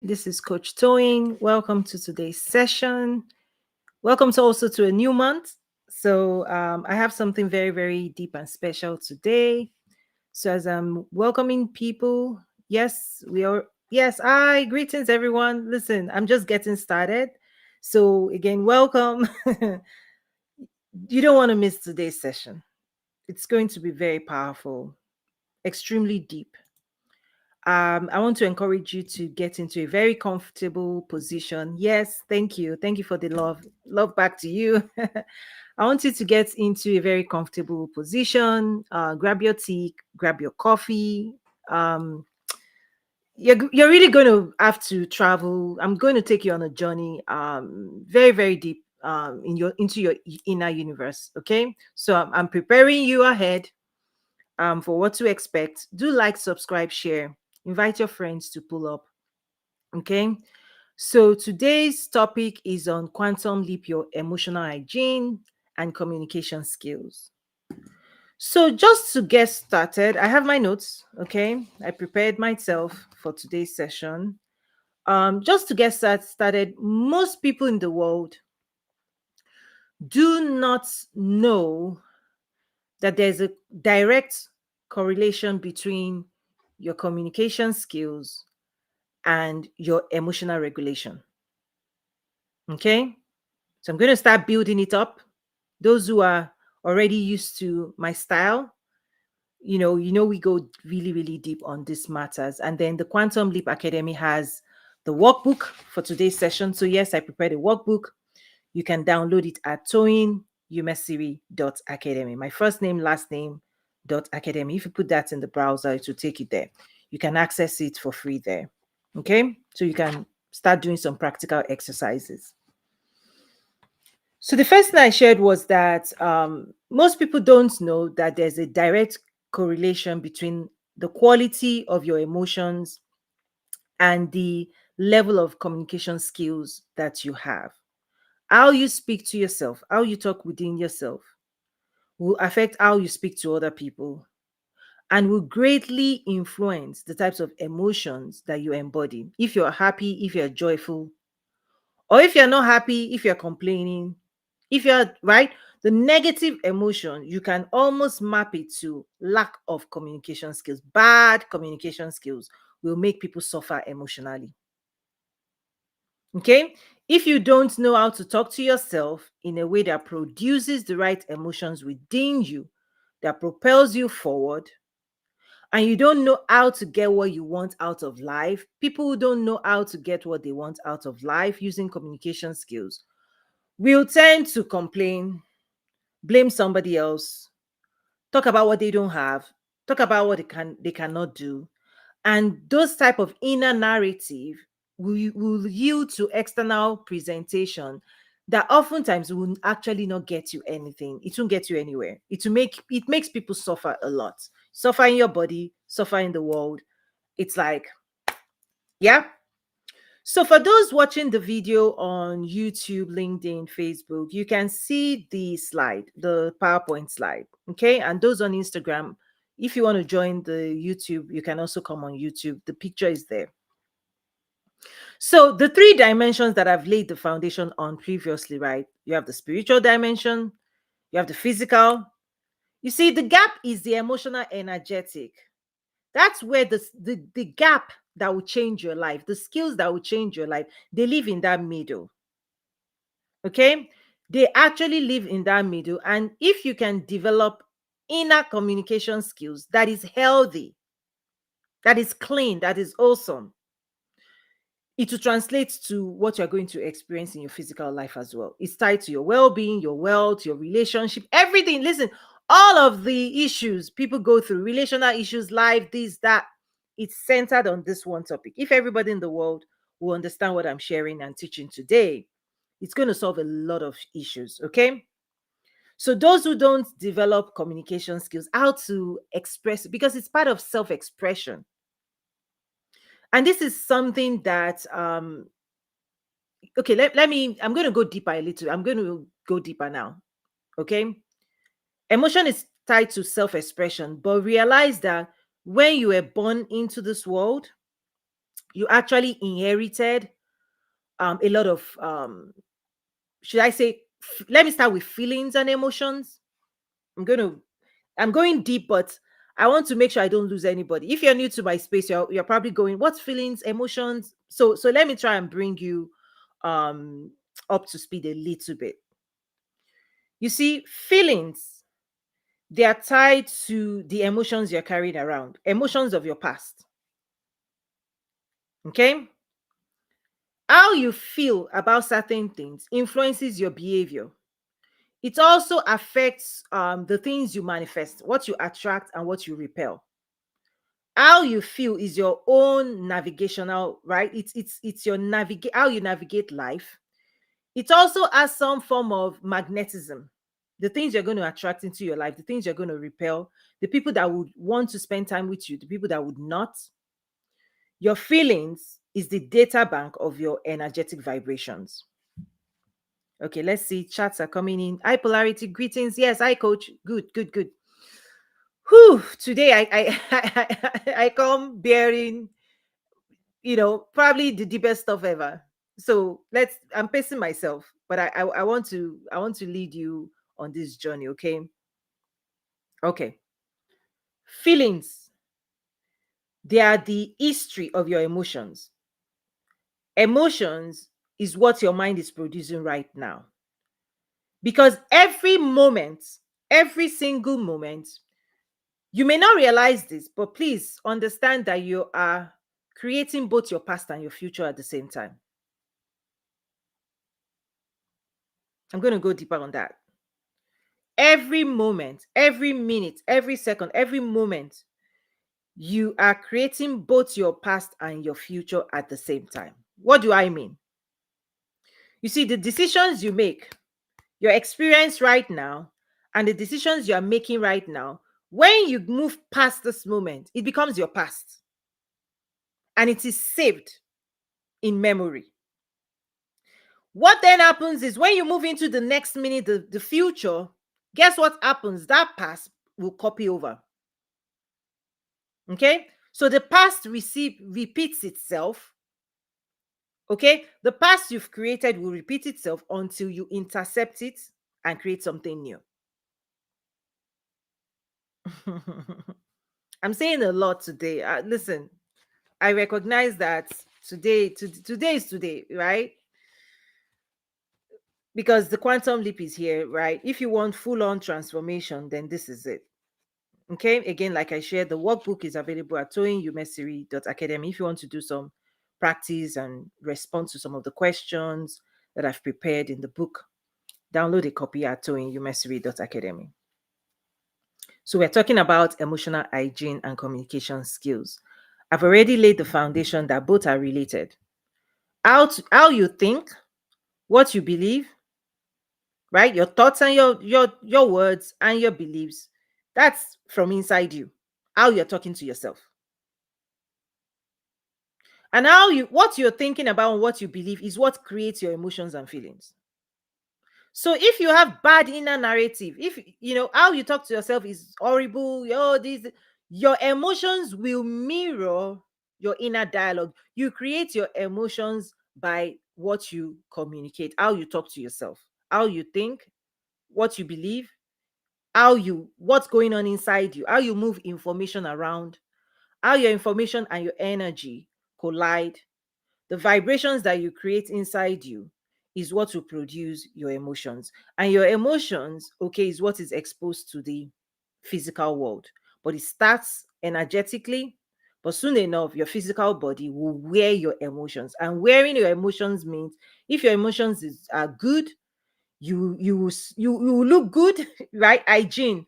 This is Coach Toyin. Welcome to today's session. Welcome to also to a new month. So I have something very, very deep and special today. So as I'm welcoming people, yes, we are. Yes, hi, greetings everyone. Listen, I'm just getting started. So again, welcome. You don't want to miss today's session. It's going to be very powerful, extremely deep. I want to encourage you to get into a very comfortable position. Yes, thank you. Thank you for the love. Love back to you. I want you to get into a very comfortable position. Grab your tea, grab your coffee. Um, you're really going to have to travel. I'm going to take you on a journey, very, very deep into your inner universe. Okay. So I'm preparing you ahead for what to expect. Do like, subscribe, share. Invite your friends to pull up. Okay. So today's topic is on quantum leap your emotional hygiene and communication skills. So just to get started, I have my notes. Okay. I prepared myself for today's session. Just to get started, most people in the world do not know that there's a direct correlation between your communication skills and your emotional regulation. Okay. So I'm going to start building it up. Those who are already used to my style, we go really, really deep on these matters. And then the Quantum Leap Academy has the workbook for today's session. So yes, I prepared a workbook. You can download it at toyinumesiri.academy. My first name, last name, .academy. If you put that in the browser, it will take you there. You can access it for free there. Okay. So you can start doing some practical exercises. So the first thing I shared was that most people don't know that there's a direct correlation between the quality of your emotions and the level of communication skills that you have. How you speak to yourself, how you talk within yourself will affect how you speak to other people and will greatly influence the types of emotions that you embody. If you're happy, if you're joyful, or if you're not happy, if you're complaining, if you're right, the negative emotion, you can almost map it to lack of communication skills. Bad communication skills will make people suffer emotionally. Okay. If you don't know how to talk to yourself in a way that produces the right emotions within you, that propels you forward, and you don't know how to get what you want out of life, people who don't know how to get what they want out of life using communication skills will tend to complain, blame somebody else, talk about what they don't have, talk about what they cannot do, and those type of inner narrative will yield to external presentation that oftentimes will actually not get you anything. It won't get you anywhere. It makes people suffer a lot. Suffer in your body, suffer in the world. It's like, yeah. So for those watching the video on YouTube, LinkedIn, Facebook, you can see the slide, the PowerPoint slide. Okay. And those on Instagram, if you want to join the YouTube, you can also come on YouTube. The picture is there. So the three dimensions that I've laid the foundation on previously, right? You have the spiritual dimension, you have the physical. You see, the gap is the emotional energetic. That's where the gap that will change your life, the skills that will change your life, they live in that middle. Okay? They actually live in that middle. And if you can develop inner communication skills that is healthy, that is clean, that is awesome, it will translate to what you're going to experience in your physical life as well. It's tied to your well-being, your wealth, your relationship, everything. Listen, all of the issues people go through, relational issues, life, this, that, it's centered on this one topic. If everybody in the world will understand what I'm sharing and teaching today, it's going to solve a lot of issues. Okay. So those who don't develop communication skills, how to express, because it's part of self-expression. And this is something that okay, let me, I'm going to go deeper a little. I'm going to go deeper now. Okay. Emotion is tied to self-expression, but realize that when you were born into this world, You actually inherited a lot of should I say, let me start with feelings and emotions. I'm going deep, but I want to make sure I don't lose anybody. If you're new to my space, you're probably going, what's feelings, emotions? So let me try and bring you um up to speed a little bit. You see, feelings, they are tied to the emotions you're carrying around, emotions of your past. Okay? How you feel about certain things influences your behavior. It also affects the things you manifest, what you attract and what you repel. How you feel is your own navigational, right? It's your navigate how you navigate life. It also has some form of magnetism. The things you're going to attract into your life, the things you're going to repel, the people that would want to spend time with you, the people that would not. Your feelings is the data bank of your energetic vibrations. Okay, let's see. Chats are coming in. Hi, Polarity. Greetings. Yes, hi, Coach. Good, good, good. Whew. Today I come bearing, probably the best stuff ever. So I'm pacing myself, but I want to lead you on this journey. Okay. Okay. Feelings. They are the history of your emotions. Emotions is what your mind is producing right now. Because every moment, every single moment, you may not realize this, but please understand that you are creating both your past and your future at the same time. I'm going to go deeper on that. Every moment, every minute, every second, every moment, you are creating both your past and your future at the same time. What do I mean? You see, the decisions you make, your experience right now, and the decisions you are making right now, when you move past this moment, it becomes your past and it is saved in memory. What then happens is when you move into the next minute, the future, guess what happens? That past will copy over. Okay? So the past repeats itself. Okay? The past you've created will repeat itself until you intercept it and create something new. I'm saying a lot today. Listen, I recognize that today is today, right? Because the quantum leap is here, right? If you want full on transformation, then this is it. Okay, again, like I shared, the workbook is available at toyinumesiri.academy if you want to do some practice and respond to some of the questions that I've prepared in the book. Download a copy at toyinumesiri.academy. So we're talking about emotional hygiene and communication skills. I've already laid the foundation that both are related. How you think, what you believe, right? Your thoughts and your words and your beliefs. That's from inside you. How you're talking to yourself. And what you're thinking about and what you believe is what creates your emotions and feelings. So if you have bad inner narrative, if you know how you talk to yourself is horrible, your emotions will mirror your inner dialogue. You create your emotions by what you communicate, how you talk to yourself, how you think, what you believe, what's going on inside you, how you move information around, how your information and your energy collide. The vibrations that you create inside you is what will produce your emotions. And your emotions, okay, is what is exposed to the physical world. But it starts energetically, but soon enough, your physical body will wear your emotions. And wearing your emotions means if your emotions are good, you will look good, right? Hygiene.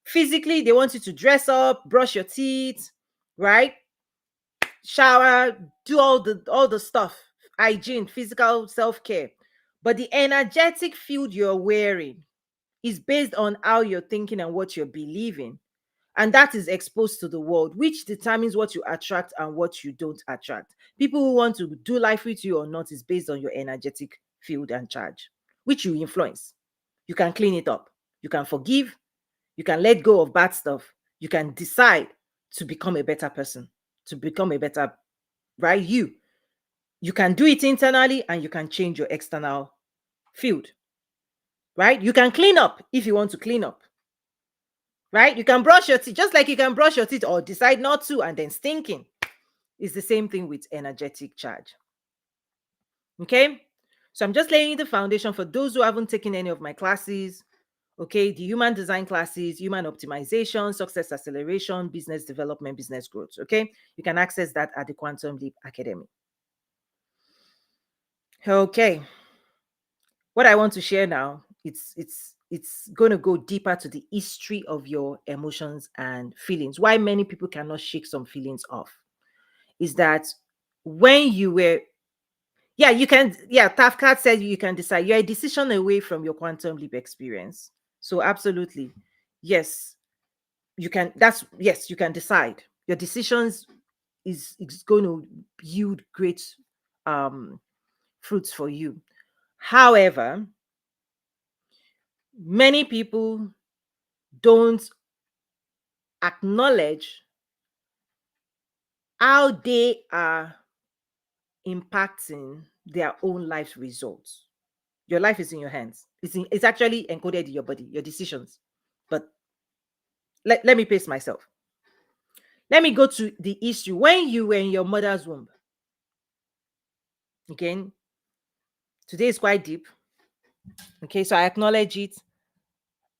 Physically, they want you to dress up, brush your teeth, right? Shower, do all the stuff, hygiene, physical self-care. But the energetic field you're wearing is based on how you're thinking and what you're believing, and that is exposed to the world, which determines what you attract and what you don't attract. People who want to do life with you or not is based on your energetic field and charge, which you influence. You can clean it up, you can forgive, you can let go of bad stuff, you can decide to become a better person, to become a better right? You can do it internally and you can change your external field, right? You can clean up if you want to clean up, right? You can brush your teeth, just like you can brush your teeth or decide not to and then stinking. It's the same thing with energetic charge. Okay? So I'm just laying the foundation for those who haven't taken any of my classes. Okay, the human design classes, human optimization, success acceleration, business development, business growth. Okay, you can access that at the Quantum Leap Academy. Okay, what I want to share now, it's going to go deeper to the history of your emotions and feelings. Why many people cannot shake some feelings off is that when you were, yeah, you can, yeah, Tafkat said you can decide. You're a decision away from your quantum leap experience. So absolutely, yes, you can. That's yes, you can decide. Your decisions is going to yield great um fruits for you. However, many people don't acknowledge how they are impacting their own life results. Your life is in your hands. It's actually encoded in your body, your decisions. But let me pace myself. Let me go to the issue. When you were in your mother's womb, again, today is quite deep. Okay, so I acknowledge it.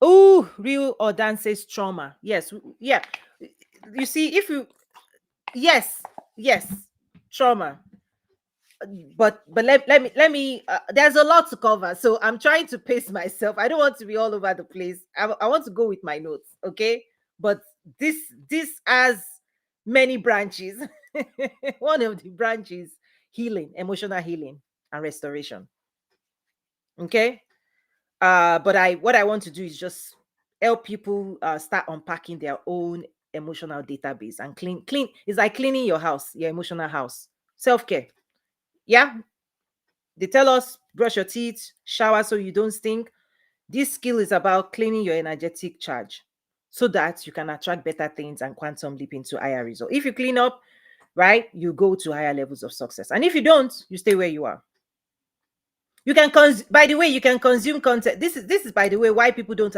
Oh, real or Dan says trauma. Yes, yeah. You see, if you, yes, yes, trauma. But let me there's a lot to cover, so I'm trying to pace myself. I don't want to be all over the place. I want to go with my notes, okay? But this has many branches. One of the branches, healing, emotional healing and restoration. Okay, but I what I want to do is just help people start unpacking their own emotional database and clean. It's like cleaning your house, your emotional house. Self-care. Yeah, they tell us brush your teeth, shower so you don't stink. This skill is about cleaning your energetic charge so that you can attract better things and quantum leap into higher results. If you clean up, right, you go to higher levels of success. And if you don't, you stay where you are. You can by the way, you can consume content. This is by the way why people don't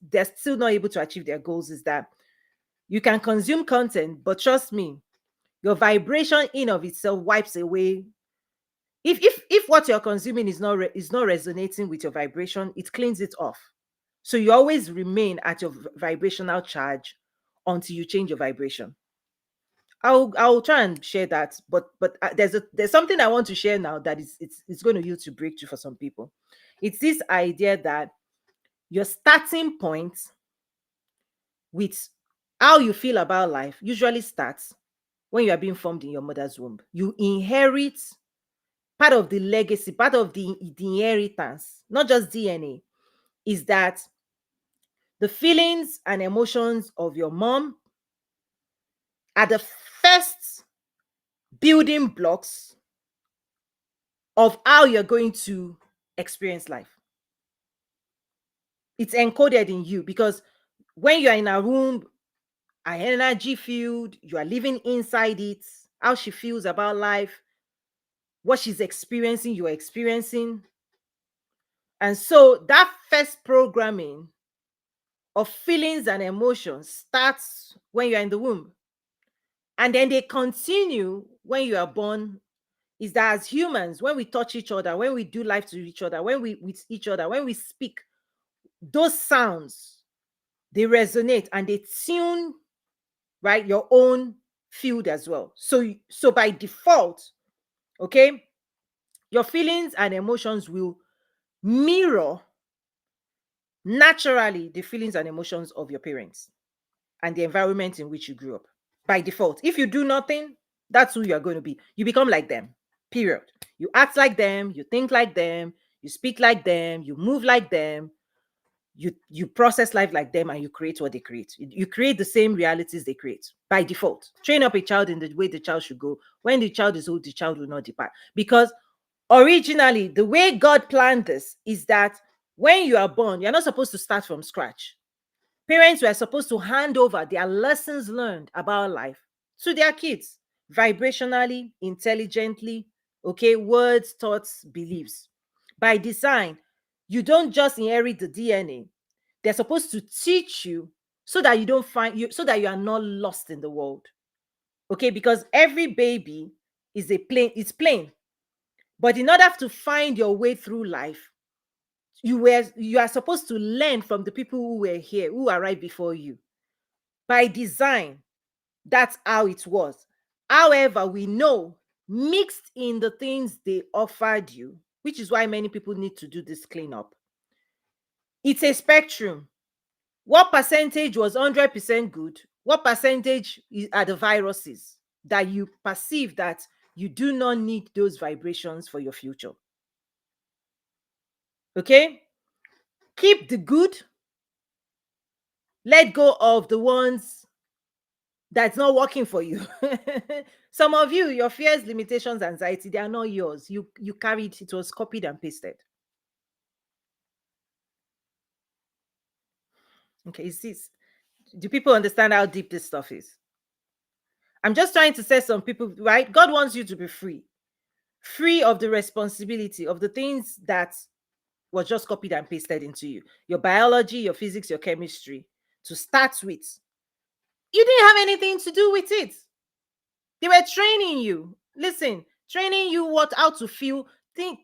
they're still not able to achieve their goals, is that you can consume content, but trust me, your vibration in of itself wipes away. If what you're consuming is not resonating with your vibration, it cleans it off. So you always remain at your vibrational charge until you change your vibration. I'll try and share that, but there's something I want to share now that it's going to yield to breakthrough for some people. It's this idea that your starting point with how you feel about life usually starts when you are being formed in your mother's womb. You inherit part of the legacy, part of the inheritance, not just DNA, is that the feelings and emotions of your mom are the first building blocks of how you're going to experience life. It's encoded in you because when you are in a room, an energy field, you are living inside it, how she feels about life, what she's experiencing, you're experiencing. And so that first programming of feelings and emotions starts when you're in the womb. And then they continue when you are born. Is that as humans, when we touch each other, when we do life to each other, when we with each other, when we speak, those sounds, they resonate and they tune, right, your own field as well. So by default, okay, your feelings and emotions will mirror naturally the feelings and emotions of your parents and the environment in which you grew up. By default, if you do nothing, that's who you're going to be. You become like them, period. You act like them, you think like them, you speak like them, you move like them, you process life like them, and you create what they create. You create the same realities they create by default. Train up a child in the way the child should go. When the child is old, the child will not depart. Because originally, the way God planned this is that when you are born, you're not supposed to start from scratch. Parents were supposed to hand over their lessons learned about life to their kids, vibrationally, intelligently, okay, words, thoughts, beliefs. By design, you don't just inherit the DNA. They're supposed to teach you so that you don't find you so that you are not lost in the world. Okay, because every baby is a plane, it's plain. But in order to find your way through life, you are supposed to learn from the people who were here, who arrived before you. By design, that's how it was. However, we know mixed in the things they offered you, which is why many people need to do this cleanup. It's a spectrum. What percentage was 100% good? What percentage are the viruses that you perceive that you do not need those vibrations for your future? Okay? Keep the good, let go of the ones that's not working for you. Some of you, your fears, limitations, anxiety, they are not yours. You carried, it was copied and pasted. Okay, is this, do people understand how deep this stuff is? I'm just trying to say some people, right? God wants you to be free of the responsibility of the things that was just copied and pasted into you. Your biology, your physics, your chemistry. To start with, you didn't have anything to do with it. They were training you. Listen, training you what how to feel,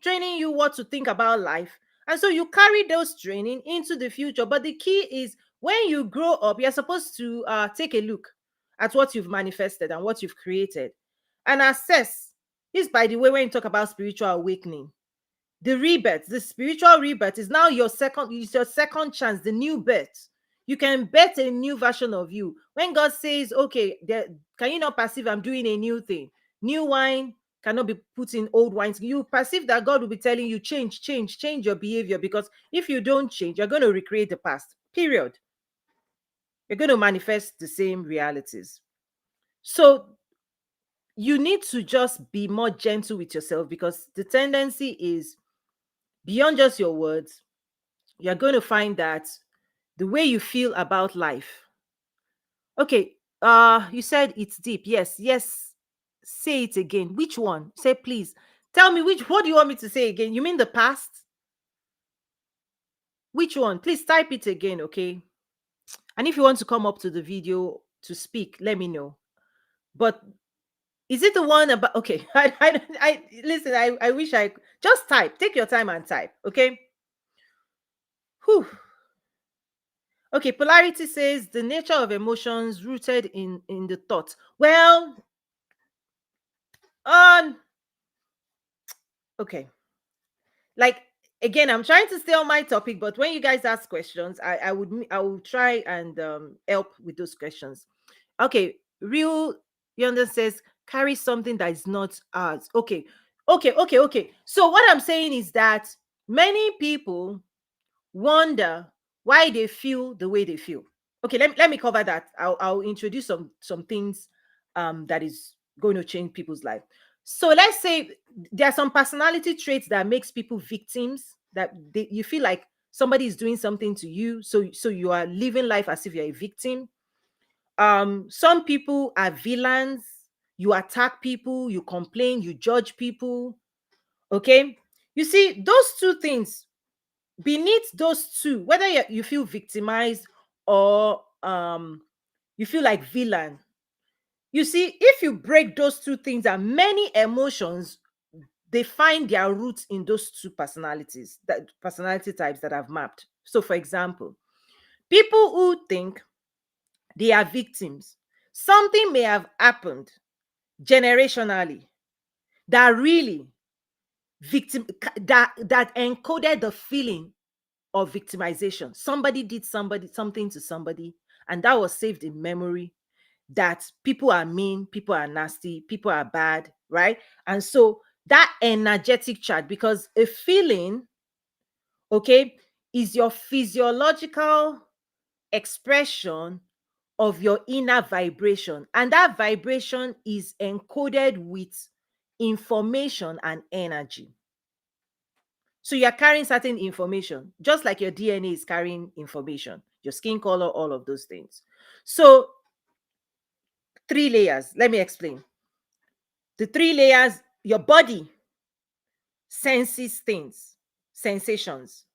training you what to think about life. And so you carry those training into the future. But the key is when you grow up, you're supposed to take a look at what you've manifested and what you've created and assess. This, by the way, when you talk about spiritual awakening, the rebirth, the spiritual rebirth is now it's your second chance, the new birth. You can bet a new version of you. When God says, okay, can you not perceive I'm doing a new thing? New wine cannot be put in old wines. You perceive that God will be telling you, change your behavior, because if you don't change, you're going to recreate the past. Period. You're going to manifest the same realities. So you need to just be more gentle with yourself, because the tendency is beyond just your words. You're going to find that the way you feel about life. Okay, you said it's deep. Yes. Say it again. Which one? Say, please. Tell me what do you want me to say again? You mean the past? Which one? Please type it again, okay? And if you want to come up to the video to speak, let me know. But is it the one about, okay? I listen, I wish I just type. Take your time and type, okay? Whew. Okay, polarity says the nature of emotions rooted in the thought. Well, um, okay. Like, again, I'm trying to stay on my topic, but when you guys ask questions, I will try and help with those questions. Okay, real Yonder says carry something that is not ours. Okay. So what I'm saying is that many people wonder why they feel the way they feel. Okay, let me cover that. I'll introduce some things that is going to change people's life. So let's say there are some personality traits that makes people victims, that you feel like somebody is doing something to you, so you are living life as if you're a victim. Some people are villains. You attack people, you complain, you judge people. Okay, you see those two things. Beneath those two, whether you feel victimized or you feel like villain, you see, if you break those two things, and many emotions, they find their roots in those two personalities, that personality types that I've mapped. So for example, people who think they are victims, something may have happened generationally that really victim that encoded the feeling of victimization. Somebody did something to somebody, and that was saved in memory, that people are mean, people are nasty, people are bad, right? And so that energetic charge, because a feeling, okay, is your physiological expression of your inner vibration. And that vibration is encoded with information and energy. So you're carrying certain information, just like your DNA is carrying information, your skin color, all of those things. So three layers. Let me explain. The three layers: your body senses things, sensations.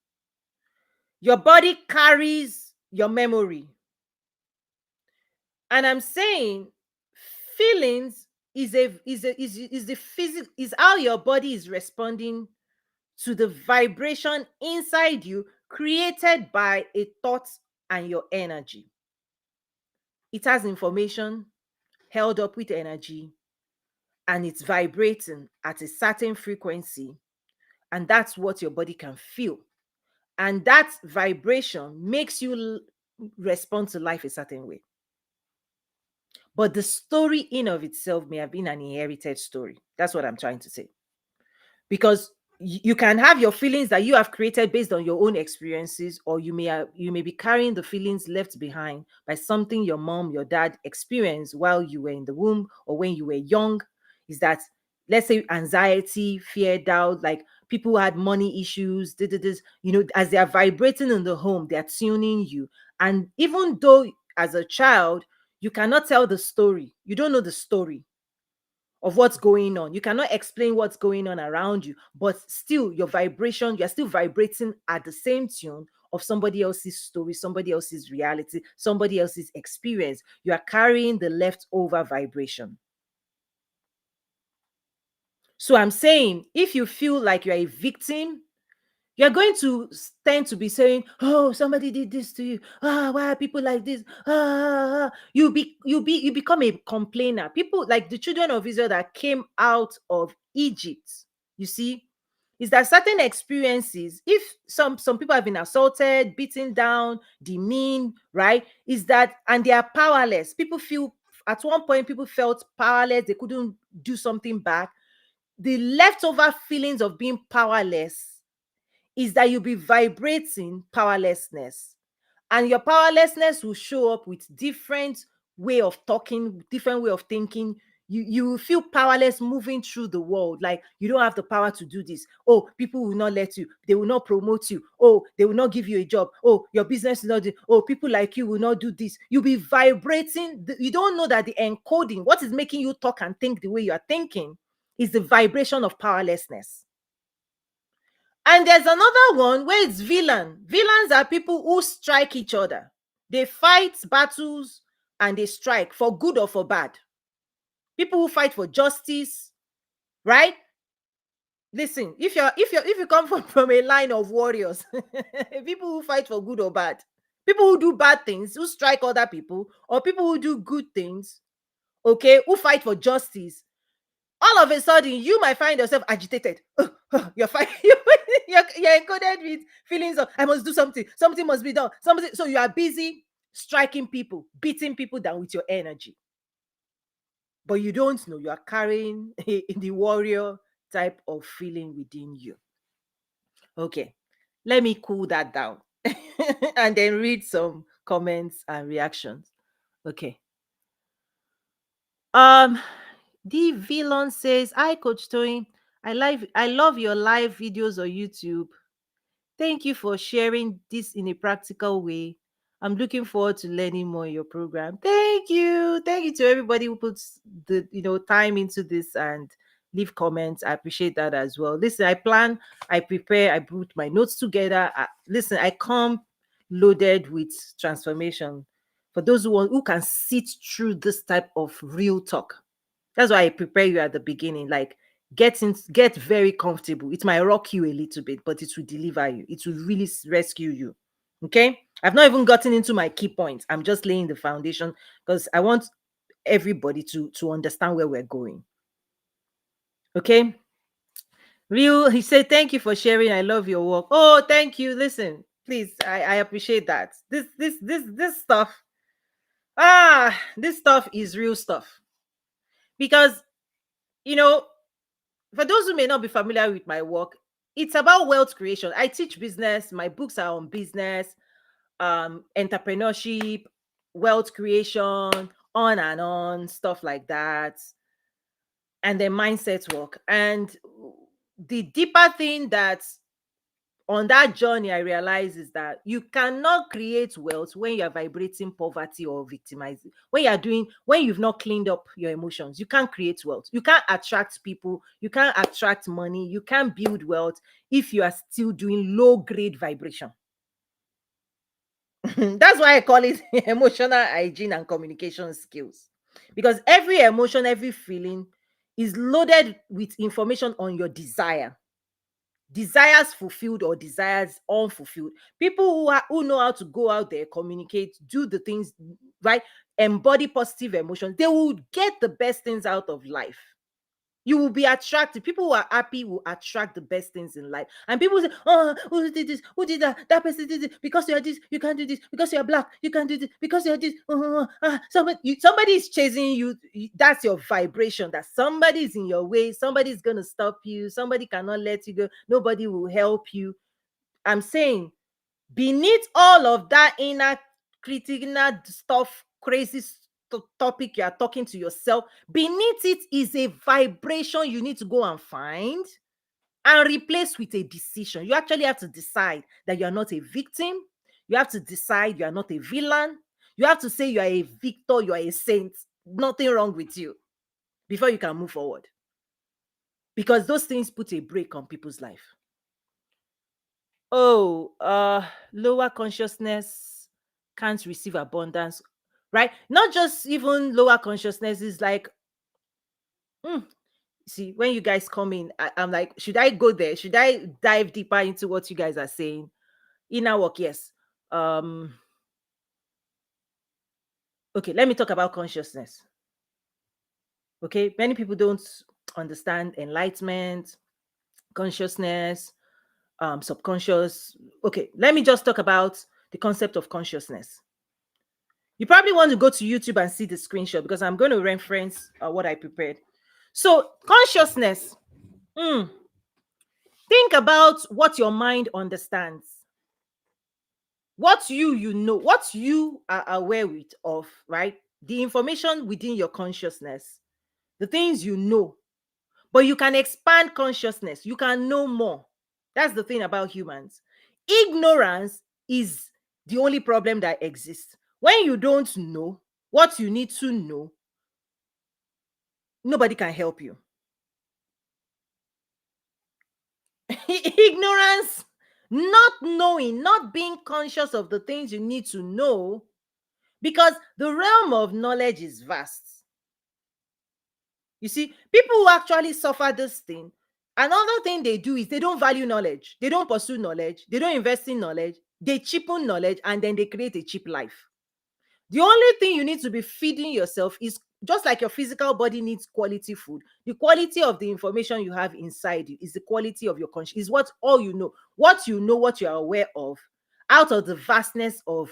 Your body carries your memory. And I'm saying feelings is the physical, is how your body is responding to the vibration inside you created by a thought and your energy. It has information held up with energy, and it's vibrating at a certain frequency, and that's what your body can feel. And that vibration makes you respond to life a certain way. But the story in of itself may have been an inherited story. That's what I'm trying to say. Because you can have your feelings that you have created based on your own experiences, or you may be carrying the feelings left behind by something your mom, your dad experienced while you were in the womb or when you were young. Is that, let's say, anxiety, fear, doubt, like people who had money issues, as they are vibrating in the home, they are tuning you. And even though as a child you cannot tell the story, you don't know the story of what's going on. You cannot explain what's going on around you, but still your vibration, you're still vibrating at the same tune of somebody else's story, somebody else's reality, somebody else's experience. You are carrying the leftover vibration. So I'm saying, if you feel like you're a victim, you're going to tend to be saying, "Oh, somebody did this to you. Ah, why are people like this?" You become a complainer. People like the children of Israel that came out of Egypt. You see, is that certain experiences, if some people have been assaulted, beaten down, demeaned, right? Is that, and they are powerless. People feel, at one point people felt powerless. They couldn't do something back. The leftover feelings of being powerless is that you'll be vibrating powerlessness, and your powerlessness will show up with different way of talking, different way of thinking. You will feel powerless moving through the world, like you don't have the power to do this. Oh, people will not let you, they will not promote you. Oh, they will not give you a job. Oh, your business is not oh, people like you will not do this. You'll be vibrating. You don't know that the encoding, what is making you talk and think the way you are thinking, is the vibration of powerlessness. And there's another one where it's villain. Villains are people who strike each other. They fight battles and they strike for good or for bad. People who fight for justice, right? Listen, if you come from a line of warriors, people who fight for good or bad, people who do bad things, who strike other people, or people who do good things, okay, who fight for justice, all of a sudden you might find yourself agitated. You're fine. You're encoded with feelings of, I must do something, something must be done, something. So you are busy striking people, beating people down with your energy, but you don't know you are carrying the warrior type of feeling within you. Okay, let me cool that down and then read some comments and reactions. Okay. um The villain says, "Hi, Coach Toyin. I love your live videos on YouTube. Thank you for sharing this in a practical way. I'm looking forward to learning more in your program." Thank you. Thank you to everybody who puts the time into this and leave comments. I appreciate that as well. Listen, I plan, I prepare, I put my notes together. Listen, I come loaded with transformation for those who can sit through this type of real talk. That's why I prepare you at the beginning. Like, get very comfortable. It might rock you a little bit, but it will deliver you. It will really rescue you. Okay. I've not even gotten into my key points. I'm just laying the foundation because I want everybody to understand where we're going. Okay. Real, he said, "Thank you for sharing. I love your work." Oh, thank you. Listen, please, I appreciate that. This stuff, this stuff is real stuff. Because, you know, for those who may not be familiar with my work, it's about wealth creation. I teach business. My books are on business, entrepreneurship, wealth creation, on and on, stuff like that, and then mindset work. And the deeper thing that on that journey, I realized is that you cannot create wealth when you are vibrating poverty or victimizing. When you've not cleaned up your emotions, you can't create wealth. You can't attract people. You can't attract money. You can't build wealth if you are still doing low grade vibration. That's why I call it emotional hygiene and communication skills. Because every emotion, every feeling is loaded with information on your desires fulfilled or desires unfulfilled. People who know how to go out there, communicate, do the things right, embody positive emotions, they will get the best things out of life. You will be attracted. People who are happy will attract the best things in life. And people say, oh, who did this? Who did that? That person did it. Because you're this, you can't do this. Because you're black, you can't do this. Because you're this. Somebody is chasing you. That's your vibration. That somebody is in your way. Somebody is going to stop you. Somebody cannot let you go. Nobody will help you. I'm saying, beneath all of that inner critical stuff, crazy topic you are talking to yourself, beneath it is a vibration you need to go and find and replace with a decision. You actually have to decide that you are not a victim. You have to decide you are not a villain. You have to say you are a victor, you are a saint. Nothing wrong with you before you can move forward. Because those things put a break on people's life. Oh, lower consciousness can't receive abundance, right? Not just even lower consciousness is like, mm, see, when you guys come in, I'm like, should I go there? Should I dive deeper into what you guys are saying? Inner work, yes. Um, okay, let me talk about consciousness. Okay, many people don't understand enlightenment, consciousness, subconscious. Okay, let me just talk about the concept of consciousness. You probably want to go to YouTube and see the screenshot because I'm going to reference what I prepared. So, consciousness. mm, think about what your mind understands. What you know, what you are aware with of, right? The information within your consciousness, the things you know. But you can expand consciousness. You can know more. That's the thing about humans. Ignorance is the only problem that exists. When you don't know what you need to know, nobody can help you. Ignorance, not knowing, not being conscious of the things you need to know, because the realm of knowledge is vast. You see, people who actually suffer this thing, another thing they do is they don't value knowledge, they don't pursue knowledge, they don't invest in knowledge, they cheapen knowledge, and then they create a cheap life. The only thing you need to be feeding yourself is just like your physical body needs quality food. The quality of the information you have inside you is the quality of your conscious, is what all you know. What you know, what you are aware of, out of the vastness of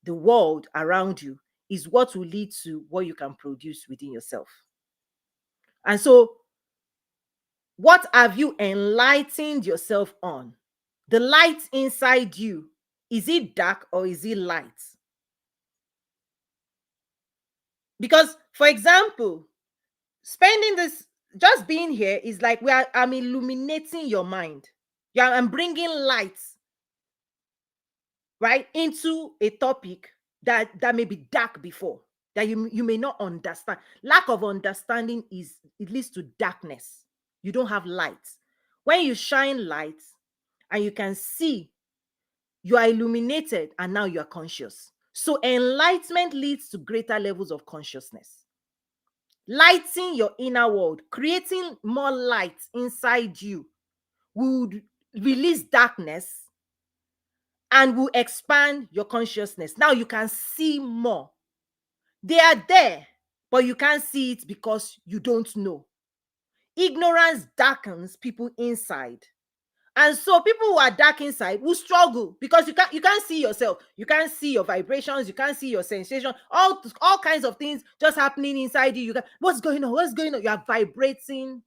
the world around you, is what will lead to what you can produce within yourself. And so, what have you enlightened yourself on? The light inside you, is it dark or is it light? Because, for example, spending this, just being here is like I'm illuminating your mind. Yeah, I'm bringing light, right, into a topic that may be dark before, that you may not understand. Lack of understanding it leads to darkness. You don't have light. When you shine light and you can see, you are illuminated and now you are conscious. So enlightenment leads to greater levels of consciousness. Lighting your inner world, creating more light inside you, would release darkness and will expand your consciousness. Now you can see more. They are there, but you can't see it because you don't know. Ignorance darkens people inside. And so people who are dark inside will struggle because you can't see yourself. You can't see your vibrations. You can't see your sensation. All kinds of things just happening inside you. What's going on? What's going on? You are vibrating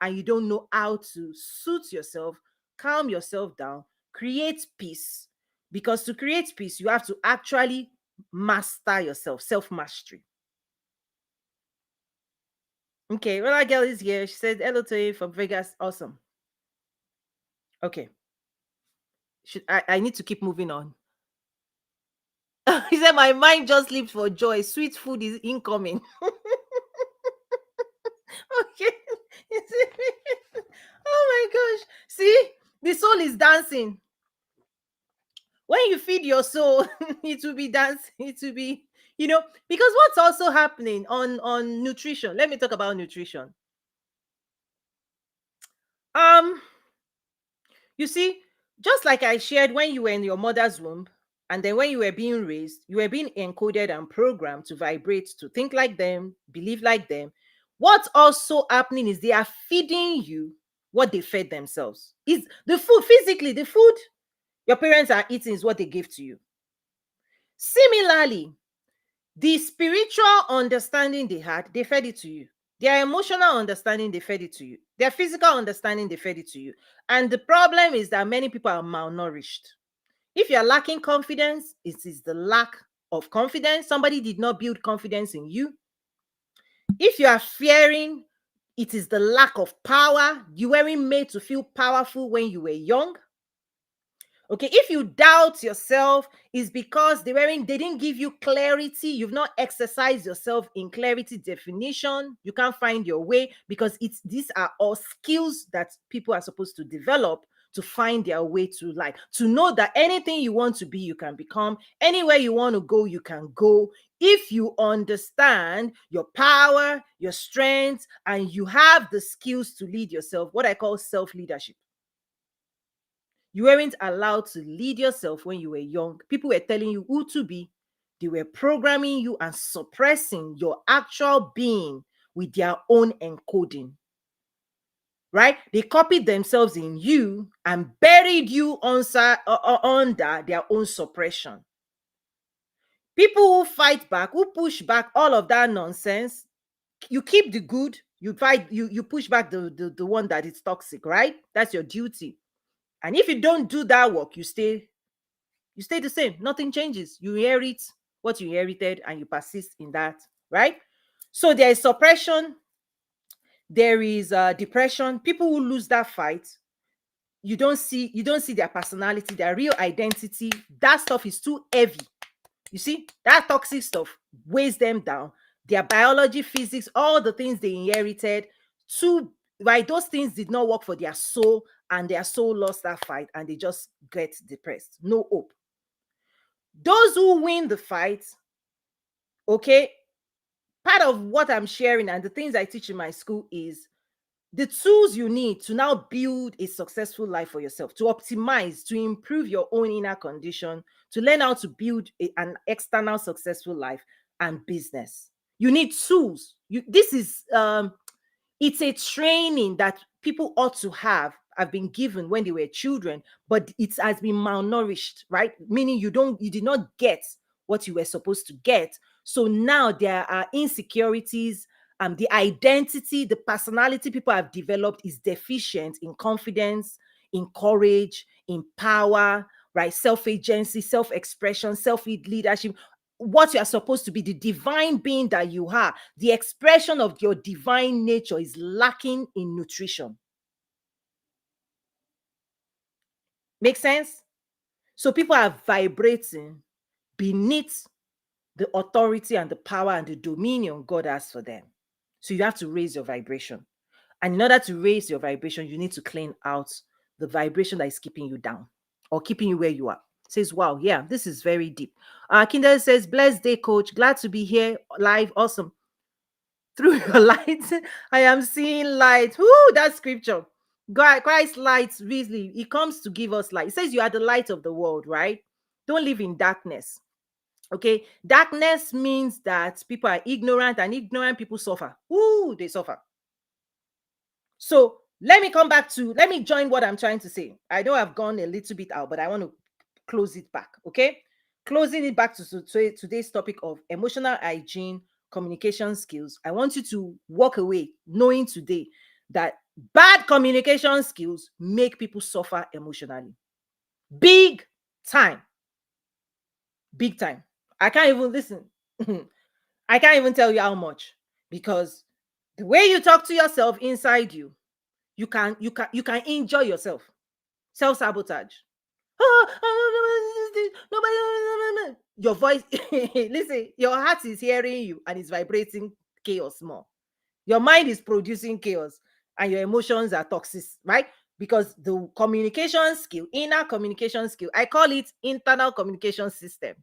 and you don't know how to soothe yourself, calm yourself down, create peace. Because to create peace, you have to actually master yourself, self-mastery. Okay, well, our girl is here. She said, hello to you from Vegas. Awesome. Okay. I need to keep moving on. He said, my mind just leaped for joy. Sweet food is incoming. Okay. Oh my gosh. See, the soul is dancing. When you feed your soul, it will be dancing. It will be, because what's also happening on nutrition. Let me talk about nutrition. Um, you see, just like I shared, when you were in your mother's womb, and then when you were being raised, you were being encoded and programmed to vibrate, to think like them, believe like them. What's also happening is they are feeding you what they fed themselves. Is the food, physically, the food your parents are eating is what they give to you. Similarly, the spiritual understanding they had, they fed it to you. Their emotional understanding, they fed it to you. Their physical understanding, they fed it to you. And the problem is that many people are malnourished. If you're lacking confidence, it is the lack of confidence. Somebody did not build confidence in you. If you are fearing, it is the lack of power. You weren't made to feel powerful when you were young. Okay, if you doubt yourself, is because they didn't give you clarity. You've not exercised yourself in clarity definition. You can't find your way, because these are all skills that people are supposed to develop to find their way to life. To know that anything you want to be, you can become. Anywhere you want to go, you can go. If you understand your power, your strengths, and you have the skills to lead yourself, what I call self-leadership. You weren't allowed to lead yourself when you were young. People were telling you who to be. They were programming you and suppressing your actual being with their own encoding. Right? They copied themselves in you and buried you under their own suppression. People who fight back, who push back all of that nonsense, you keep the good, you fight, you push back the one that is toxic, right? That's your duty. And if you don't do that work, you stay the same. Nothing changes. You inherit what you inherited and you persist in that, right? So there is suppression, there is depression. People who lose that fight, you don't see their personality, their real identity. That stuff is too heavy. You see, that toxic stuff weighs them down. Their biology, physics, all the things they inherited, too, right? Those things did not work for their soul, and their soul lost that fight, and they just get depressed. No hope. Those who win the fight, okay, part of what I'm sharing and the things I teach in my school is the tools you need to now build a successful life for yourself, to optimize, to improve your own inner condition, to learn how to build an external successful life and business. You need tools. This is it's a training that people ought to have been given when they were children, but it has been malnourished, right? Meaning you did not get what you were supposed to get. So now there are insecurities. The identity, the personality people have developed is deficient in confidence, in courage, in power, right? Self-agency, self-expression, self-leadership. What you are supposed to be, the divine being that you are, the expression of your divine nature is lacking in nutrition. Make sense? So people are vibrating beneath the authority and the power and the dominion God has for them. So you have to raise your vibration. And in order to raise your vibration, you need to clean out the vibration that is keeping you down or keeping you where you are. Says, wow, yeah, this is very deep. Kindle says, blessed day, coach. Glad to be here live. Awesome. Through your light, I am seeing light. Whoo, that scripture. God, Christ's light, really, He comes to give us light. It says you are the light of the world, right? Don't live in darkness. Okay, darkness means that people are ignorant, and ignorant people suffer. Ooh, they suffer. So let me join what I'm trying to say. I know I've gone a little bit out, but I want to close it back. Okay, closing it back to today's topic of emotional hygiene, communication skills. I want you to walk away knowing today that bad communication skills make people suffer emotionally. Big time. Big time. I can't even listen. I can't even tell you how much, because the way you talk to yourself inside you, you can injure yourself. Self-sabotage. Nobody, your voice, listen, your heart is hearing you and it's vibrating chaos more. Your mind is producing chaos and your emotions are toxic, right? Because the communication skill, inner communication skill, I call it internal communication system.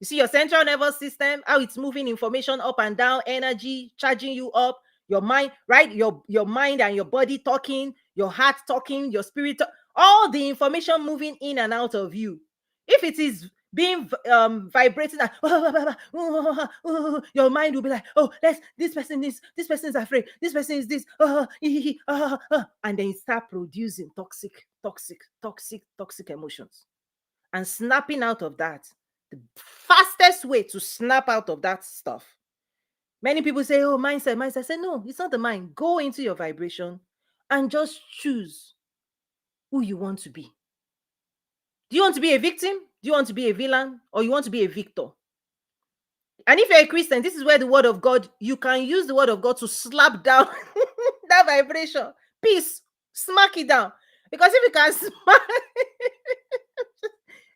You see your central nervous system, how it's moving information up and down, energy, charging you up, your mind, right? Your mind and your body talking, your heart talking, your spirit, all the information moving in and out of you. If it is being vibrating, your mind will be like, oh, this person is afraid, this person is this, and then you start producing toxic emotions and snapping out of that. The fastest way to snap out of that stuff. Many people say, oh, mindset. I say, no, it's not the mind. Go into your vibration and just choose who you want to be. Do you want to be a victim? Do you want to be a villain? Or you want to be a victor? And if you're a Christian, this is where the word of God, you can use the word of God to slap down that vibration. Peace, smack it down. Because if you can smack,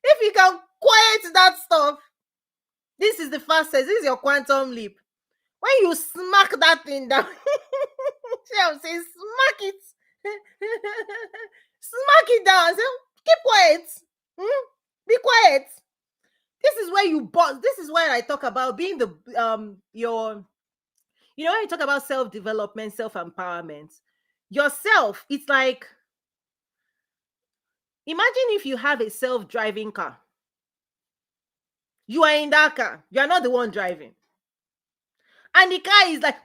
if you can quiet that stuff, this is the fastest. This is your quantum leap. When you smack that thing down, see how I'm saying, smack it. Smack it down. Say, keep quiet. Be quiet. This is where you boss. This is where I talk about being the your, you know, when you talk about self-development, self-empowerment, yourself, it's like, imagine if you have a self-driving car. You are in that car. You are not the one driving. And the car is like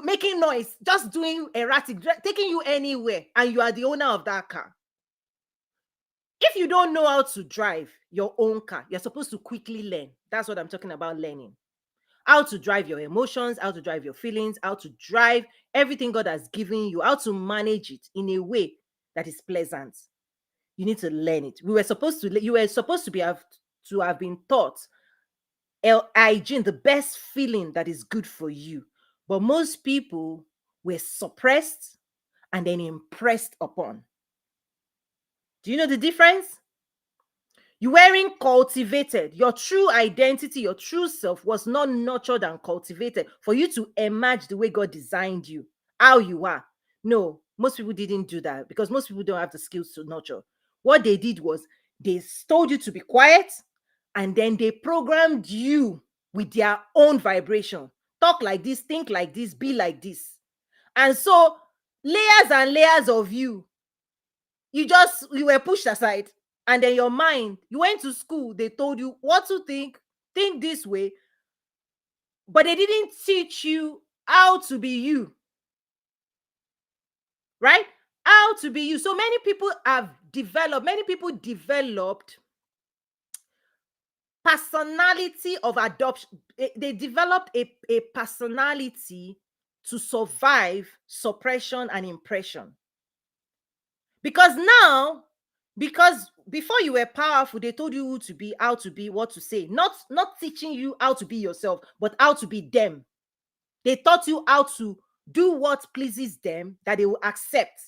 making noise, just doing erratic, taking you anywhere, and you are the owner of that car. If you don't know how to drive your own car, you're supposed to quickly learn. That's what I'm talking about, learning. How to drive your emotions, how to drive your feelings, how to drive everything God has given you, how to manage it in a way that is pleasant. You need to learn it. You were supposed to have been taught hygiene, the best feeling that is good for you. But most people were suppressed and then impressed upon. Do you know the difference? You weren't cultivated. Your true identity, your true self was not nurtured and cultivated for you to emerge the way God designed you, how you are. No, most people didn't do that because most people don't have the skills to nurture. What they did was they told you to be quiet and then they programmed you with their own vibration. Talk like this, think like this, be like this. And so layers and layers of you were pushed aside. And then your mind, you went to school, they told you what to think this way, but they didn't teach you how to be you. Right? How to be you. So many people developed personality of adoption. They developed a personality to survive suppression and impression. Because before you were powerful, they told you who to be, how to be, what to say. Not teaching you how to be yourself, but how to be them. They taught you how to do what pleases them, that they will accept.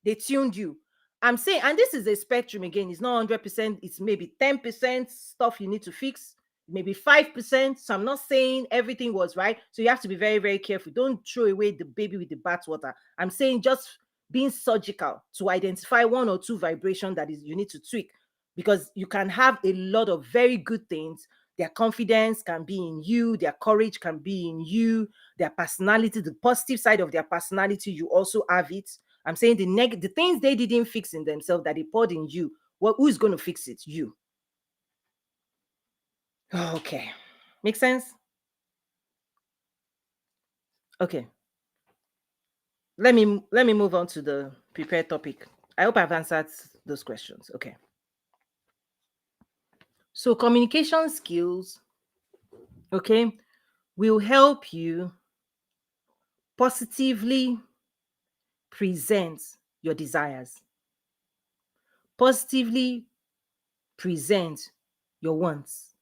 They tuned you. I'm saying, and this is a spectrum again, it's not 100%, it's maybe 10% stuff you need to fix, maybe 5%. So I'm not saying everything was right. So you have to be very, very careful. Don't throw away the baby with the bathwater. I'm saying just being surgical to identify one or two vibrations that is you need to tweak, because you can have a lot of very good things. Their confidence can be in you, their courage can be in you, their personality, the positive side of their personality, you also have it. I'm saying the things they didn't fix in themselves that they poured in you. Well, who's going to fix it? You. Okay. Make sense? Okay. Let me move on to the prepared topic. I hope I've answered those questions. Okay. So communication skills, okay, will help you positively present your desires, positively present your wants,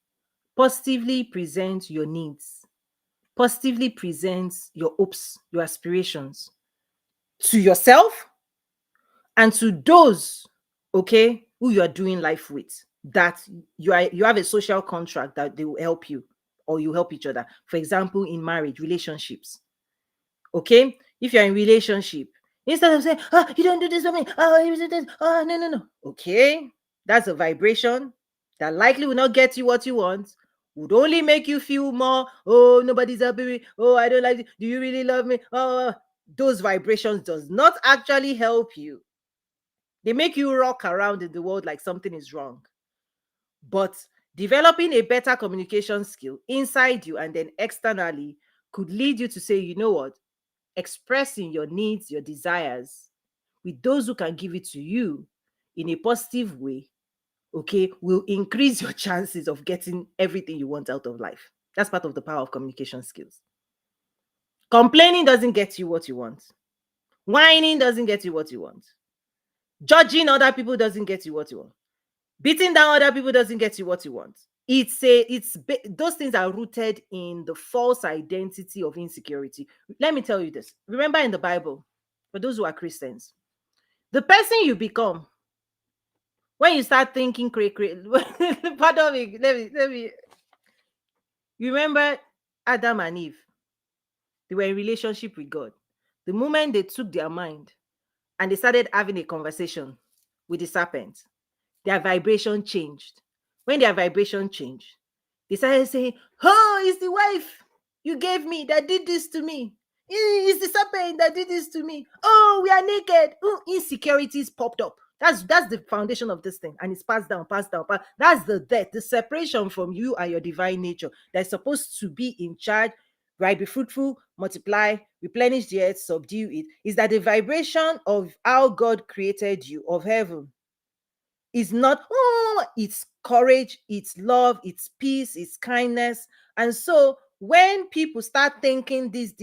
positively present your needs, positively present your hopes, your aspirations to yourself and to those, okay, who you are doing life with, that you have a social contract that they will help you or you help each other. For example, in marriage, relationships. Okay, if you're in relationship, instead of saying, "Ah, you don't do this for me," "Oh, you do this," "Oh, no, no, no," okay, that's a vibration that likely will not get you what you want, would only make you feel more, "Oh, nobody's happy with me. Oh, I don't like it. Do you really love me?" Oh, those vibrations does not actually help you. They make you rock around in the world like something is wrong. But developing a better communication skill inside you and then externally could lead you to say, you know what, expressing your needs, your desires with those who can give it to you in a positive way, okay, will increase your chances of getting everything you want out of life. That's part of the power of communication skills. Complaining doesn't get you what you want. Whining doesn't get you what you want. Judging other people doesn't get you what you want. Beating down other people doesn't get you what you want. Those things are rooted in the false identity of insecurity. Let me tell you this. Remember in the Bible, for those who are Christians, the person you become when you start thinking pardon me, let me you remember Adam and Eve. They were in relationship with God. The moment they took their mind and they started having a conversation with the serpent, their vibration changed. When their vibration changed, they started saying, "Oh, it's the wife you gave me that did this to me. It's the serpent that did this to me. Oh, we are naked." Oh, insecurities popped up. That's the foundation of this thing, and it's passed down, passed down. That's the death, the separation from you and your divine nature that's supposed to be in charge. Right? Be fruitful, multiply, replenish the earth, subdue it. Is that the vibration of how God created you, of heaven, is not, oh, it's courage, it's love, it's peace, it's kindness. And so when people start thinking this,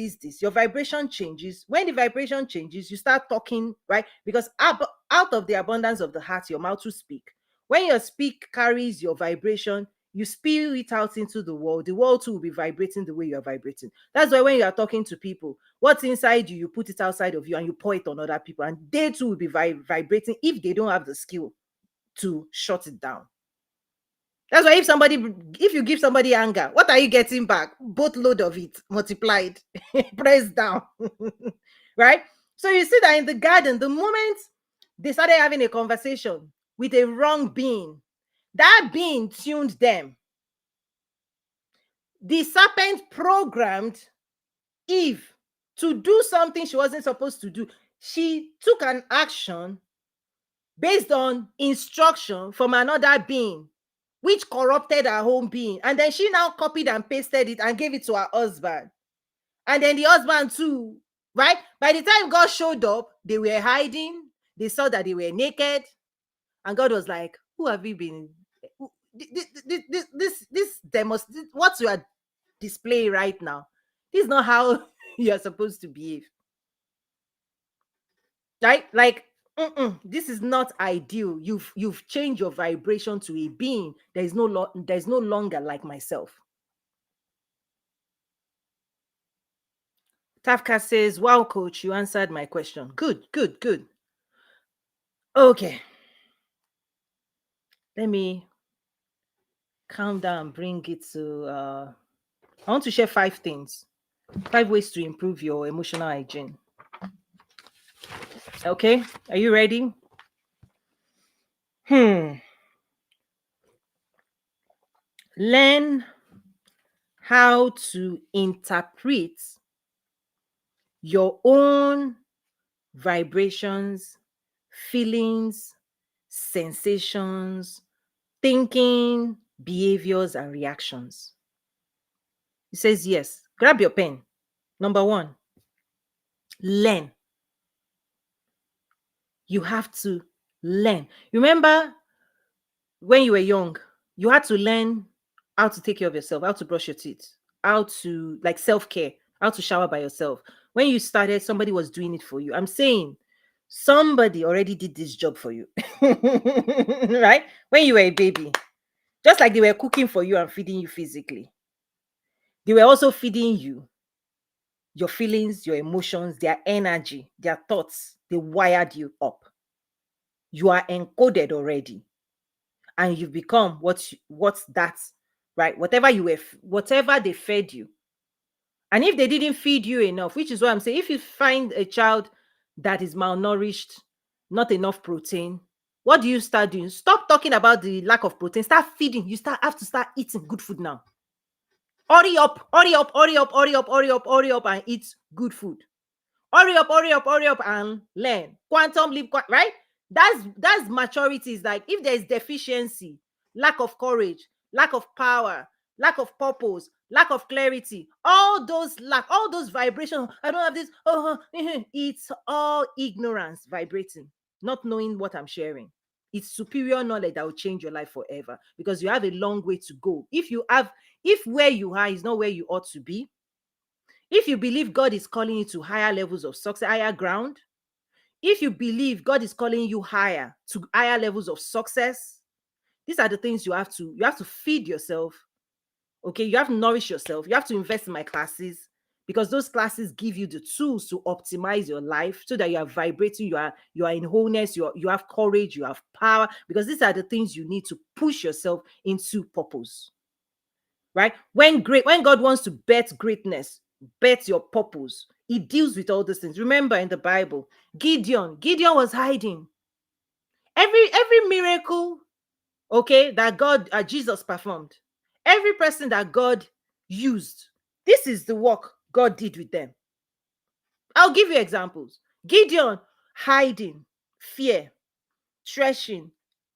your vibration changes. When the vibration changes, you start talking, right? Because out of the abundance of the heart, your mouth will speak. When your speak carries your vibration, you spew it out into the world too will be vibrating the way you are vibrating. That's why when you are talking to people, what's inside you, you put it outside of you and you pour it on other people, and they too will be vibrating if they don't have the skill to shut it down. That's why if you give somebody anger, what are you getting back? Boatload of it multiplied, pressed down. Right? So you see that in the garden, the moment they started having a conversation with a wrong being, that being tuned them. The serpent programmed Eve to do something she wasn't supposed to do. She took an action based on instruction from another being, which corrupted her own being. And then she now copied and pasted it and gave it to her husband. And then the husband too, right? By the time God showed up, they were hiding. They saw that they were naked. And God was like, who have you been? What you are displaying right now, this is not how you're supposed to behave. Right? Like, this is not ideal. You've changed your vibration to a being there is no longer like myself. Tafka says, "Wow, coach, you answered my question. Good, good, good. Okay, let me calm down and bring it to I want to share 5 things, 5 ways to improve your emotional hygiene. Okay, are you ready? Learn how to interpret your own vibrations, feelings, sensations, thinking, behaviors, and reactions." He says, yes, grab your pen. Number one, learn. You have to learn. Remember when you were young, you had to learn how to take care of yourself, how to brush your teeth, how to, like, self-care, how to shower by yourself. When you started, somebody was doing it for you. I'm saying somebody already did this job for you. Right? When you were a baby, just like they were cooking for you and feeding you physically, they were also feeding you your feelings, your emotions, their energy, their thoughts. They wired you up. You are encoded already, and you've become what's that, right? Whatever they fed you. And if they didn't feed you enough, which is what I'm saying, if you find a child that is malnourished, not enough protein, what do you start doing? Stop talking about the lack of protein. Start feeding. Have to start eating good food now. Hurry up, hurry up, hurry up, hurry up, hurry up, hurry up, and eat good food. Hurry up, hurry up, hurry up, and learn. Quantum leap, right? That's maturity. Is like if there's deficiency, lack of courage, lack of power, lack of purpose, lack of clarity, all those vibrations. I don't have this. It's all ignorance vibrating, not knowing what I'm sharing. It's superior knowledge that will change your life forever, because you have a long way to go. If where you are is not where you ought to be, if you believe God is calling you to higher levels of success, higher ground, if you believe God is calling you higher to higher levels of success, these are the things you have to feed yourself. Okay, you have to nourish yourself. You have to invest in my classes, because those classes give you the tools to optimize your life so that you are vibrating, you are in wholeness, you have courage, you have power, because these are the things you need to push yourself into purpose. Right? When God wants to bet greatness, bet your purpose, he deals with all these things. Remember in the Bible, Gideon was hiding. Every miracle, okay, that Jesus performed, every person that God used, this is the work God did with them. I'll give you examples. Gideon, hiding, fear, threshing,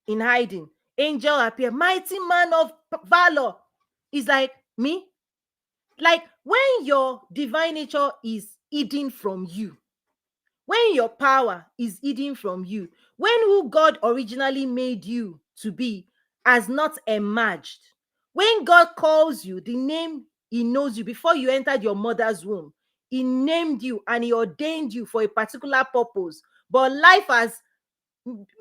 in hiding. Angel appear, mighty man of valor. Is like me. Like when your divine nature is hidden from you, when your power is hidden from you, when who God originally made you to be has not emerged, when God calls you, the name he knows you before you entered your mother's womb, he named you and he ordained you for a particular purpose. But life has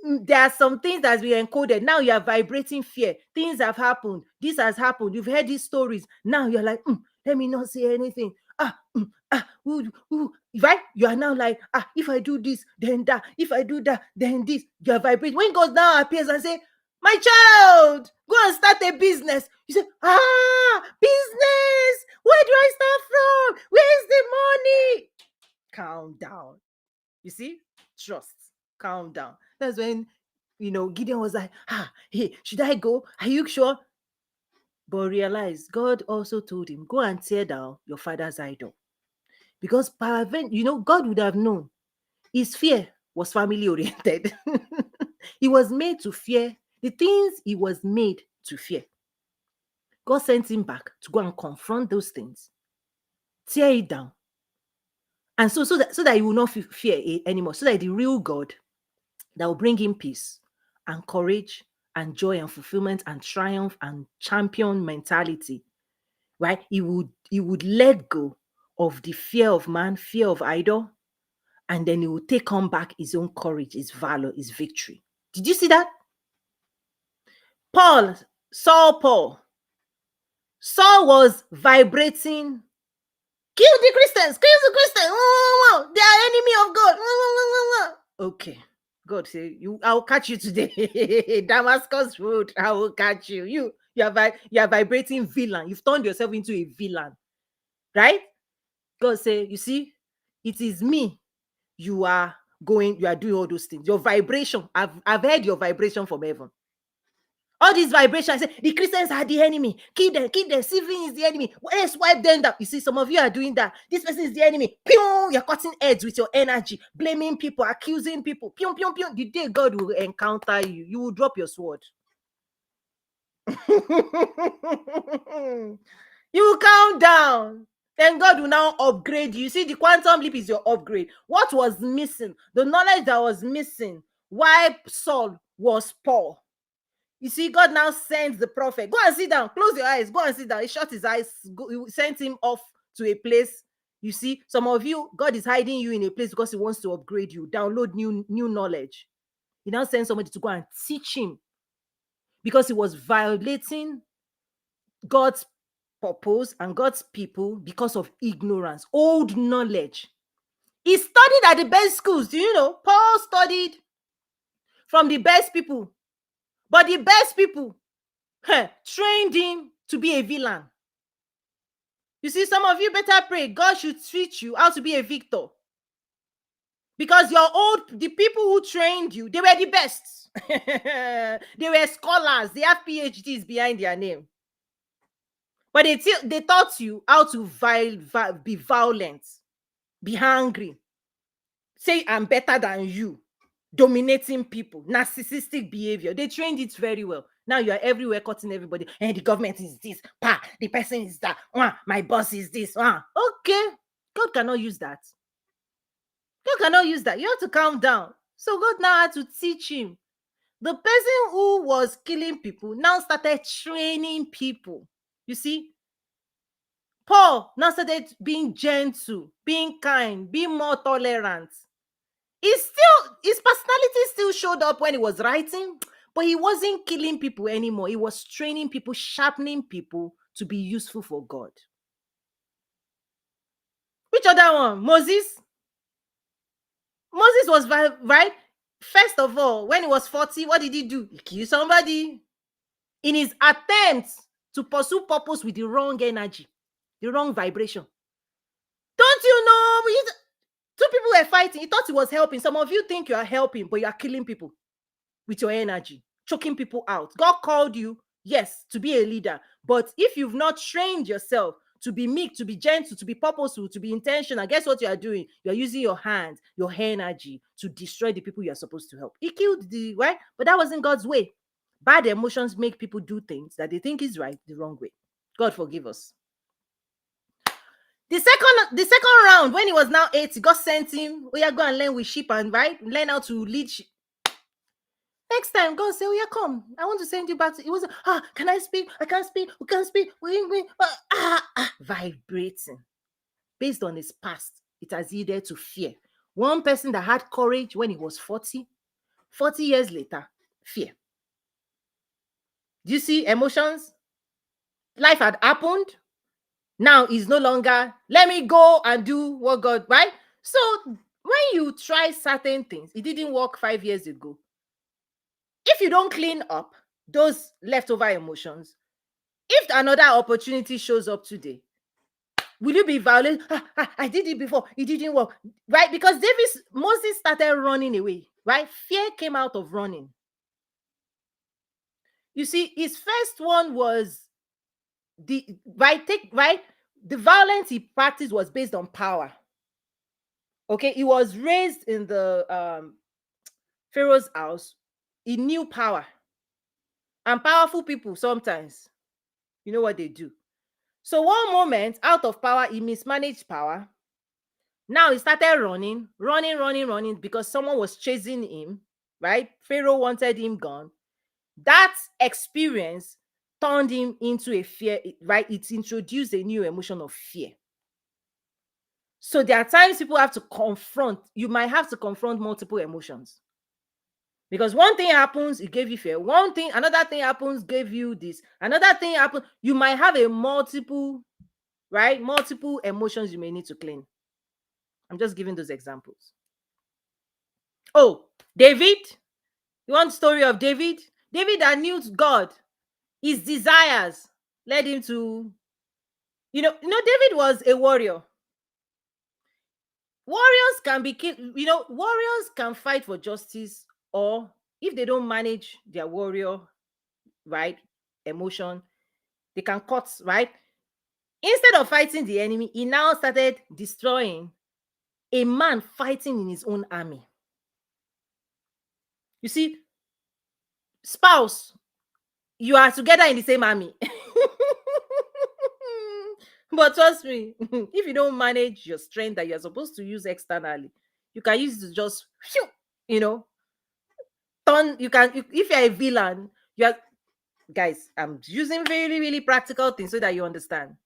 there are some things that's been encoded. Now you are vibrating fear. Things have happened. This has happened. You've heard these stories. Now you're like, let me not say anything. Right? You are now like, if I do this, then that. If I do that, then this. You are vibrating. When God now appears and say, my child, go and start a business. You say, business. Where do I start from? Where is the money? Calm down. You see? Trust. Calm down. That's when, Gideon was like, hey, should I go? Are you sure? But realize God also told him, go and tear down your father's idol. Because God would have known his fear was family oriented. He was made to fear the things he was made to fear. God sent him back to go and confront those things, tear it down. And so that he will not fear it anymore, so that the real God that will bring him peace and courage and joy and fulfillment and triumph and champion mentality, right? He would let go of the fear of man, fear of idol, and then he will take on back his own courage, his valor, his victory. Did you see that? Saul was vibrating. Kill the Christians, they are enemy of God. Okay. God say, I'll catch you today. Damascus Road, I will catch you. You are vibrating villain. You've turned yourself into a villain. Right? God say, you see, it is me. You are doing all those things. Your vibration, I've heard your vibration from heaven. All these vibrations, say the Christians are the enemy. Kill them. Sylvan is the enemy. Let's wipe them down. You see, some of you are doing that. This person is the enemy. Pew! You're cutting heads with your energy, blaming people, accusing people. Pew, pew, pew. The day God will encounter you, you will drop your sword. You will calm down. Then God will now upgrade you. See, the quantum leap is your upgrade. What was missing? The knowledge that was missing. Why Saul was Paul. You see, God now sends the prophet. Go and sit down. Close your eyes. Go and sit down. He shut his eyes. He sent him off to a place. You see, some of you, God is hiding you in a place because he wants to upgrade you, download new knowledge. He now sends somebody to go and teach him, because he was violating God's purpose and God's people because of ignorance, old knowledge. He studied at the best schools. Do you know? Paul studied from the best people. But the best people trained him to be a villain. You see, some of you better pray God should teach you how to be a victor. Because the people who trained you, they were the best. They were scholars. They have PhDs behind their name. But they taught you how to be violent, be hungry, say I'm better than you, dominating people, narcissistic behavior. They trained it very well. Now you are everywhere cutting everybody. And the government is this, the person is that, my boss is this. Okay, God cannot use that. God cannot use that. You have to calm down. So God now had to teach him. The person who was killing people now started training people. You see, Paul now started being gentle, being kind, being more tolerant. His personality still showed up when he was writing, but he wasn't killing people anymore. He was training people, sharpening people to be useful for God. Which other one? Moses was right. First of all, when he was 40, what did he do? He killed somebody in his attempt to pursue purpose with the wrong energy, the wrong vibration. Don't you know? Two people were fighting. He thought he was helping. Some of you think you are helping, but you are killing people with your energy, choking people out. God called you, yes, to be a leader. But if you've not trained yourself to be meek, to be gentle, to be purposeful, to be intentional, guess what you are doing? You are using your hands, your energy to destroy the people you are supposed to help. He killed right? But that wasn't God's way. Bad emotions make people do things that they think is right the wrong way. God forgive us. The second round, when he was now 80, God sent him, go and learn with sheep and learn how to lead sheep. Next time, God say, come. I want to send you back to. It was can I speak? I can't speak. We can't speak. Vibrating. Based on his past, it has yielded to fear. One person that had courage when he was 40 years later, fear. Do you see emotions? Life had happened. Now is no longer, let me go and do what God, right? So when you try certain things, it didn't work 5 years ago. If you don't clean up those leftover emotions, if another opportunity shows up today, will you be violent? I did it before. It didn't work, right? Because Moses started running away, right? Fear came out of running. You see, his first one was the violence he practiced was based on power. Okay, he was raised in the Pharaoh's house. He knew power. And powerful people sometimes, you know what they do. So one moment, out of power, he mismanaged power. Now he started running because someone was chasing him, right? Pharaoh wanted him gone. That experience turned him into a fear, right? It introduced a new emotion of fear. So there are times people have to confront. You might have to confront multiple emotions. Because one thing happens, it gave you fear. Another thing happens, gave you this. Another thing happens, you might have multiple emotions you may need to clean. I'm just giving those examples. Oh, David. You want the story of David? David that knew God. His desires led him to, David was a warrior. Warriors can be killed. Warriors can fight for justice, or if they don't manage their warrior, right, emotion, they can cut, right? Instead of fighting the enemy, he now started destroying a man fighting in his own army. You see, spouse, you are together in the same army. But trust me, if you don't manage your strength that you're supposed to use externally, you can use it to just, turn. If you're a villain, guys, I'm using really, really practical things so that you understand.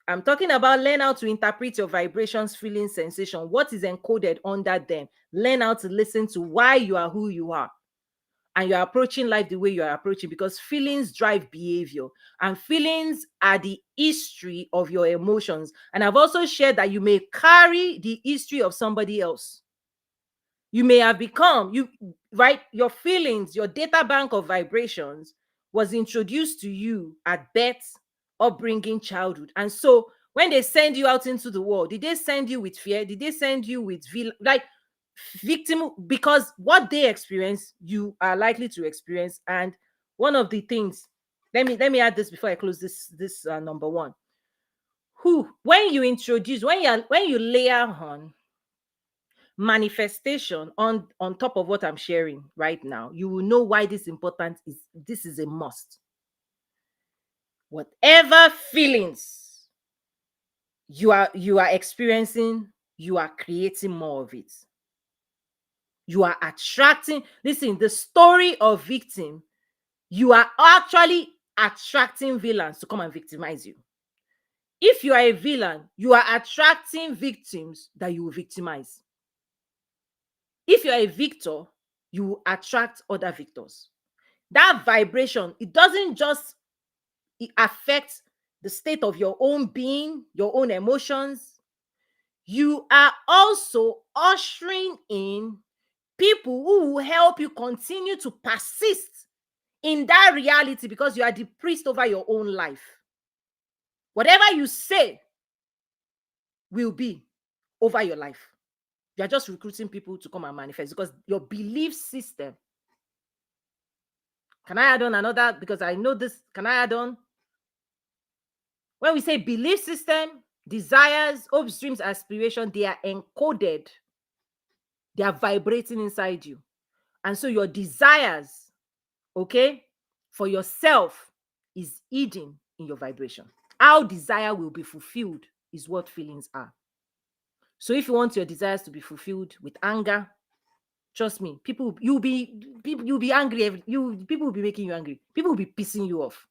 I'm talking about learn how to interpret your vibrations, feelings, sensation, what is encoded under them. Learn how to listen to why you are who you are. And you're approaching life the way you are approaching, because feelings drive behavior, and feelings are the history of your emotions. And I've also shared that you may carry the history of somebody else. You may have become, right? Your feelings, your data bank of vibrations was introduced to you at birth, upbringing, childhood. And so when they send you out into the world, did they send you with fear? Did they send you with like victim? Because what they experience, you are likely to experience. And one of the things, let me add this before I close this number one. Who when you introduce, when you layer on manifestation on top of what I'm sharing right now, you will know why this is a must. Whatever feelings you are experiencing, you are creating more of it. You are attracting. Listen, the story of victim, you are actually attracting villains to come and victimize you. If you are a villain, you are attracting victims that you will victimize. If you're a victor, you will attract other victors. That vibration, it doesn't just affect the state of your own being, your own emotions. You are also ushering in people who will help you continue to persist in that reality, because you are the priest over your own life. Whatever you say will be over your life. You are just recruiting people to come and manifest because your belief system. Can I add on another? Because I know this. Can I add on? When we say belief system, desires, hopes, dreams, aspiration, they are encoded. They are vibrating inside you. And so your desires, okay, for yourself is hidden in your vibration. How desire will be fulfilled is what feelings are. So if you want your desires to be fulfilled with anger, trust me, you'll be angry. People will be making you angry. People will be pissing you off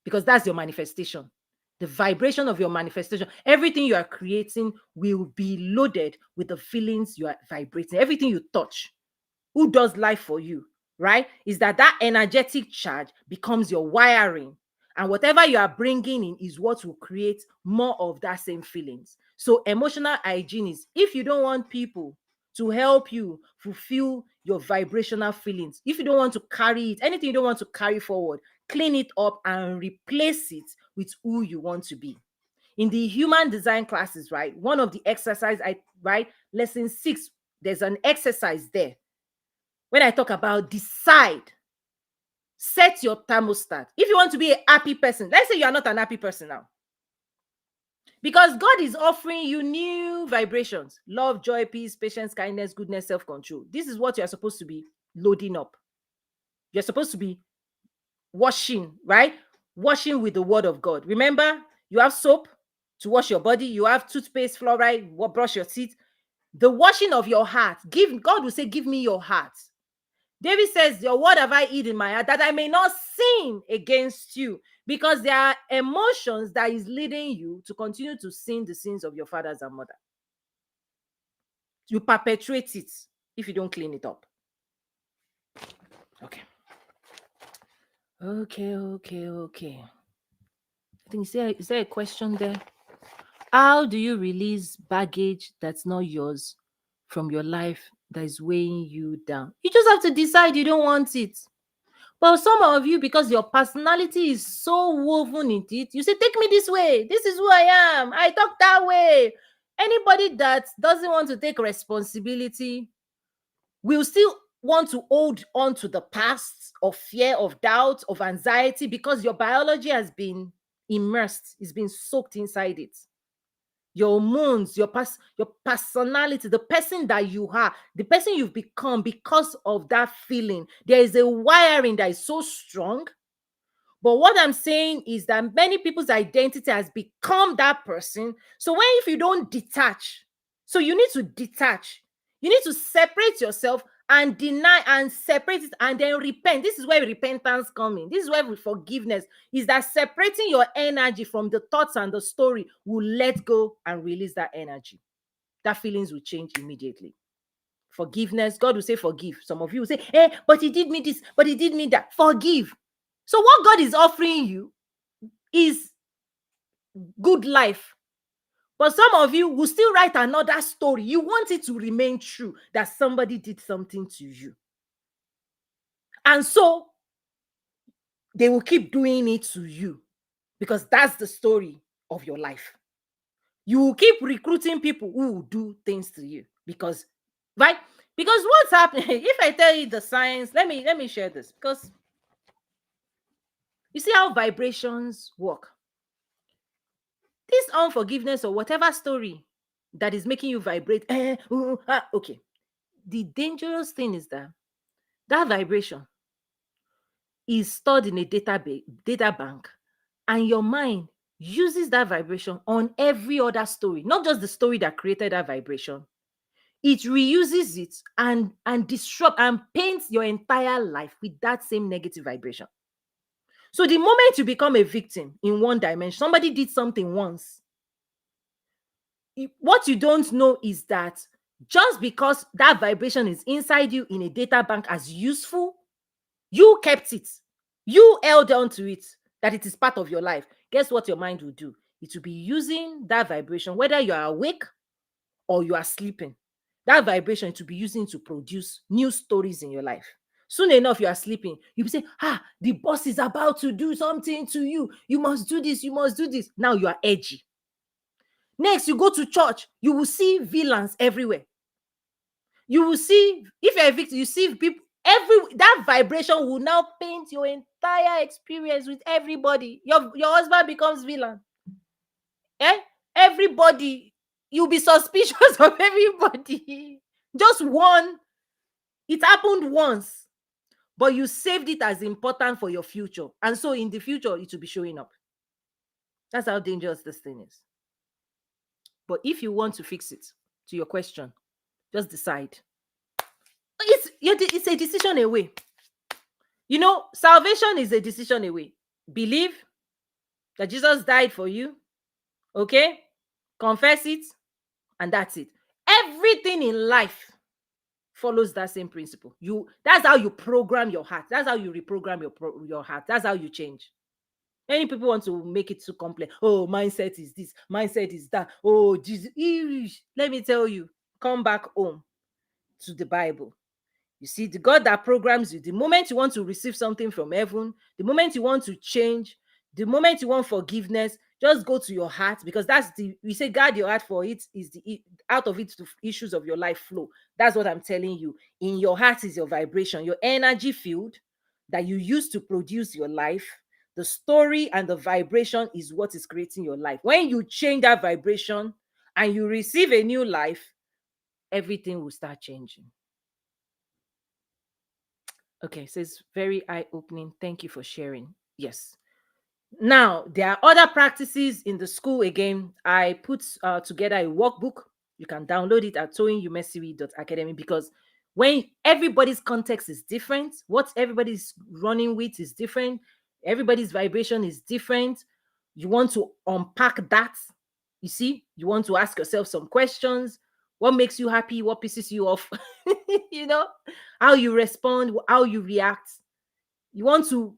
because that's your manifestation. The vibration of your manifestation, everything you are creating will be loaded with the feelings you are vibrating. Everything you touch, who does life for you, right? Is that energetic charge becomes your wiring. And whatever you are bringing in is what will create more of that same feelings. So emotional hygiene is, if you don't want people to help you fulfill your vibrational feelings, if you don't want to carry it, anything you don't want to carry forward, clean it up and replace it with who you want to be. In the human design classes, right, one of the exercise, lesson 6, there's an exercise there. When I talk about decide, set your thermostat. If you want to be a happy person, let's say you are not an happy person now, because God is offering you new vibrations: love, joy, peace, patience, kindness, goodness, self-control. This is what you are supposed to be loading up. You're supposed to be washing, right? Washing with the word of God. Remember, you have soap to wash your body, you have toothpaste, fluoride, brush your teeth. The washing of your heart, God will say, give me your heart. David says, your word have I hid in my heart, that I may not sin against you. Because there are emotions that is leading you to continue to sin the sins of your fathers and mother. You perpetuate it if you don't clean it up. Okay. I think, is there a question there? How do you release baggage that's not yours from your life that is weighing you down? You just have to decide you don't want it. But some of you, because your personality is so woven in it, you say, take me this way. This is who I am. I talk that way. Anybody that doesn't want to take responsibility will still want to hold on to the past of fear, of doubt, of anxiety, because your biology has been immersed, it's been soaked inside it. Your hormones, your personality, the person that you are, the person you've become because of that feeling. There is a wiring that is so strong. But what I'm saying is that many people's identity has become that person. So if you don't detach, so you need to detach. You need to separate yourself and deny and separate it and then repent. This is where repentance comes in. This is where forgiveness is, that separating your energy from the thoughts and the story will let go and release that energy. That feelings will change immediately. Forgiveness, God will say forgive. Some of you will say, hey, but he did me this, but he did me that. Forgive. So what God is offering you is good life. But some of you will still write another story. You want it to remain true that somebody did something to you. And so they will keep doing it to you because that's the story of your life. You will keep recruiting people who will do things to you because, right? Because what's happening, if I tell you the science, let me share this, because you see how vibrations work. This unforgiveness or whatever story that is making you vibrate, okay. The dangerous thing is that that vibration is stored in a data bank, and your mind uses that vibration on every other story, not just the story that created that vibration. It reuses it and disrupt and paints your entire life with that same negative vibration. So the moment you become a victim in one dimension, somebody did something once, what you don't know is that just because that vibration is inside you in a data bank as useful, you kept it, you held on to it, that it is part of your life. Guess what your mind will do? It will be using that vibration, whether you are awake or you are sleeping. That vibration to be using to produce new stories in your life. Soon enough, you are sleeping. You say, the boss is about to do something to you. You must do this. You must do this. Now you are edgy. Next, you go to church. You will see villains everywhere. You will see, if you're a victim, you see people. That vibration will now paint your entire experience with everybody. Your husband becomes villain. Eh? Everybody, you'll be suspicious of everybody. Just one. It happened once, but you saved it as important for your future. And so in the future, it will be showing up. That's how dangerous this thing is. But if you want to fix it, to your question, just decide. It's a decision away. Salvation is a decision away. Believe that Jesus died for you. Okay? Confess it, and that's it. Everything in life follows that same principle. That's how you program your heart. That's how you reprogram your heart. That's how you change. Many people want to make it too complex. Oh, mindset is this, mindset is that. Oh, Jesus. Let me tell you, come back home to the Bible. You see, the God that programs you, the moment you want to receive something from heaven, the moment you want to change, the moment you want forgiveness, just go to your heart, because we say guard your heart, for it is out of it the issues of your life flow. That's what I'm telling you. In your heart is your vibration, your energy field that you use to produce your life. The story and the vibration is what is creating your life. When you change that vibration and you receive a new life, everything will start changing. Okay, so it's very eye-opening. Thank you for sharing. Yes. Now, there are other practices in the school. Again, I put together a workbook. You can download it at toyinumesiri.academy, because when everybody's context is different, what everybody's running with is different, everybody's vibration is different. You want to unpack that. You see, you want to ask yourself some questions. What makes you happy? What pisses you off? you know, how you respond, how you react. You want to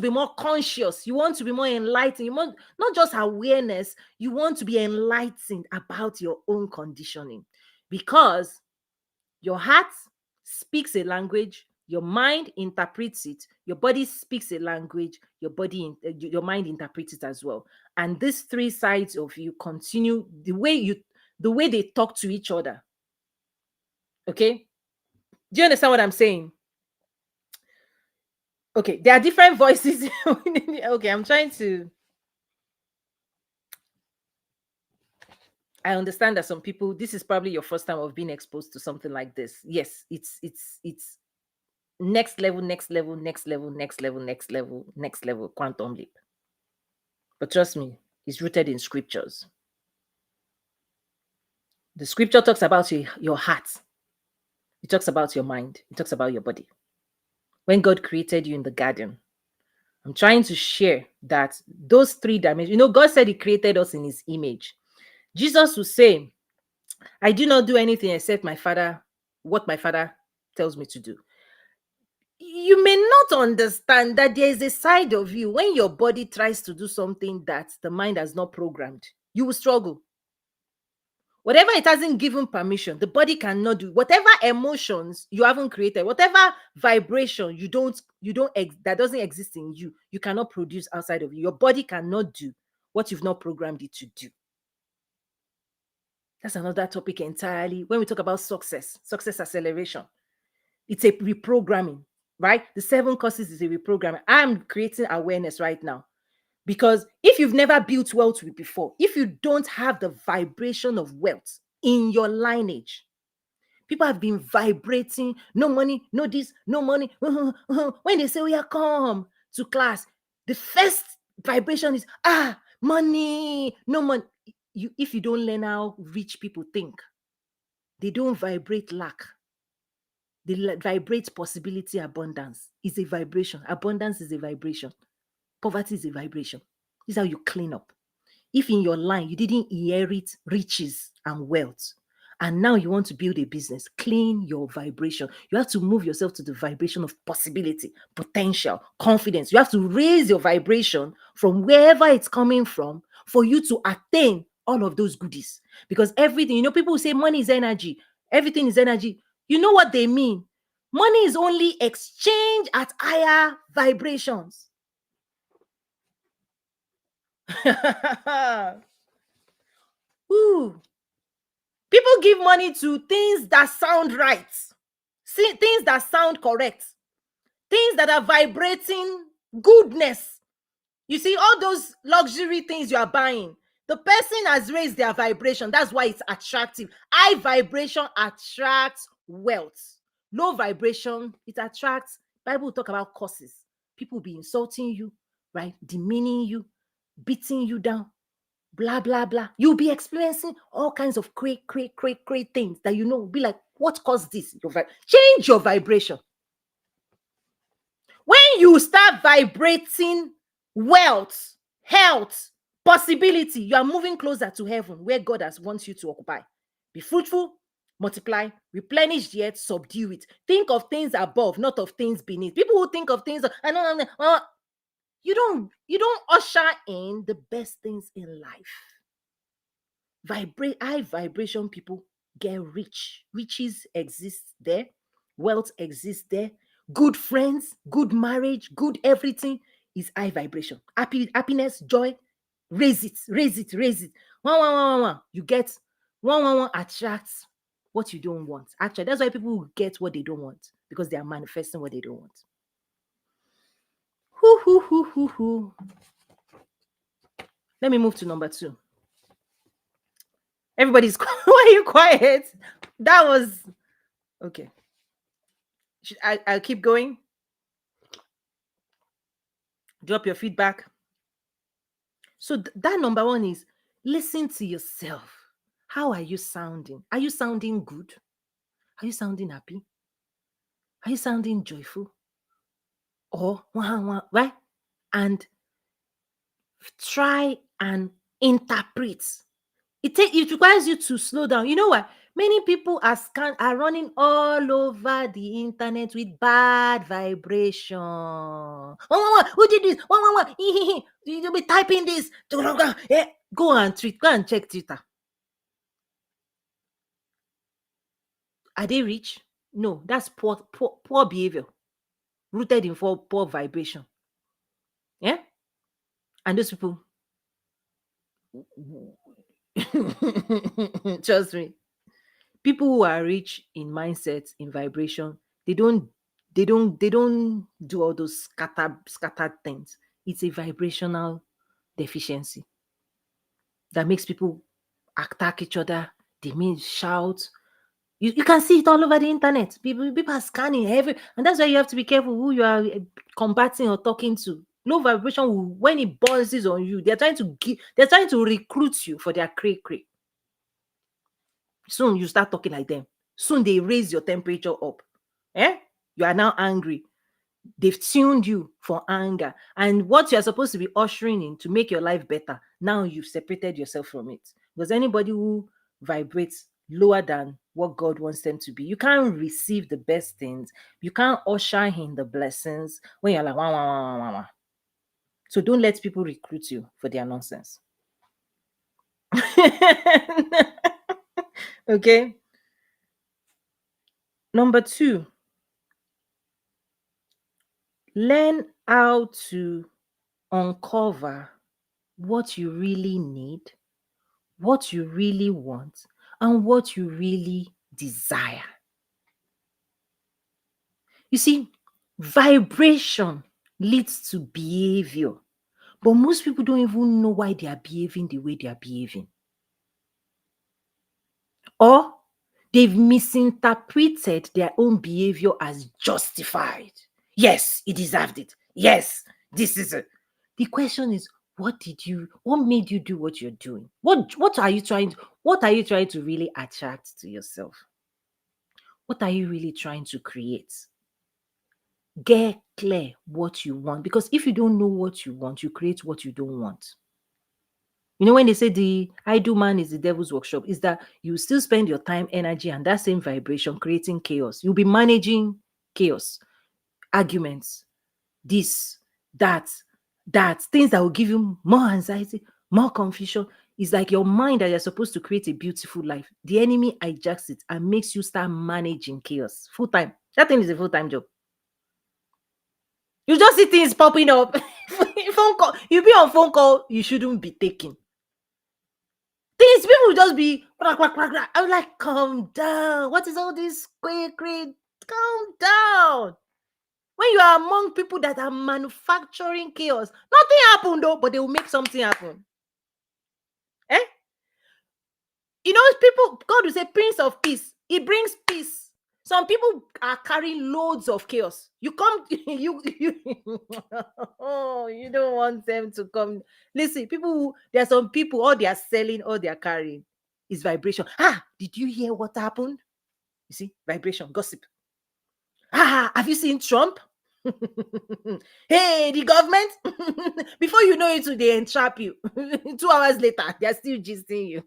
be more conscious. You want to be more enlightened. You want not just awareness, you want to be enlightened about your own conditioning, because your heart speaks a language, your mind interprets it, your body speaks a language, your mind interprets it as well. And these three sides of you continue the way they talk to each other. Okay? Do you understand what I'm saying? Okay, there are different voices. Okay, I understand that some people, this is probably your first time of being exposed to something like this. Yes, it's next level, next level, next level, next level, next level, next level, quantum leap. But trust me, it's rooted in scriptures. The scripture talks about your heart. It talks about your mind. It talks about your body. When God created you in the garden, I'm trying to share that those three dimensions, God said he created us in his image. Jesus will say, I do not do anything except what my father tells me to do. You may not understand that there is a side of you when your body tries to do something that the mind has not programmed. You will struggle. Whatever it hasn't given permission, the body cannot do. Whatever emotions you haven't created, whatever vibration that doesn't exist in you, you cannot produce outside of you. Your body cannot do what you've not programmed it to do. That's another topic entirely. When we talk about success acceleration, it's a reprogramming, right? The 7 courses is a reprogramming. I'm creating awareness right now. Because if you've never built wealth before, if you don't have the vibration of wealth in your lineage, people have been vibrating, no money, no this, no money. When they say, oh yeah, come to class, the first vibration is, money, no money. If you don't learn how rich people think, they don't vibrate lack. They vibrate possibility, abundance. It's a vibration. Abundance is a vibration. Poverty is a vibration. This is how you clean up. If in your line you didn't inherit riches and wealth, and now you want to build a business, clean your vibration. You have to move yourself to the vibration of possibility, potential, confidence. You have to raise your vibration from wherever it's coming from for you to attain all of those goodies. Because everything, people say money is energy, everything is energy. You know what they mean? Money is only exchange at higher vibrations. Ooh. People give money to things that sound right, things that sound correct, things that are vibrating goodness. You see, all those luxury things you are buying, the person has raised their vibration. That's why it's attractive. High vibration attracts wealth. Low vibration, it attracts. Bible talk about curses. People be insulting you, right? Demeaning you, beating you down, blah blah blah. You'll be experiencing all kinds of great things that be like, what caused this? Change your vibration. When you start vibrating wealth, health, possibility, you are moving closer to heaven, where God has wants you to occupy. Be fruitful, multiply, replenish the earth, subdue it. Think of things above, not of things beneath. People who think of things, you don't usher in the best things in life. High vibration people get rich. Riches exist there. Wealth exists there. Good friends, good marriage, good everything is high vibration. Happiness, joy, raise it. One. You get one attracts what you don't want. Actually, that's why people get what they don't want, because they are manifesting what they don't want. Hoo. Let me move to number 2. Everybody's why are you quiet? That was okay. I'll keep going. Drop your feedback. So that number 1 is listen to yourself. How are you sounding? Are you sounding good? Are you sounding happy? Are you sounding joyful? Or right? And try and interpret. It requires you to slow down. You know what? Many people are running all over the internet with bad vibration. Who did this? You'll be typing this. Yeah. Go and check Twitter. Are they rich? No, that's poor behavior, rooted in poor vibration. Yeah. And those people, trust me, people who are rich in mindset, in vibration, they don't do all those scattered things. It's a vibrational deficiency that makes people attack each other. They mean shout. You can see it all over the internet. People are scanning and that's why you have to be careful who you are combating or talking to. Low vibration when it buzzes on you, they're trying to recruit you for their cray. Soon you start talking like them. Soon they raise your temperature up. You are now angry. They've tuned you for anger. And what you're supposed to be ushering in to make your life better, now you've separated yourself from it. Because anybody who vibrates lower than what God wants them to be, you can't receive the best things. You can't usher in the blessings when you're like, wah. So don't let people recruit you for their nonsense. Okay. Number two, learn how to uncover what you really need, what you really want, and what you really desire. You see, vibration leads to behavior, but most people don't even know why they are behaving the way they are behaving. Or they've misinterpreted their own behavior as justified. Yes, he deserved it. Yes, this is it. The question is, what made you do what you're doing? What are you trying to really attract to yourself? What are you really trying to create? Get clear what you want, because if you don't know what you want, you create what you don't want. You know, when they say the idle man is the devil's workshop, is that you still spend your time, energy, and that same vibration creating chaos. You'll be managing chaos, arguments, this, that, things that will give you more anxiety, more confusion. It's like your mind that you're supposed to create a beautiful life. The enemy hijacks it and makes you start managing chaos full time. That thing is a full time job. You just see things popping up. Phone call. You be on phone call you shouldn't be taking. Things people will just be crack, crack, crack, crack. I'm like, calm down. What is all this quick? Calm down. When you are among people that are manufacturing chaos, nothing happened though, but they will make something happen. Eh? You know, people, God will say, Prince of Peace. He brings peace. Some people are carrying loads of chaos. You come, you oh, you don't want them to come. Listen, there are some people, all they are selling, all they are carrying is vibration. Ah, did you hear what happened? You see, vibration, gossip. Ah, have you seen Trump? Hey, the government. Before you know it, they entrap you. 2 hours later, they're still gisting you.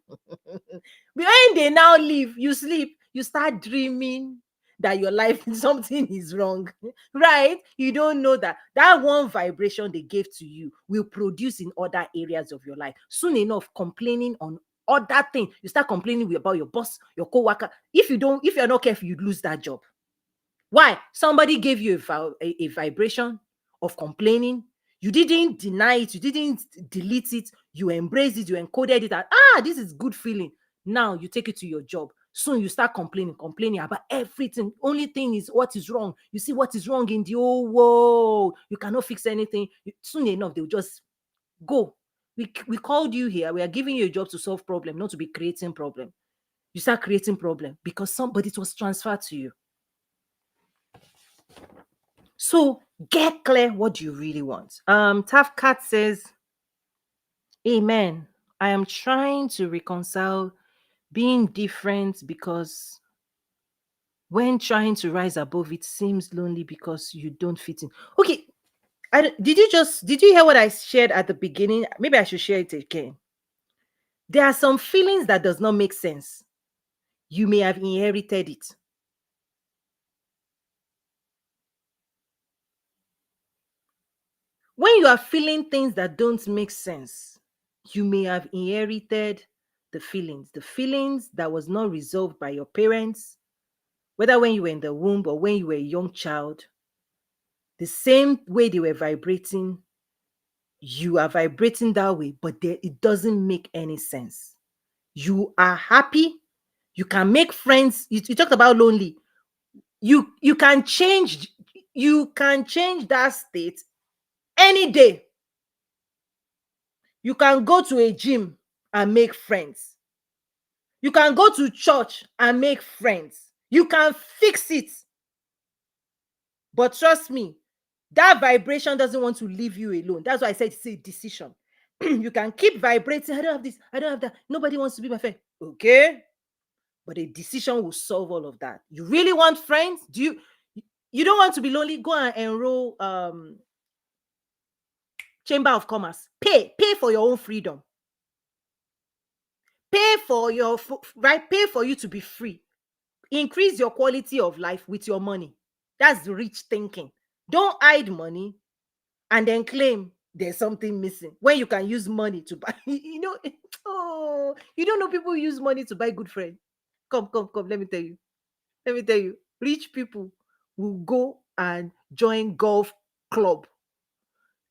When they now leave, you sleep, you start dreaming that your life something is wrong. Right? You don't know that one vibration they gave to you will produce in other areas of your life. Soon enough, complaining on other things. You start complaining about your boss, your co-worker. If you're not careful, you lose that job. Why? Somebody gave you a vibration of complaining. You didn't deny it. You didn't delete it. You embraced it. You encoded it. This is good feeling. Now you take it to your job. Soon you start complaining about everything. Only thing is what is wrong. You see what is wrong in the whole world. You cannot fix anything. Soon enough, they'll just go. We called you here. We are giving you a job to solve problem, not to be creating problem. You start creating problem because somebody it was transferred to you. So get clear what you really want. Tafkat says, Amen. I am trying to reconcile being different because when trying to rise above it seems lonely because you don't fit in. Okay. Did you hear what I shared at the beginning? Maybe I should share it again. There are some feelings that does not make sense. You may have inherited it. When you are feeling things that don't make sense, you may have inherited the feelings that was not resolved by your parents, whether when you were in the womb or when you were a young child. The same way they were vibrating, you are vibrating that way, but it doesn't make any sense. You are happy, you can make friends. You talked about lonely. You can change, that state any day. You can go to a gym and make friends. You can go to church and make friends. You can fix it. But trust me, that vibration doesn't want to leave you alone. That's why I said it's a decision. You can keep vibrating. I don't have this. I don't have that. Nobody wants to be my friend. Okay. But a decision will solve all of that. You really want friends? You don't want to be lonely? Go and enroll Chamber of Commerce. Pay for your own freedom. Pay for right. Pay for you to be free. Increase your quality of life with your money. That's rich thinking. Don't hide money and then claim there's something missing when you can use money to buy. Oh, you don't know people use money to buy good friends. Come. Let me tell you. Let me tell you. Rich people will go and join golf club,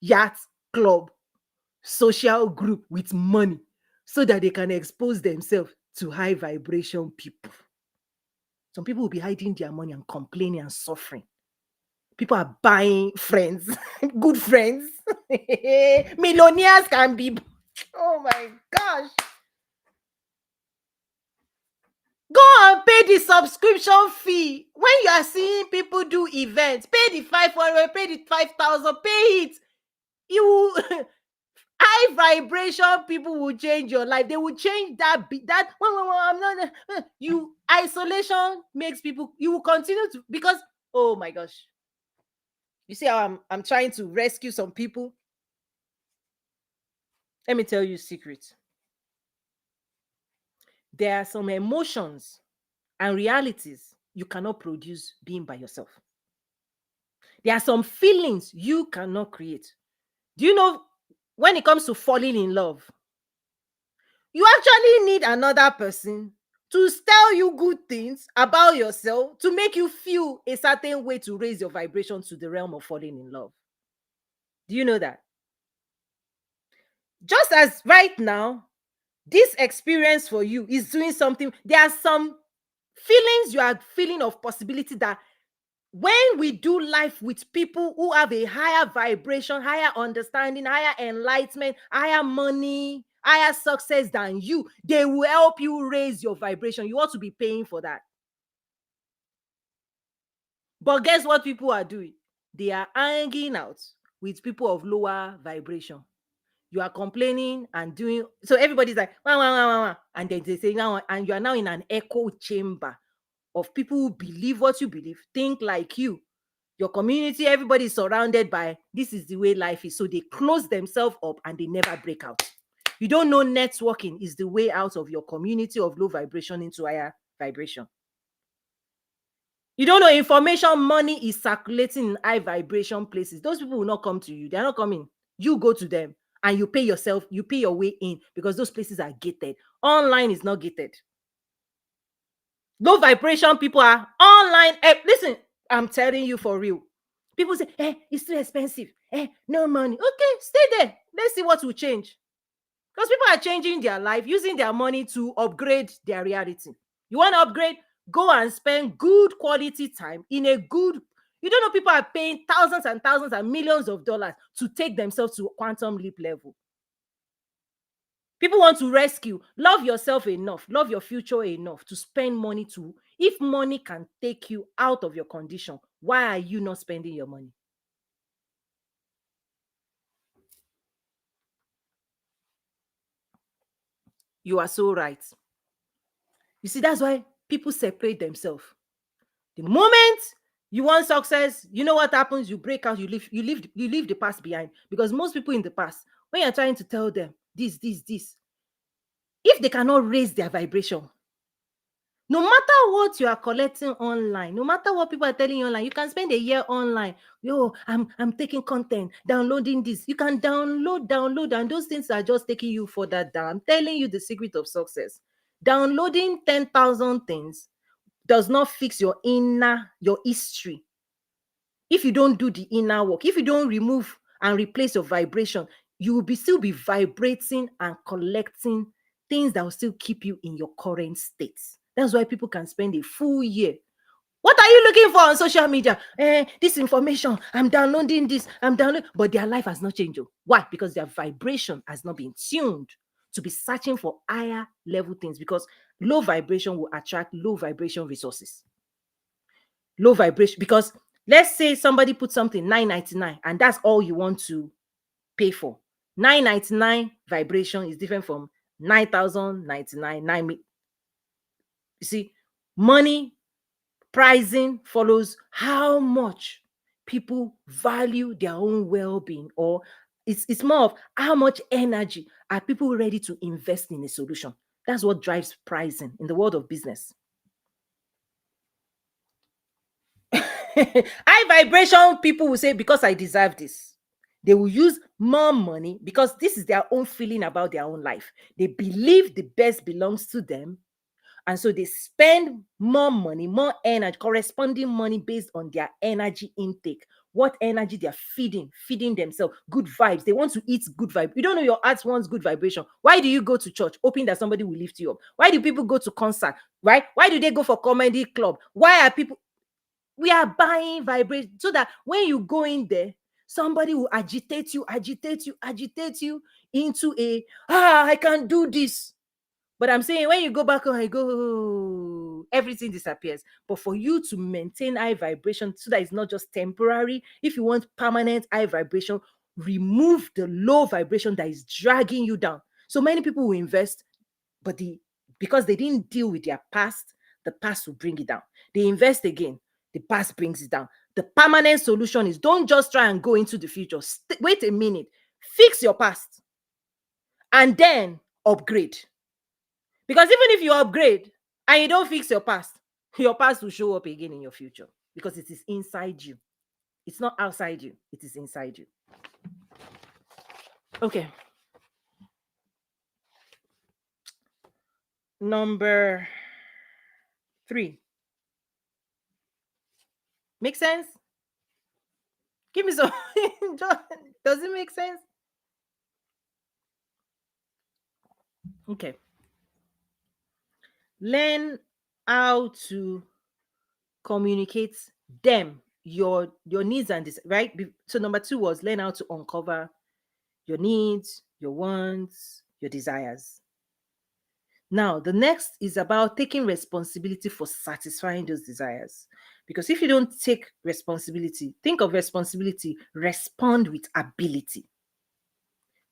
yacht club, social group with money so that they can expose themselves to high vibration people. Some people will be hiding their money and complaining and suffering. People are buying friends, good friends. Millionaires can be. Oh my gosh. Go and pay the subscription fee. When you are seeing people do events, pay the 500, pay the 5,000, pay it. You will, high vibration people will change your life. They will change that. I'm not. You isolation makes people. You will continue to, because, oh my gosh. You see how I'm trying to rescue some people. Let me tell you a secret. There are some emotions and realities you cannot produce being by yourself. There are some feelings you cannot create. Do you know, when it comes to falling in love, you actually need another person to tell you good things about yourself to make you feel a certain way to raise your vibration to the realm of falling in love. Do you know that? Just as right now, this experience for you is doing something. There are some feelings you are feeling of possibility that when we do life with people who have a higher vibration, higher understanding, higher enlightenment, higher money, higher success than you, they will help you raise your vibration. You ought to be paying for that. But guess what people are doing? They are hanging out with people of lower vibration. You are complaining and doing, so everybody's like wah, wah, wah, wah, wah. And then they say now, and you are now in an echo chamber of people who believe what you believe, think like you. Your community, everybody is surrounded by this is the way life is. So they close themselves up and they never break out. You don't know networking is the way out of your community of low vibration into higher vibration. You don't know information money is circulating in high vibration places. Those people will not come to you. They're not coming. You go to them and you pay yourself, you pay your way in, because those places are gated. Online is not gated. Low vibration people are online. Listen, I'm telling you for real. People say, it's too expensive. No money. Okay, stay there. Let's see what will change. Because people are changing their life, using their money to upgrade their reality. You want to upgrade? Go and spend good quality time in a good. You don't know, people are paying thousands and thousands and millions of dollars to take themselves to quantum leap level. People want to rescue. Love yourself enough. Love your future enough to spend money to. If money can take you out of your condition, why are you not spending your money? You are so right. You see, that's why people separate themselves. The moment you want success, you know what happens? You break out, you leave the past behind. Because most people in the past, when you're trying to tell them this, if they cannot raise their vibration, no matter what you are collecting online, no matter what people are telling you online, you can spend a year online. Yo, I'm taking content, downloading this. You can download, and those things are just taking you further down. I'm telling you the secret of success. Downloading 10,000 things does not fix your history. If you don't do the inner work, if you don't remove and replace your vibration, you will still be vibrating and collecting things that will still keep you in your current state. That's why people can spend a full year. What are you looking for on social media? This information, I'm downloading this, but their life has not changed. Why? Because their vibration has not been tuned to be searching for higher level things, because low vibration will attract low vibration resources. Low vibration, because let's say somebody put something 999 and that's all you want to pay for. 999 vibration is different from 9,099. You see, money pricing follows how much people value their own well-being, or it's more of how much energy are people ready to invest in a solution. That's what drives pricing in the world of business. High vibration people will say, because I deserve this. They will use more money because this is their own feeling about their own life. They believe the best belongs to them, And so they spend more money, more energy, corresponding money based on their energy intake. What energy they're feeding themselves. Good vibes. They want to eat good vibe. You don't know your heart wants good vibration. Why do you go to church hoping that somebody will lift you up? Why do people go to concert? Right? Why do they go for comedy club? Why are people? We are buying vibration so that when you go in there, somebody will agitate you into I can do this. But I'm saying when you go back home, I go, everything disappears. But for you to maintain high vibration so that it's not just temporary, if you want permanent high vibration, remove the low vibration that is dragging you down. So many people will invest, but because they didn't deal with their past, the past will bring it down. They invest again, the past brings it down. The permanent solution is don't just try and go into the future. Wait a minute, fix your past, and then upgrade. Because even if you upgrade and you don't fix your past will show up again in your future because it is inside you. It's not outside you, it is inside you. Okay. Number 3. Make sense? Give me some. Does it make sense? Okay. Learn how to communicate them, your needs and this, right? So number 2 was learn how to uncover your needs, your wants, your desires. Now, the next is about taking responsibility for satisfying those desires. Because if you don't take responsibility, think of responsibility, respond with ability.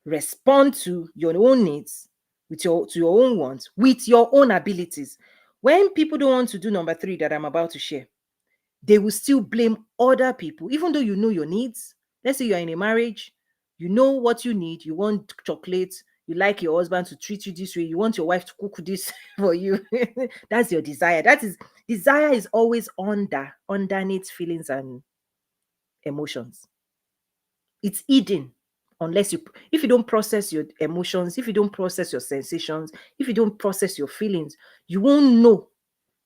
Respond to your own needs, to your own wants, with your own abilities. When people don't want to do number 3 that I'm about to share, they will still blame other people, even though you know your needs. Let's say you're in a marriage, you know what you need. You want chocolate, you like your husband to treat you this way, you want your wife to cook this for you. That's your desire. Desire is always underneath feelings and emotions. It's hidden unless if you don't process your emotions, if you don't process your sensations, if you don't process your feelings, you won't know,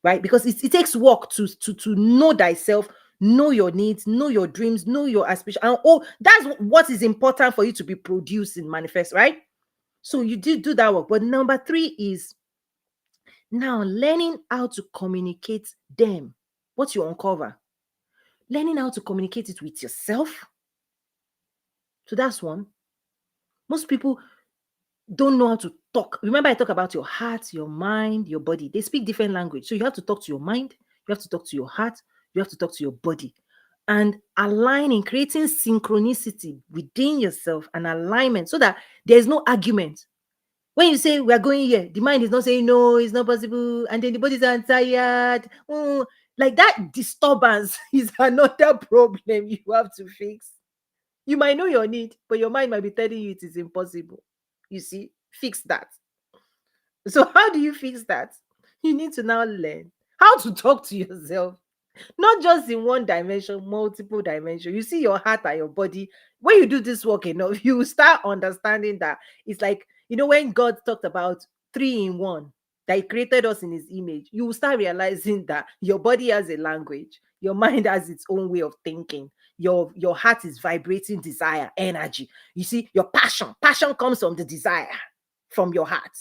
right? Because it takes work to know thyself, know your needs, know your dreams, know your aspirations. And that's what is important for you to be produced and manifest, right? So you did do that work. But number 3 is now learning how to communicate them. What you uncover, learning how to communicate it with yourself. So that's one. Most people don't know how to talk. Remember, I talk about your heart, your mind, your body. They speak different language. So you have to talk to your mind, you have to talk to your heart, you have to talk to your body. And aligning, creating synchronicity within yourself and alignment so that there's no argument. When you say we're going here, the mind is not saying no, it's not possible, and then the body's tired. Like that disturbance is another problem you have to fix. You might know your need, but your mind might be telling you it is impossible. You see, fix that. So, how do you fix that? You need to now learn how to talk to yourself, not just in one dimension, multiple dimension. You see your heart and your body. When you do this work enough, you start understanding that it's like, when God talked about 3 in 1, that he created us in his image, you will start realizing that your body has a language, your mind has its own way of thinking, your heart is vibrating desire, energy. You see, your passion comes from the desire, from your heart.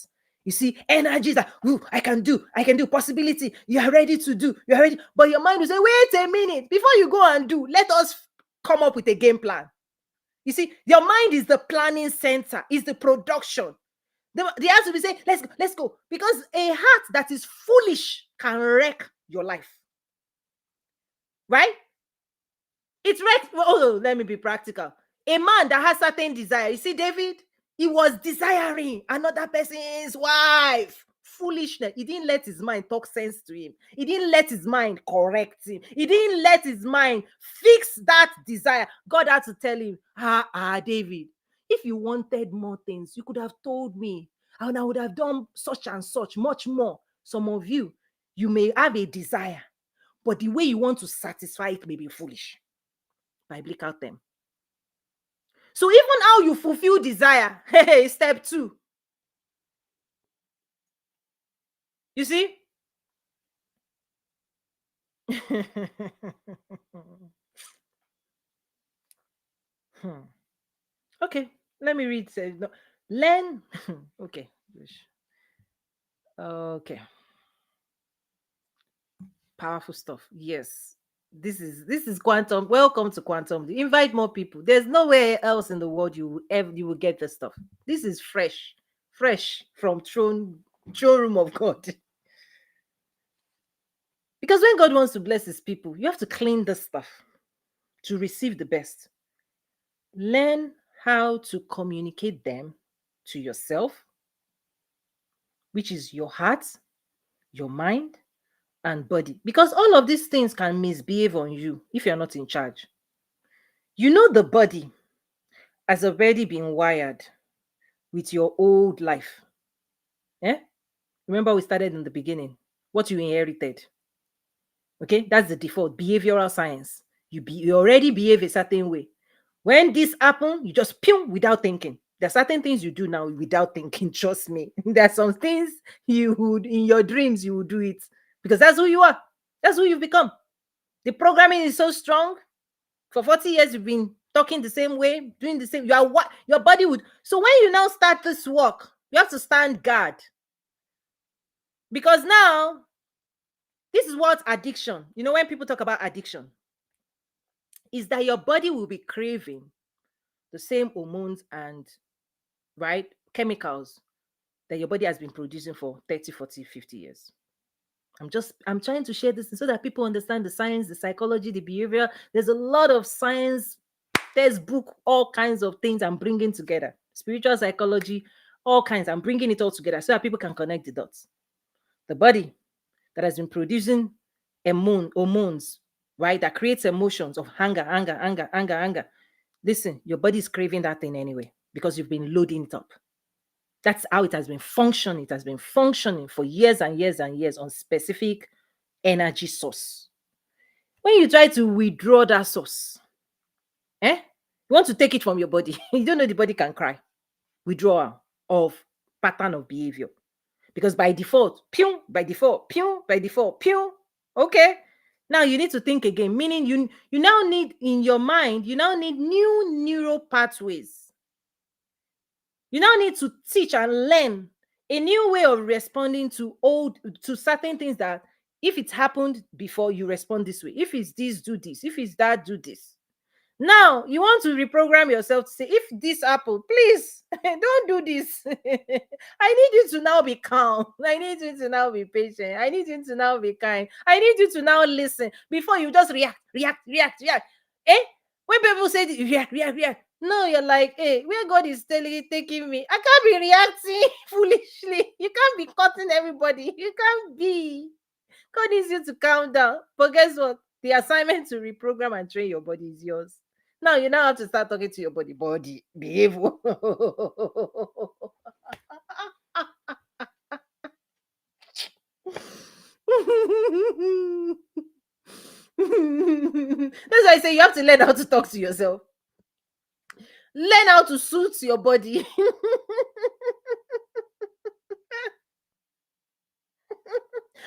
You see, energy is like, I can do, possibility. You are ready to do, you are ready. But your mind will say, wait a minute, before you go and do, let us come up with a game plan. You see, your mind is the planning center, is the production. The answer will say, let's go. Because a heart that is foolish can wreck your life. Right? It's right. Oh, let me be practical. A man that has certain desire. You see, David, he was desiring another person's wife. Foolishness. He didn't let his mind talk sense to him. He didn't let his mind correct him. He didn't let his mind fix that desire. God had to tell him, David, if you wanted more things, you could have told me, and I would have done such and such, much more. Some of you, you may have a desire, but the way you want to satisfy it may be foolish. Biblical term. So even how you fulfill desire, hey, step 2. You see, Hmm. Okay, let me read. No, learn. Okay. Okay. Powerful stuff. Yes. This is quantum. Welcome to quantum. Invite more people. There's nowhere else in the world you will get this stuff. This is fresh, fresh from throne room of God. Because when God wants to bless his people, you have to clean the stuff to receive the best. Learn how to communicate them to yourself, which is your heart, your mind, and body. Because all of these things can misbehave on you if you're not in charge. You know, the body has already been wired with your old life. Eh? Remember, we started in the beginning. What you inherited. Okay, that's the default behavioral science. You already behave a certain way. When this happen, you just pew without thinking. There are certain things you do now without thinking. Trust me. There are some things you would in your dreams you would do it because that's who you are. That's who you've become. The programming is so strong. For 40 years, you've been talking the same way, doing the same. You are what your body would. So when you now start this work, you have to stand guard because now this is what addiction. You know, when people talk about addiction, is that your body will be craving the same hormones and right chemicals that your body has been producing for 30, 40, 50 years. I'm trying to share this so that people understand the science, the psychology, the behavior. There's a lot of science, textbook, all kinds of things I'm bringing together. Spiritual psychology, all kinds. I'm bringing it all together so that people can connect the dots. The body that has been producing hormones, right, that creates emotions of anger, anger, anger, anger, anger. Listen, your body is craving that thing anyway because you've been loading it up. That's how it has been functioning. It has been functioning for years and years and years on specific energy source. When you try to withdraw that source, you want to take it from your body. You don't know the body can cry. Withdrawal of pattern of behavior. Because by default, pew, by default, pew, by default, pew. Okay. Now you need to think again, meaning you now need in your mind, you now need new neural pathways. You now need to teach and learn a new way of responding to certain things that if it happened before, you respond this way. If it's this, do this. If it's that, do this. Now you want to reprogram yourself to say, if this apple, please don't do this. I need you to now be calm. I need you to now be patient. I need you to now be kind. I need you to now listen before you just react, react, react, react. When people say react, react, react, no, you're like, hey, where God is taking me, I can't be reacting foolishly. You can't be cutting everybody. You can't be. God needs you to calm down. But guess what? The assignment to reprogram and train your body is yours. Now you now have to start talking to your body. Body, behave. That's why I say you have to learn how to talk to yourself. Learn how to suit your body.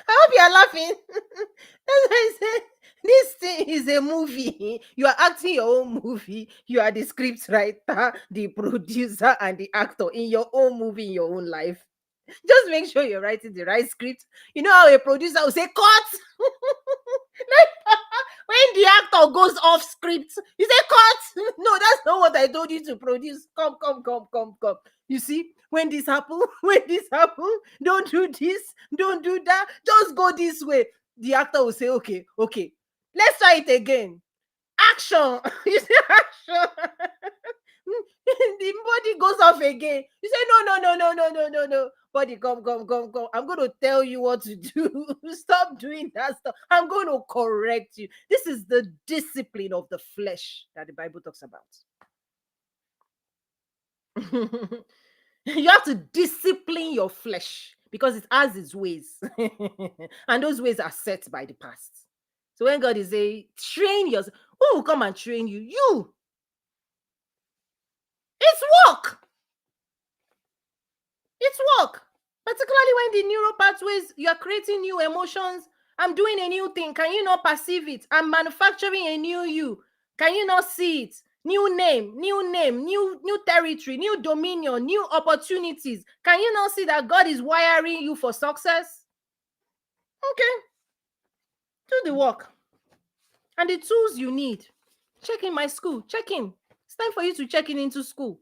I hope you are laughing. That's why I said this thing is a movie. You are acting your own movie. You are the script writer, the producer, and the actor in your own movie, in your own life. Just make sure you're writing the right script. You know how a producer will say, cut! Like, when the actor goes off script, you say, cut! No, that's not what I told you to produce. Come, come, come, come, come. You see, when this happen, when this happen, don't do this, don't do that, just go this way. The actor will say, okay, okay, let's try it again. Action. You say action. The body goes off again. You say, no, no, no, no, no, no, no, no. Body, come, come, come, come. I'm going to tell you what to do. Stop doing that stuff. I'm going to correct you. This is the discipline of the flesh that the Bible talks about. You have to discipline your flesh because it has its ways. And those ways are set by the past. So when God is saying, train yourself, who will come and train you? You. It's work. It's work. Particularly when the neural pathways, you are creating new emotions I'm doing a new thing. Can you not perceive it? I'm manufacturing a new you. Can you not see it? New name, new territory, new dominion, new opportunities. Can you not see that God is wiring you for success? Okay, do the work. And the tools you need. Check in my school. Check in. It's time for you to check in into school.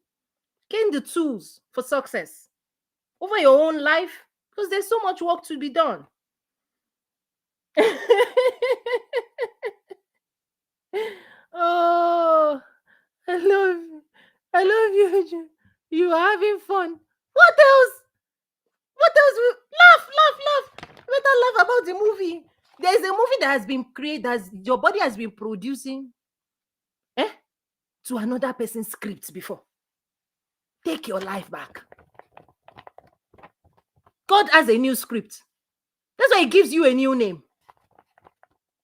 Gain the tools for success over your own life, because there's so much work to be done. Oh, I love you. You are having fun. What else? What else? Laugh. Better laugh about the movie. There is a movie that has been created, that your body has been producing, to another person's script before. Take your life back. God has a new script. That's why He gives you a new name.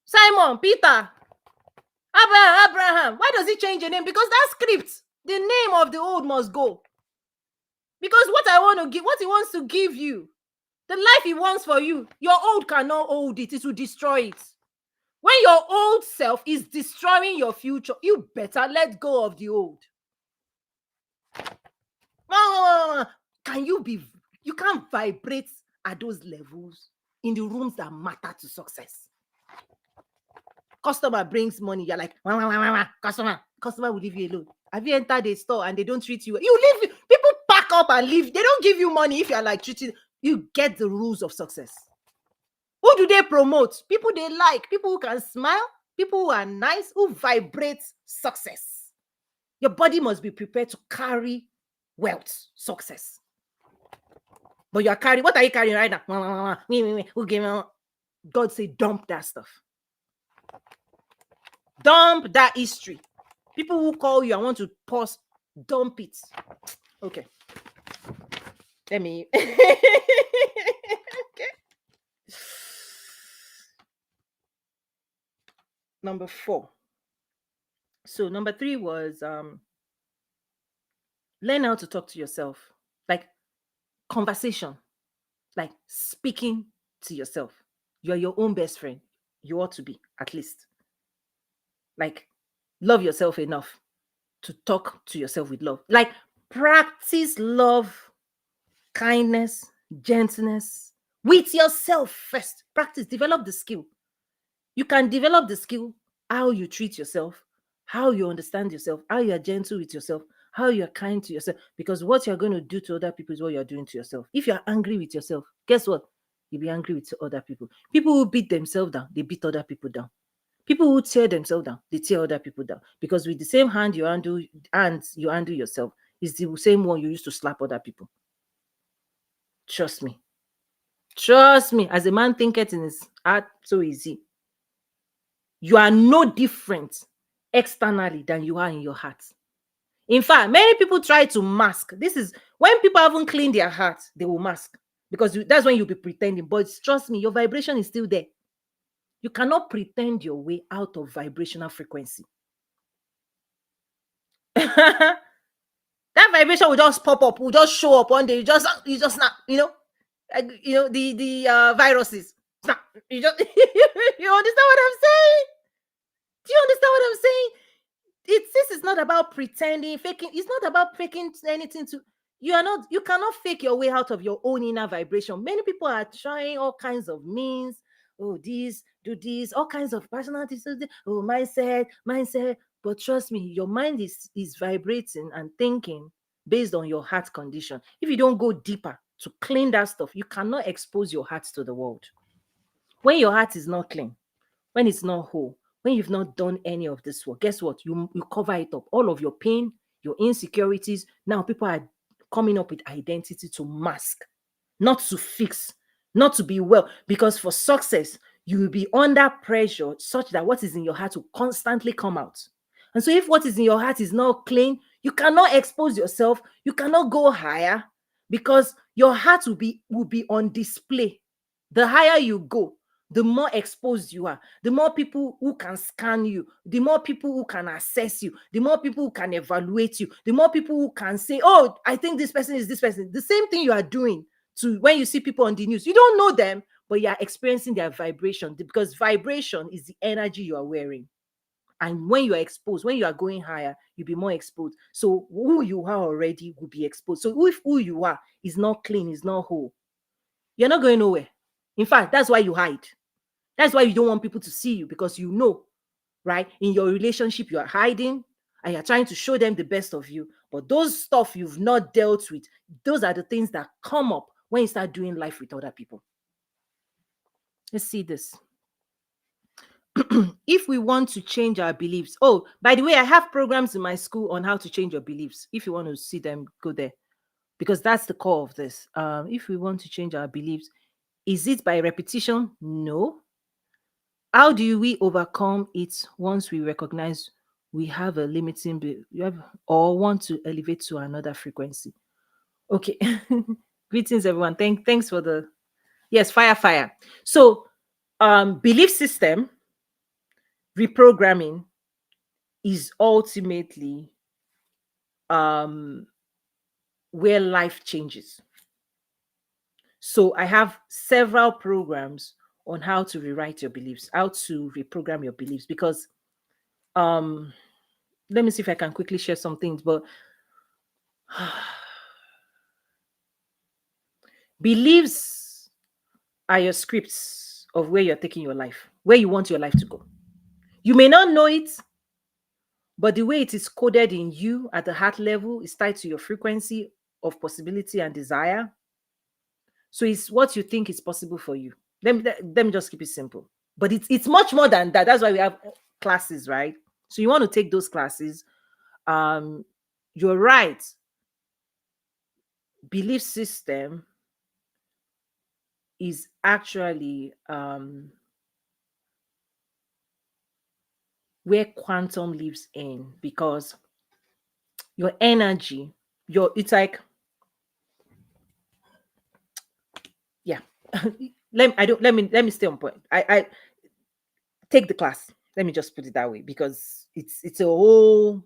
Simon, Peter, Abraham. Why does He change your name? Because that script, the name of the old must go. Because what He wants to give you, the life He wants for you, your old cannot hold it. It will destroy it. When your old self is destroying your future, you better let go of the old. You can't vibrate at those levels in the rooms that matter to success. Customer brings money, you're like, customer will leave you alone. Have you entered a store and they don't treat you? You leave, people pack up and leave. They don't give you money if you're like treating. You get the rules of success. Who do they promote? People they like, people who can smile, people who are nice, who vibrate success. Your body must be prepared to carry wealth, success. But you are carrying, what are you carrying right now? Who gave me? God say, dump that stuff. Dump that history. People who call you, I want to pause, dump it. Okay. Let me. Okay. Number 4. So number 3 was learn how to talk to yourself. Like conversation. Like speaking to yourself. You are your own best friend. You ought to be, at least. Like, love yourself enough to talk to yourself with love. Like, practice love, kindness, gentleness with yourself first. Practice, develop the skill. You can develop the skill, how you treat yourself, how you understand yourself, how you are gentle with yourself, how you are kind to yourself. Because what you're going to do to other people is what you're doing to yourself. If you're angry with yourself, guess what? You'll be angry with other people. People who beat themselves down, they beat other people down. People who tear themselves down, they tear other people down. Because with the same hand you handle yourself, is the same one you used to slap other people. Trust me. Trust me. As a man thinketh in his heart, so is he. You are no different externally than you are in your heart. In fact, many people try to mask. This is when people haven't cleaned their heart, they will mask. Because that's when you'll be pretending. But trust me, your vibration is still there. You cannot pretend your way out of vibrational frequency. That vibration will just pop up, will just show up one day. You just snap, the viruses. Snap. You understand what I'm saying? Do you understand what I'm saying? This is not about pretending, faking. It's not about faking anything. You cannot fake your way out of your own inner vibration. Many people are trying all kinds of means. Oh, this, do this, all kinds of personalities. Oh, mindset. But trust me, your mind is vibrating and thinking based on your heart condition. If you don't go deeper to clean that stuff, you cannot expose your heart to the world. When your heart is not clean, when it's not whole, when you've not done any of this work, guess what? You cover it up. All of your pain, your insecurities. Now people are coming up with identity to mask, not to fix, not to be well. Because for success, you will be under pressure such that what is in your heart will constantly come out. And so if what is in your heart is not clean, you cannot expose yourself. You cannot go higher because your heart will be on display. The higher you go, the more exposed you are, the more people who can scan you, the more people who can assess you, the more people who can evaluate you, the more people who can say, oh, I think this person is this person. The same thing you are doing to when you see people on the news. You don't know them, but you are experiencing their vibration, because vibration is the energy you are wearing. And when you are exposed, when you are going higher, you'll be more exposed. So who you are already will be exposed. So if who you are is not clean, is not whole, you're not going nowhere. In fact, that's why you hide. That's why you don't want people to see you, because you know, right? In your relationship, you are hiding and you're trying to show them the best of you. But those stuff you've not dealt with, those are the things that come up when you start doing life with other people. Let's see this. If we want to change our beliefs, oh, by the way, I have programs in my school on how to change your beliefs. If you want to see them, go there, because that's the core of this. If we want to change our beliefs, is it by repetition? No. How do we overcome it once we recognize we have a limiting or want to elevate to another frequency? Okay. Greetings, everyone. Thanks for the yes, fire. So, belief system reprogramming is ultimately um where life changes. So I have several programs on how to rewrite your beliefs, how to reprogram your beliefs, because um let me see if I can quickly share some things. But beliefs are your scripts of where you're taking your life, where you want your life to go. You may not know it, but the way it is coded in you at the heart level is tied to your frequency of possibility and desire. So it's what you think is possible for you. Let me just keep it simple. But it's much more than that. That's why we have classes, right? So you want to take those classes. Um, you're right. Belief system is actually where quantum lives in, because your energy, it's like, yeah. Let me stay on point. I take the class. Let me just put it that way, because it's a whole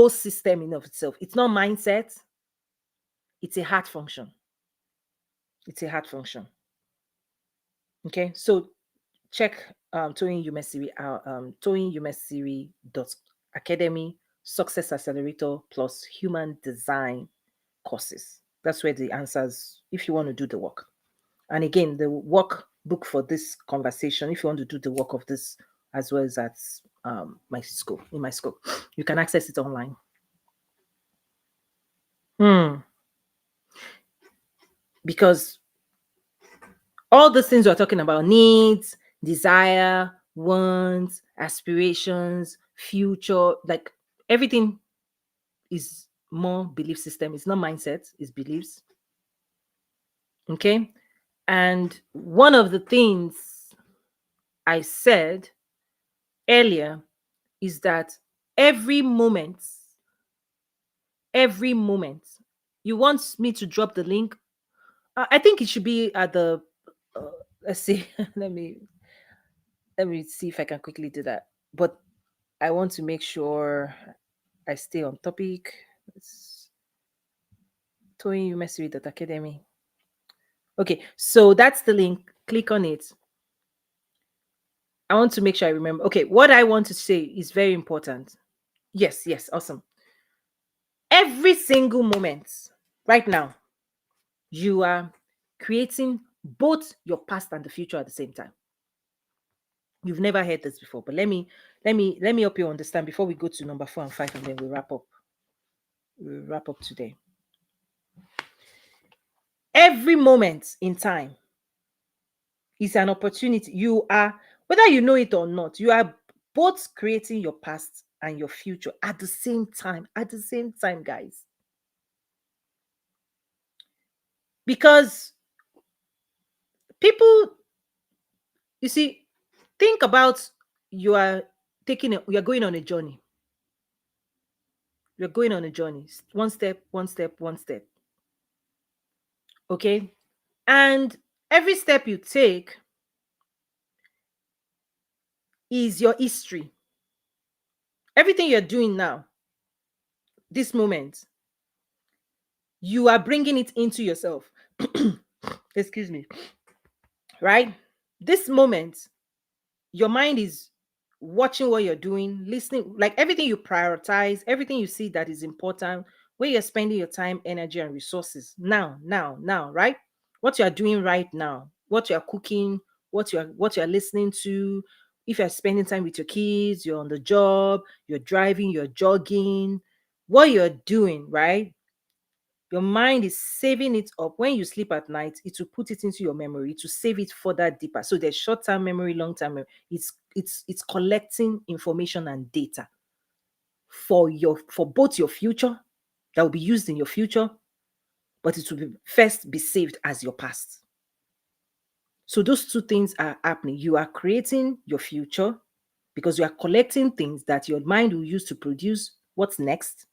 system in of itself. It's not mindset, it's a heart function. It's a heart function. Okay, so check Toyin Umesiri out, Toyin Umesiri dot academy, success accelerator plus human design courses. That's where the answers, if you want to do the work. And again, the workbook for this conversation, if you want to do the work of this as well as at my school, in my school, you can access it online. Because all the things we're talking about, needs, desire, wants, aspirations, future, like everything is more belief system. It's not mindset, it's beliefs. Okay. And one of the things I said earlier is that every moment, every moment, you want me to drop the link. I think it should be at the, uh, let's see, let me see if I can quickly do that. But I want to make sure I stay on topic. It's Toyin Umesiri Academy. Okay, so that's the link. Click on it. I want to make sure I remember. Okay, what I want to say is very important. Yes, awesome. Every single moment right now, you are creating both your past and the future at the same time. You've never heard this before, but let me help you understand before we go to number 4 and 5, and then we wrap up. We'll wrap up today. Every moment in time is an opportunity. You are, whether you know it or not, you are both creating your past and your future at the same time. At the same time, guys. Because people, you see, think about, you are going on a journey. You're going on a journey. One step, one step, one step. Okay? And every step you take is your history. Everything you're doing now, this moment, you are bringing it into yourself. Excuse me. right? This moment, your mind is watching what you're doing, listening, like everything you prioritize, everything you see that is important, where you're spending your time, energy, and resources. Now, right? What you're doing right now, what you're cooking, what you're listening to. If you're spending time with your kids, you're on the job, you're driving, you're jogging, what you're doing, right? Your mind is saving it up. When you sleep at night, it will put it into your memory to save it further deeper. So there's short-term memory, long-term memory. It's collecting information and data for both your future, that will be used in your future, but it will first be saved as your past. So those two things are happening. You are creating your future because you are collecting things that your mind will use to produce what's next.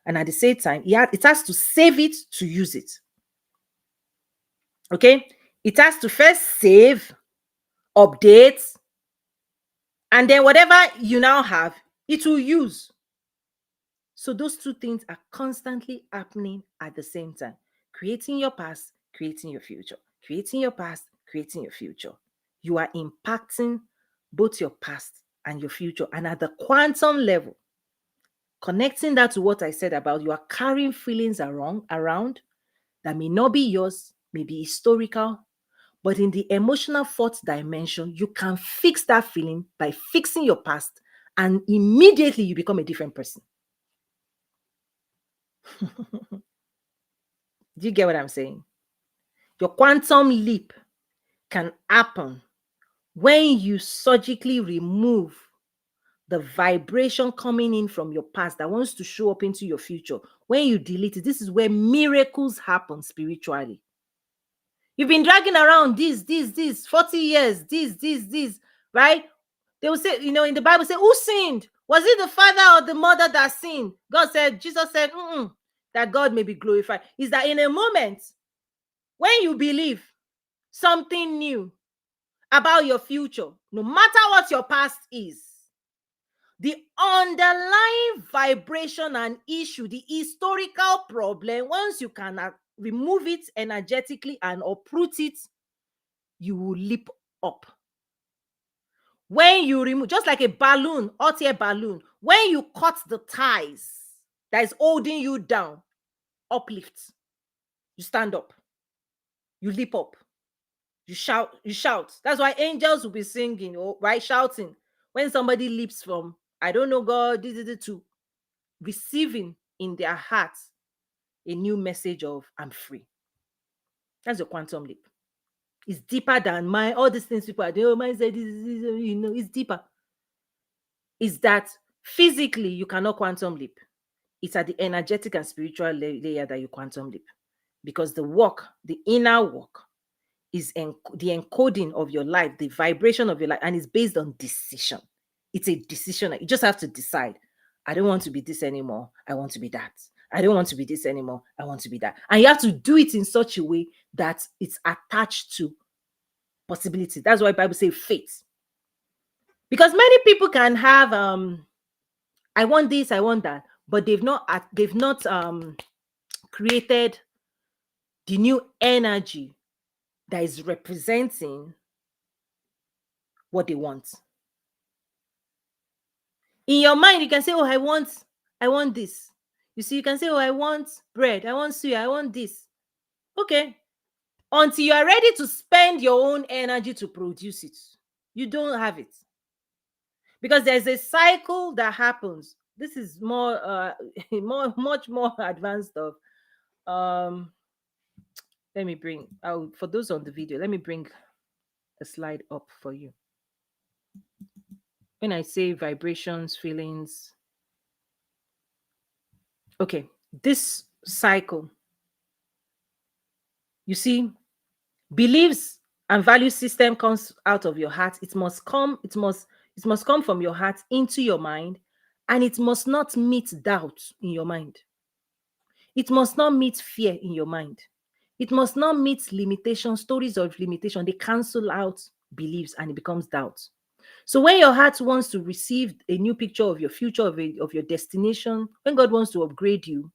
And at the same time, it has to save it to use it. Okay, it has to first save, update, and then whatever you now have, it will use. So those two things are constantly happening at the same time: creating your past, creating your future, creating your past, creating your future. You are impacting both your past and your future, and at the quantum level, connecting that to what I said about you are carrying feelings around that may not be yours, may be historical. But in the emotional fourth dimension, you can fix that feeling by fixing your past, and immediately you become a different person. Do you get what I'm saying? Your quantum leap can happen when you surgically remove the vibration coming in from your past that wants to show up into your future. When you delete it, this is where miracles happen spiritually. You've been dragging around this 40 years, this, right? They will say, in the Bible, say, who sinned? Was it the father or the mother that sinned? Jesus said, that God may be glorified. Is that in a moment when you believe something new about your future, no matter what your past is, the underlying vibration and issue, the historical problem, once you can remove it energetically and uproot it, you will leap up. When you remove, just like a balloon, hot air balloon, when you cut the ties that is holding you down, uplift. You stand up. You leap up. You shout. You shout. That's why angels will be singing, right? Shouting. When somebody leaps from, I don't know, God, to receiving in their hearts a new message of, I'm free. That's a quantum leap. It's deeper than all these things people are doing. Oh, mine said this, it's deeper. Is that physically you cannot quantum leap. It's at the energetic and spiritual layer that you quantum leap, because the work, the inner work, is the encoding of your life, the vibration of your life, and it's based on decision. It's a decision. You just have to decide. I don't want to be this anymore. I want to be that. I don't want to be this anymore. I want to be that. And you have to do it in such a way that it's attached to possibility. That's why Bible says faith. Because many people can have I want this, I want that, but they've not created the new energy that is representing what they want. In your mind, you can say, oh, I want this. You see, you can say, oh, I want bread, I want suya, I want this. Okay. Until you are ready to spend your own energy to produce it, you don't have it. Because there's a cycle that happens. This is more much more advanced stuff. Let me bring out, for those on the video, let me bring a slide up for you. When I say vibrations, feelings, okay, this cycle, you see, beliefs and value system comes out of your heart. It must come from your heart into your mind, and it must not meet doubt in your mind. It must not meet fear in your mind. It must not meet limitation, stories of limitation. They cancel out beliefs and it becomes doubt. So when your heart wants to receive a new picture of your future, of your destination, when God wants to upgrade you,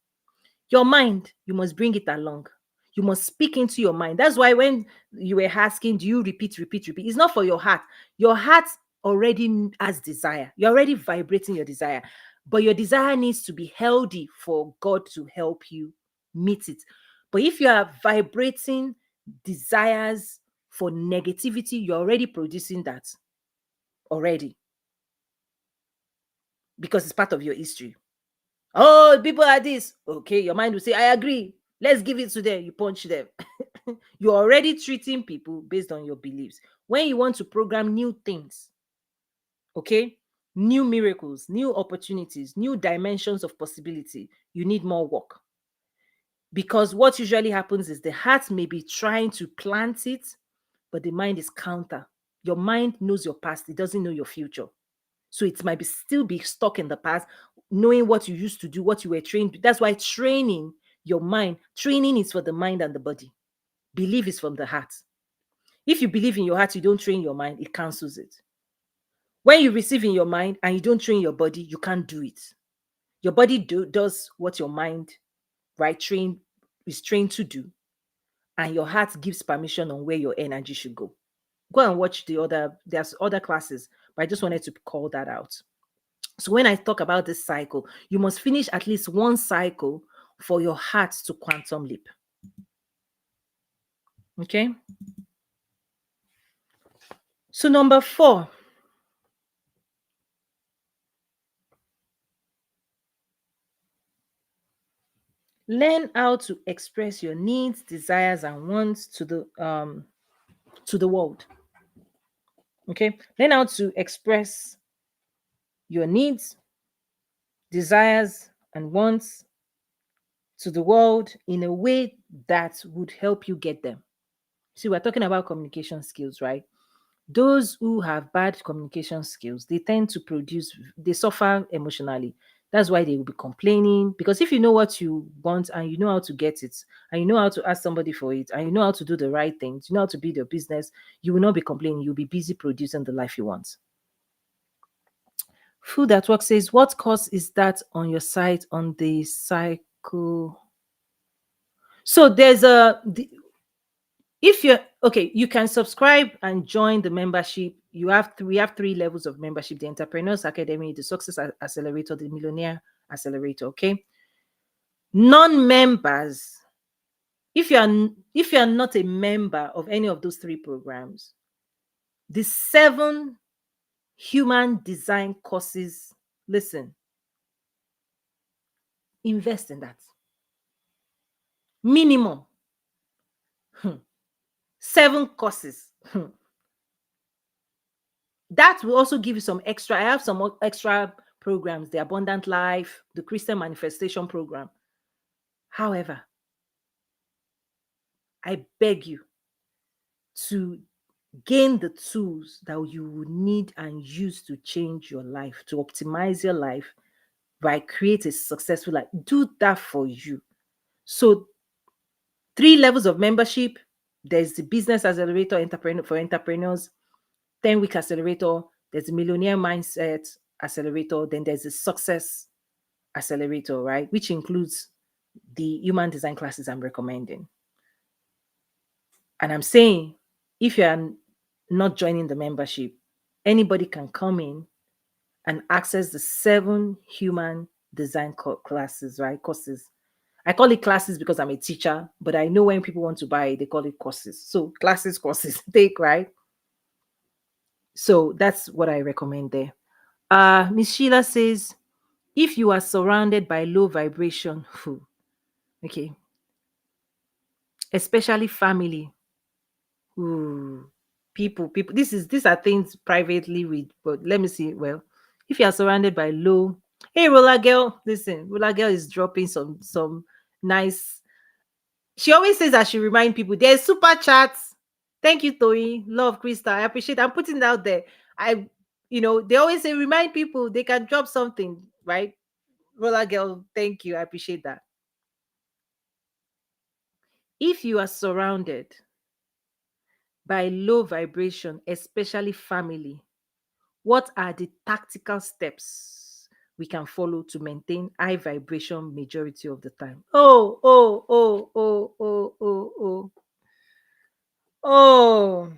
your mind, you must bring it along. You must speak into your mind. That's why when you were asking, do you repeat, repeat, repeat? It's not for your heart. Your heart already has desire. You're already vibrating your desire. But your desire needs to be healthy for God to help you meet it. But if you are vibrating desires for negativity, you're already producing that already because it's part of your history. Oh, people are this. Okay, your mind will say, I agree. Let's give it to them. You punch them. You're already treating people based on your beliefs. When you want to program new things, okay, new miracles, new opportunities, new dimensions of possibility, you need more work. Because what usually happens is the heart may be trying to plant it, but the mind is counter. Your mind knows your past, it doesn't know your future. So it might be still be stuck in the past, knowing what you used to do, what you were trained. That's why training your mind, training is for the mind and the body. Belief is from the heart. If you believe in your heart, you don't train your mind, it cancels it. When you receive in your mind and you don't train your body, you can't do it. Your body does what your mind, right, is trained to do, and your heart gives permission on where your energy should go. Go and watch there's other classes, but I just wanted to call that out. So when I talk about this cycle, you must finish at least one cycle for your heart to quantum leap. Okay. So number 4, learn how to express your needs, desires, and wants to the world. Okay. Learn how to express your needs, desires, and wants to the world in a way that would help you get them. See, we're talking about communication skills, right? Those who have bad communication skills, they suffer emotionally. That's why they will be complaining. Because if you know what you want and you know how to get it, and you know how to ask somebody for it, and you know how to do the right things, you know how to build your business, you will not be complaining. You'll be busy producing the life you want. Food at Work says, what course is that on your site on the cycle? So if you're okay, you can subscribe and join the membership. We have 3 levels of membership: the Entrepreneurs Academy, the Success Accelerator, the Millionaire Accelerator. Okay, non-members, if you are not a member of any of those 3 programs, the 7 human design courses, listen, invest in that. Minimum 7 courses. That will also give you some extra. I have some extra programs: the Abundant Life, the Christian Manifestation Program. However, I beg you to gain the tools that you will need and use to change your life, to optimize your life, right? Create a successful life. Do that for you. So, 3 levels of membership. There's the Business Accelerator for entrepreneurs, 10-week accelerator. There's the Millionaire Mindset Accelerator. Then there's the Success Accelerator, right? Which includes the human design classes I'm recommending. And I'm saying, if you're not joining the membership, anybody can come in and access the 7 human design classes, right? Courses. I call it classes because I'm a teacher, but I know when people want to buy it, they call it courses. So courses, take, right? So that's what I recommend there. Miss Sheila says, if you are surrounded by low vibration, okay, especially family, people. These are things privately with, but let me see. Well, if you are surrounded by low, hey Roller Girl, listen, Roller Girl is dropping some nice. She always says that she remind people there's super chats. Thank you, Toyi. Love Krista. I appreciate. I'm putting it out there. They always say remind people they can drop something, right? Roller Girl, thank you. I appreciate that. If you are surrounded by low vibration, especially family, what are the tactical steps we can follow to maintain high vibration majority of the time. Oh, oh, oh, oh, oh, oh, oh, oh.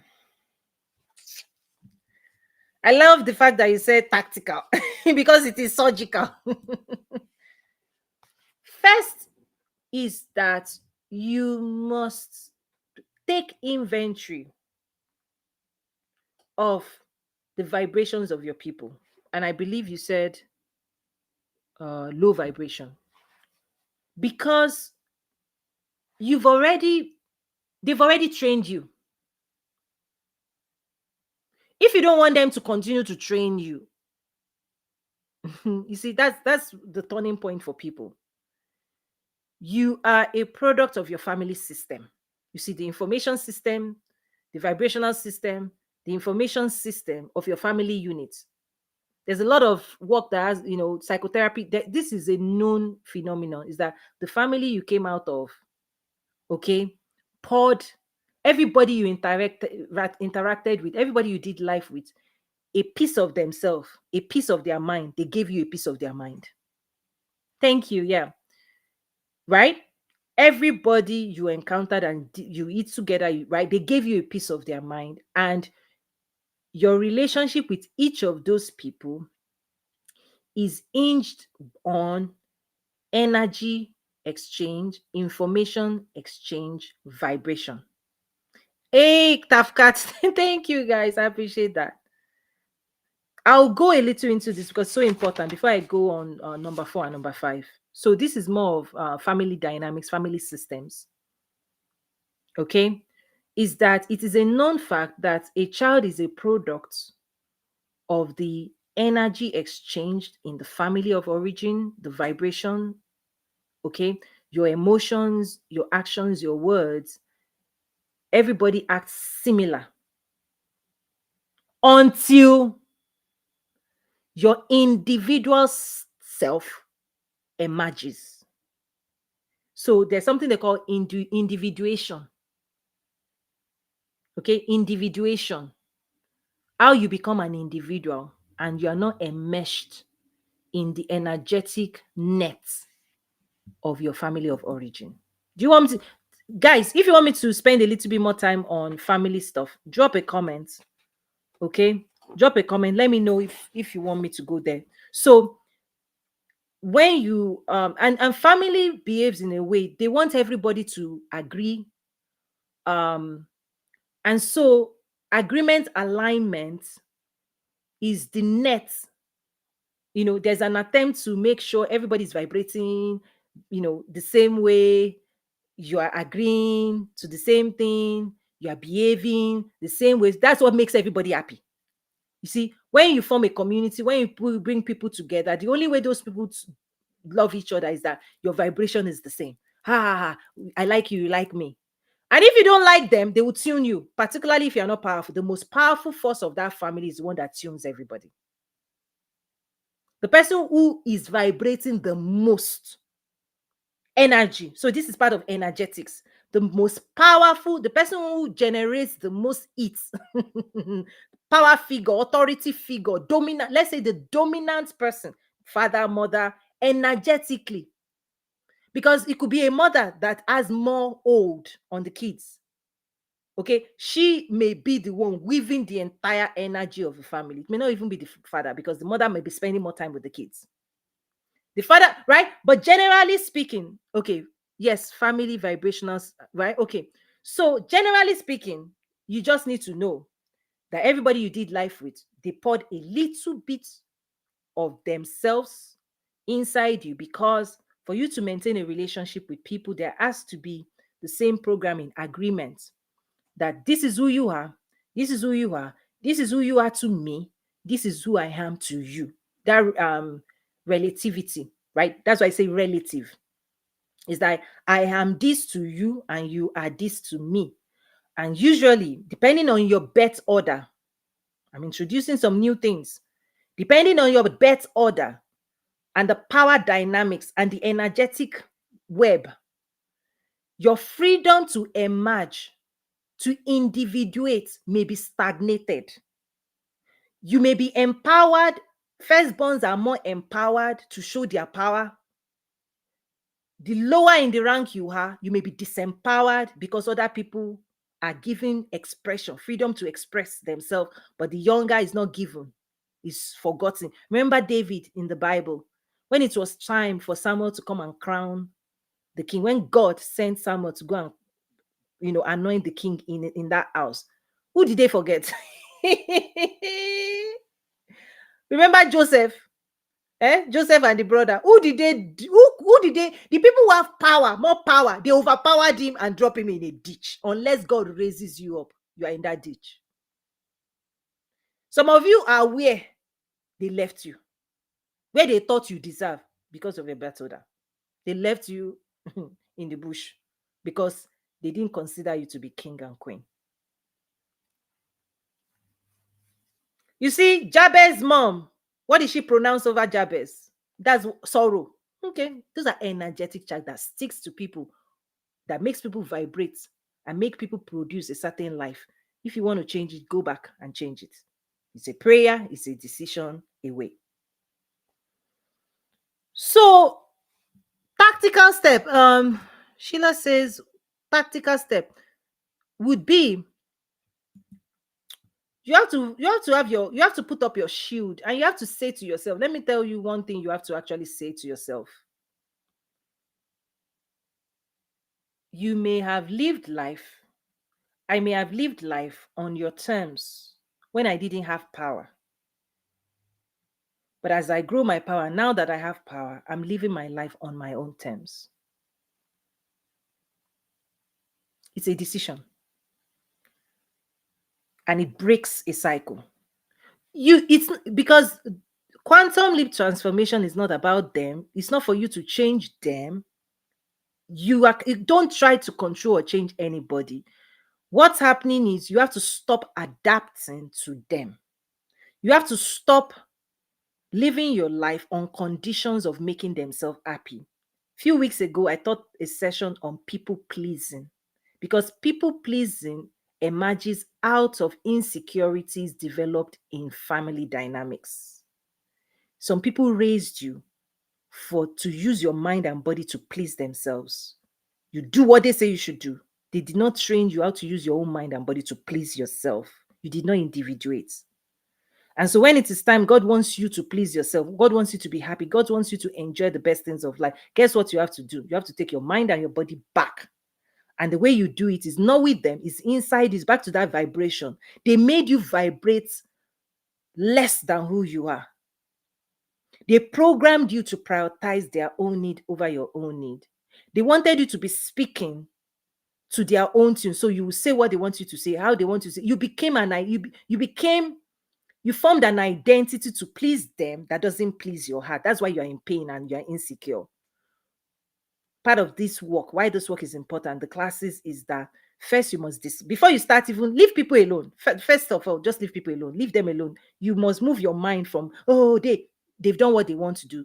I love the fact that you said tactical because it is surgical. First is that you must take inventory of the vibrations of your people. And I believe you said low vibration because you've already they've already trained you. If you don't want them to continue to train you, you see, that's the turning point for people. You are a product of your family system. You see, the information system, the vibrational system, the information system of your family unit. There's a lot of work that has, psychotherapy. This is a known phenomenon. Is that the family you came out of, okay, poured everybody you interacted with, everybody you did life with, a piece of themselves, a piece of their mind. They gave you a piece of their mind. Thank you. Yeah. Right? Everybody you encountered and you eat together, right? They gave you a piece of their mind. And your relationship with each of those people is hinged on energy exchange, information exchange, vibration. Hey, Tafkat, thank you guys. I appreciate that. I'll go a little into this because it's so important before I go on number 4 and number 5. So this is more of family dynamics, family systems. Okay, is that it is a known fact that a child is a product of the energy exchanged in the family of origin, the vibration, okay, your emotions, your actions, your words. Everybody acts similar until your individual self emerges. So there's something they call individuation. Okay, individuation. How you become an individual and you are not enmeshed in the energetic net of your family of origin. Do you want me to, guys, if you want me to spend a little bit more time on family stuff, drop a comment. Okay, drop a comment. Let me know if you want me to go there. So when you and family behaves in a way they want everybody to agree, um and so agreement alignment is the net. There's an attempt to make sure everybody's vibrating, the same way, you are agreeing to the same thing, you are behaving the same way. That's what makes everybody happy. You see, when you form a community, when you bring people together, the only way those people love each other is that your vibration is the same. Ha ha ha, I like you, you like me. And if you don't like them, they will tune you, particularly if you're not powerful. The most powerful force of that family is the one that tunes everybody. The person who is vibrating the most energy. So this is part of energetics. The most powerful, the person who generates the most heat, power figure, authority figure, dominant, let's say the dominant person, father, mother, energetically. Because it could be a mother that has more hold on the kids. Okay, she may be the one weaving the entire energy of the family. It may not even be the father because the mother may be spending more time with the kids. The father, right? But generally speaking, okay, yes, family vibrationals, right? Okay. So generally speaking, you just need to know that everybody you did life with, they poured a little bit of themselves inside you, because for you to maintain a relationship with people, there has to be the same programming agreement that this is who you are, this is who you are, this is who you are to me, this is who I am to you. That relativity, right? That's why I say relative. Is that I am this to you and you are this to me. And usually, depending on your birth order, I'm introducing some new things. Depending on your birth order and the power dynamics and the energetic web, your freedom to emerge, to individuate may be stagnated. You may be empowered Firstborns are more empowered to show their power. The lower in the rank you are, you may be disempowered because other people are given expression, freedom to express themselves, but the younger is not given, is forgotten. Remember David in the Bible, when it was time for Samuel to come and crown the king, when God sent Samuel to go and anoint the king in that house, who did they forget? Remember Joseph? Joseph and the brother. Who did they? The people who have power, more power, they overpowered him and drop him in a ditch. Unless God raises you up, you are in that ditch. Some of you are where they left you, where they thought you deserve because of a battle. They left you in the bush because they didn't consider you to be king and queen. You see, Jabez's mom, what did she pronounce over Jabez? That's sorrow. Okay, those are energetic charge that sticks to people, that makes people vibrate and make people produce a certain life. If you want to change it, go back and change it. It's a prayer, it's a decision away. So, tactical step. Sheila says, tactical step would be you have to put up your shield and you have to say to yourself, let me tell you one thing you have to actually say to yourself. You may have lived life, I may have lived life on your terms when I didn't have power. But as I grow my power, now that I have power, I'm living my life on my own terms. It's a decision. And it breaks a cycle. It's because quantum leap transformation is not about them. It's not for you to change them. Don't try to control or change anybody. What's happening is you have to stop adapting to them. You have to stop living your life on conditions of making themselves happy. A few weeks ago, I taught a session on people pleasing, because people pleasing emerges out of insecurities developed in family dynamics. Some people raised you to use your mind and body to please themselves. You do what they say you should do. They did not train you how to use your own mind and body to please yourself. You did not individuate. And so when it is time, God wants you to please yourself. God wants you to be happy. God wants you to enjoy the best things of life. Guess what you have to do? You have to take your mind and your body back. And the way you do it is not with them, it's inside, it's back to that vibration. They made you vibrate less than who you are. They programmed you to prioritize their own need over your own need. They wanted you to be speaking to their own tune. So you will say what they want you to say, how they want you to say. You formed an identity to please them that doesn't please your heart. That's why you're in pain and you're insecure. Part of this work, why this work is important, the classes, is that first you must, before you start, even leave people alone. First of all, just leave people alone. Leave them alone. You must move your mind from, they've done what they want to do.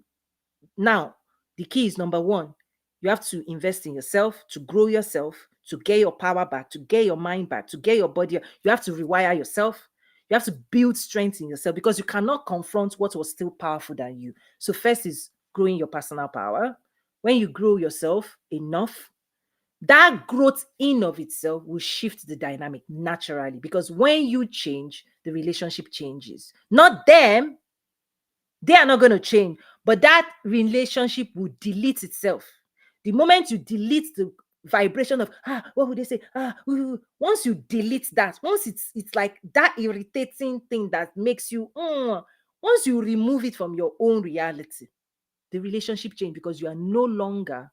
Now, the key is number one, you have to invest in yourself, to grow yourself, to get your power back, to get your mind back, to get your body. You have to rewire yourself. You have to build strength in yourself, because you cannot confront what was still powerful than you. So first is growing your personal power. When you grow yourself enough, that growth in of itself will shift the dynamic naturally, because when you change, the relationship changes. Not them, they are not going to change, but that relationship will delete itself. The moment you delete the vibration of what would they say, once you delete that, once it's like that irritating thing that makes you once you remove it from your own reality, the relationship change, because you are no longer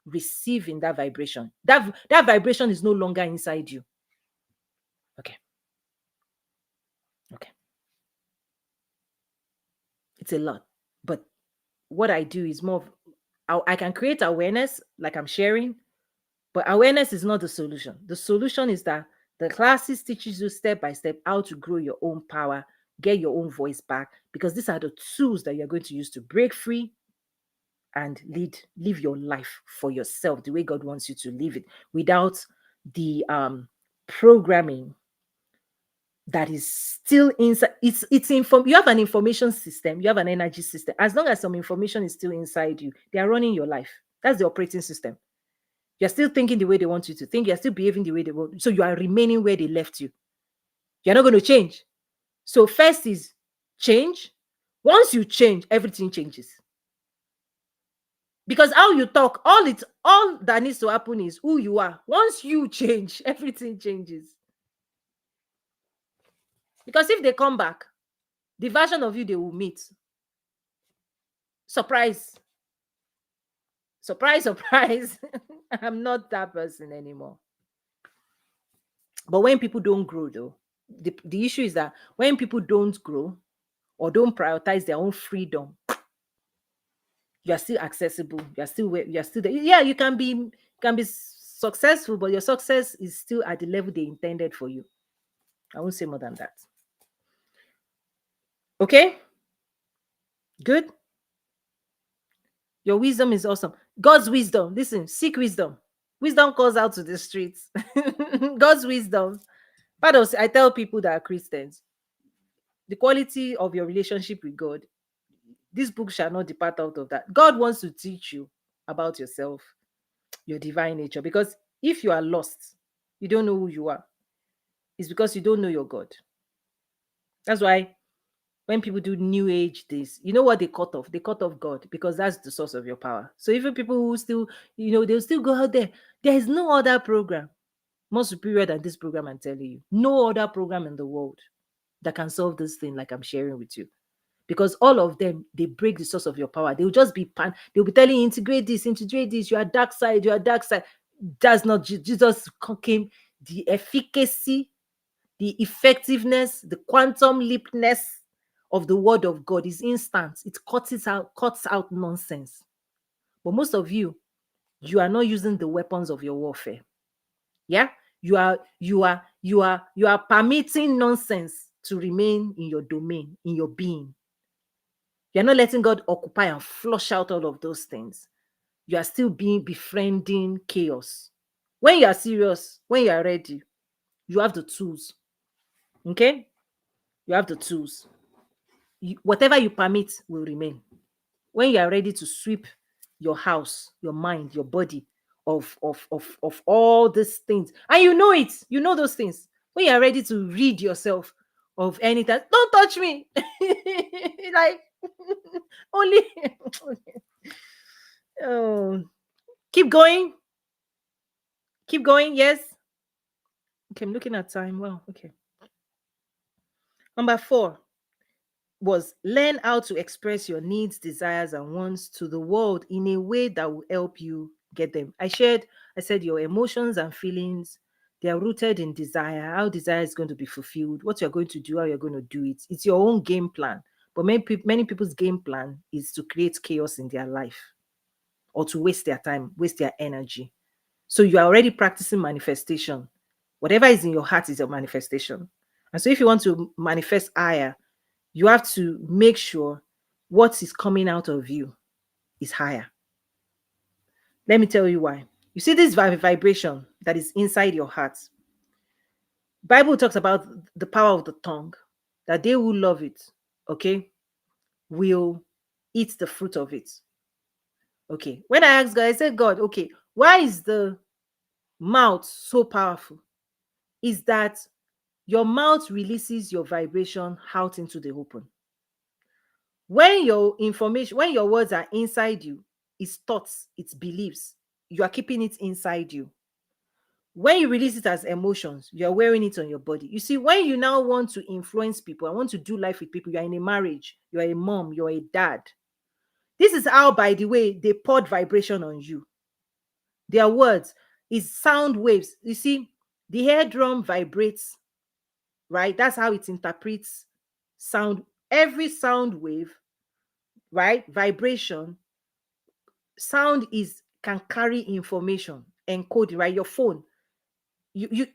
receiving that vibration. That vibration is no longer inside you. Okay. It's a lot, but what I do is more of, I can create awareness like I'm sharing, but awareness is not the solution. The solution is that the classes teaches you step by step how to grow your own power, get your own voice back, because these are the tools that you're going to use to break free and live your life for yourself the way God wants you to live it, without the programming that is still inside. You have an information system, you have an energy system. As long as some information is still inside you, they are running your life. That's the operating system. You're still thinking the way they want you to think, you're still behaving the way they want. So you are remaining where they left you. You're not going to change. So first is change. Once you change, everything changes. Because how you talk, all that needs to happen is who you are. Once you change, everything changes. Because if they come back, the version of you they will meet, surprise, surprise, surprise. I'm not that person anymore. But when people don't grow, though, the issue is that when people don't grow or don't prioritize their own freedom, you are still accessible. You are still there. Yeah, you can be successful, but your success is still at the level they intended for you. I won't say more than that. Okay, good. Your wisdom is awesome. God's wisdom. Listen, seek wisdom. Wisdom calls out to the streets. God's wisdom. Part of I tell people that are Christians, the quality of your relationship with God, this book shall not depart out of that. God wants to teach you about yourself, your divine nature. Because if you are lost, you don't know who you are. It's because you don't know your God. That's why when people do new age this, you know what they cut off? They cut off God because that's the source of your power. So even people who still, they'll still go out there. There is no other program more superior than this program. I'm telling you, no other program in the world that can solve this thing like I'm sharing with you. Because all of them, they break the source of your power. They'll just be they'll be telling you, integrate this, you are dark side, you are dark side. That's not Jesus came. The efficacy, the effectiveness, the quantum leapness of the word of God is instant. It cuts out nonsense. But most of you are not using the weapons of your warfare. Yeah, you are permitting nonsense to remain in your domain, in your being. You're not letting God occupy and flush out all of those things. You are still befriending chaos. When you are serious, when you are ready, you have the tools. Okay, you have the tools. Whatever you permit will remain. When you are ready to sweep your house, your mind, your body of all these things, and you know it, you know those things. When you are ready to rid yourself of anything, don't touch me. Like only oh, keep going, keep going. Yes. Okay, I'm looking at time. Well, okay. Number 4 was learn how to express your needs, desires, and wants to the world in a way that will help you get them. I said your emotions and feelings, they are rooted in desire, how desire is going to be fulfilled, what you're going to do, how you're going to do it. It's your own game plan. But many people's game plan is to create chaos in their life or to waste their time, waste their energy. So you are already practicing manifestation. Whatever is in your heart is your manifestation. And so if you want to manifest higher, you have to make sure what is coming out of you is higher. Let me tell you why. You see this vibration that is inside your heart. Bible talks about the power of the tongue, that they who love it, okay, will eat the fruit of it. Okay. When I asked God, I said, God, okay, why is the mouth so powerful? Is that your mouth releases your vibration out into the open. When your words are inside you, it's thoughts, it's beliefs, you are keeping it inside you. When you release it as emotions, you're wearing it on your body. You see, when you now want to influence people, I want to do life with people, you're in a marriage, you're a mom, you're a dad. This is how, by the way, they poured vibration on you. Their words is sound waves. You see, the air drum vibrates, right? That's how it interprets sound. Every sound wave, right? Vibration, sound is can carry information, encode, right? Your phone, you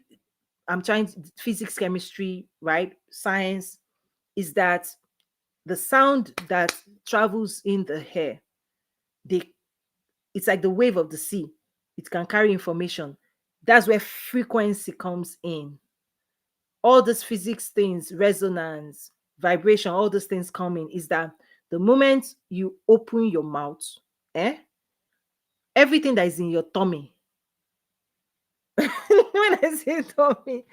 I'm trying physics, chemistry, right? Science is that the sound that travels in the air, they it's like the wave of the sea. It can carry information. That's where frequency comes in. all these physics things, resonance, vibration, all those things coming, is that the moment you open your mouth, eh, everything that is in your tummy, when I say tummy,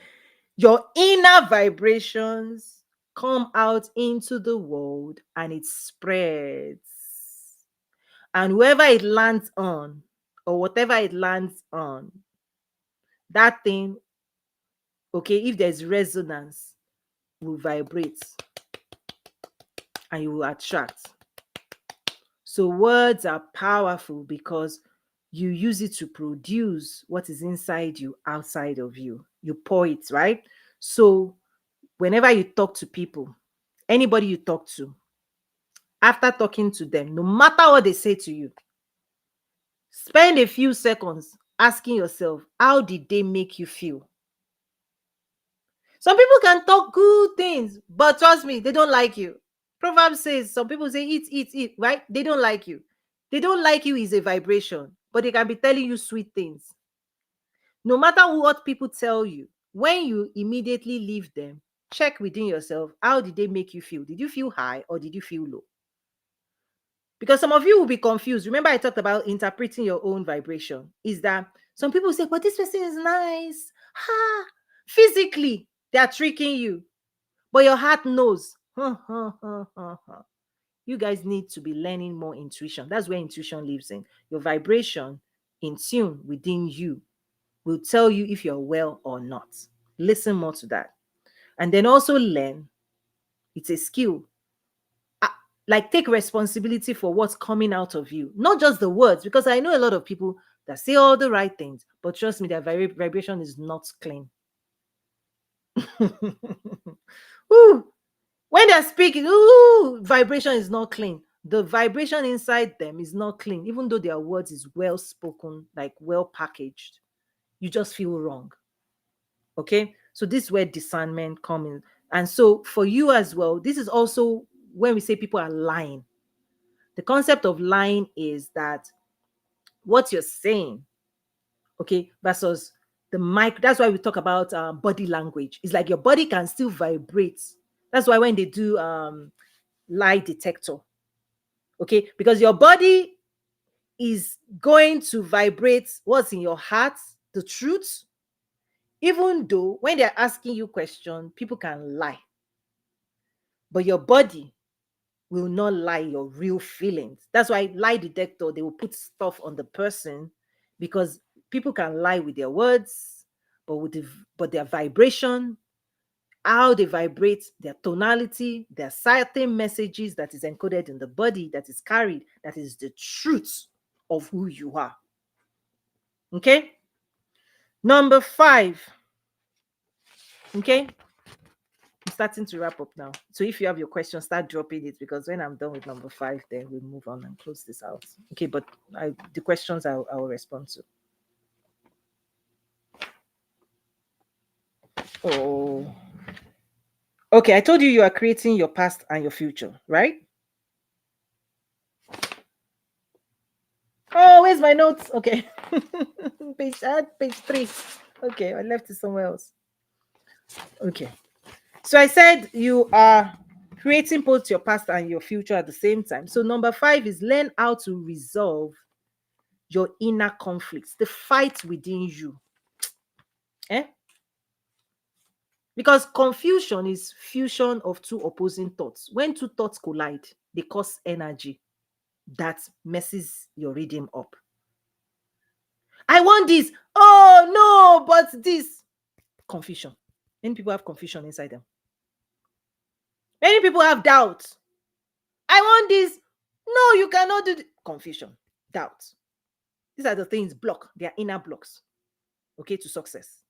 your inner vibrations come out into the world and it spreads. And whoever it lands on, or whatever it lands on, that thing, okay, if there's resonance, will vibrate and you will attract. So words are powerful because you use it to produce what is inside you, outside of you. You pour it, right? So whenever you talk to people, anybody you talk to, after talking to them, no matter what they say to you, spend a few seconds asking yourself, how did they make you feel? Some people can talk good things, but trust me, they don't like you. Proverbs says, some people say, eat, eat, eat, right? They don't like you. They don't like you is a vibration, but they can be telling you sweet things. No matter what people tell you, when you immediately leave them, check within yourself, how did they make you feel? Did you feel high or did you feel low? Because some of you will be confused. Remember, I talked about interpreting your own vibration. Is that some people say, but this person is nice. Ha! Physically, they are tricking you. But your heart knows. You guys need to be learning more intuition. That's where intuition lives in. Your vibration in tune within you will tell you if you're well or not. Listen more to that. And then also learn. It's a skill. Like take responsibility for what's coming out of you, not just the words, because I know a lot of people that say all the right things, but trust me, their vibration is not clean. Ooh, when they're speaking, ooh, vibration is not clean. The vibration inside them is not clean, even though their words is well spoken, like well packaged. You just feel wrong. Okay, so this is where discernment comes in. And so for you as well, this is also when we say people are lying. The concept of lying is that what you're saying, okay, versus the mic. That's why we talk about body language. It's like your body can still vibrate. That's why when they do lie detector, okay, because your body is going to vibrate what's in your heart, the truth, even though when they're asking you questions, people can lie, but your body will not lie your real feelings. That's why lie detector, they will put stuff on the person, because people can lie with their words, but but their vibration, how they vibrate, their tonality, there are certain messages that is encoded in the body that is carried, that is the truth of who you are. Okay. Number 5. Okay. I'm starting to wrap up now. So if you have your question, start dropping it, because when I'm done with number 5, then we'll move on and close this out. Okay, but the questions I'll respond to. Oh, okay. I told you are creating your past and your future, right? Oh, where's my notes? Okay, page 3. Okay, I left it somewhere else. Okay, so I said you are creating both your past and your future at the same time. So number 5 is learn how to resolve your inner conflicts, the fight within you. Eh? Because confusion is fusion of two opposing thoughts. When two thoughts collide, they cause energy that messes your rhythm up. I want this. Oh no, but this. Confusion. Many people have confusion inside them. Many people have doubt. I want this. No, you cannot do this. Confusion, doubt. These are the things block. They are inner blocks. Okay, to success.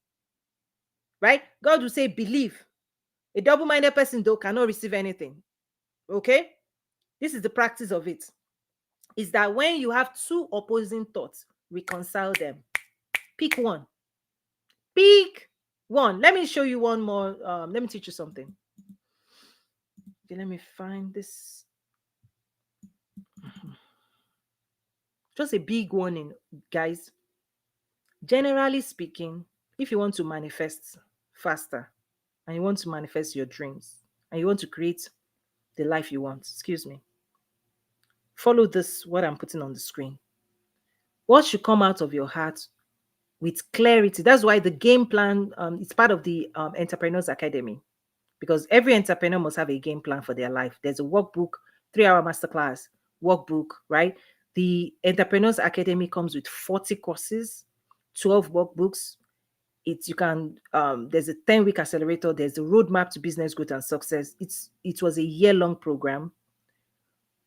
Right? God will say, believe. A double-minded person, though, cannot receive anything. Okay? This is the practice of it. Is that when you have two opposing thoughts, reconcile them. Pick one. Pick one. Let me show you one more. Let me teach you something. Okay, let me find this. Just a big warning, guys. Generally speaking, if you want to manifest faster, and you want to manifest your dreams, and you want to create the life you want, excuse me, follow this, what I'm putting on the screen. What should come out of your heart with clarity? That's why the game plan, it's part of the Entrepreneurs Academy, because every entrepreneur must have a game plan for their life. There's a workbook, 3-hour masterclass workbook, right? The Entrepreneurs Academy comes with 40 courses, 12 workbooks. It's, you can, there's a 10-week accelerator, there's the roadmap to business growth and success. It was a year-long program.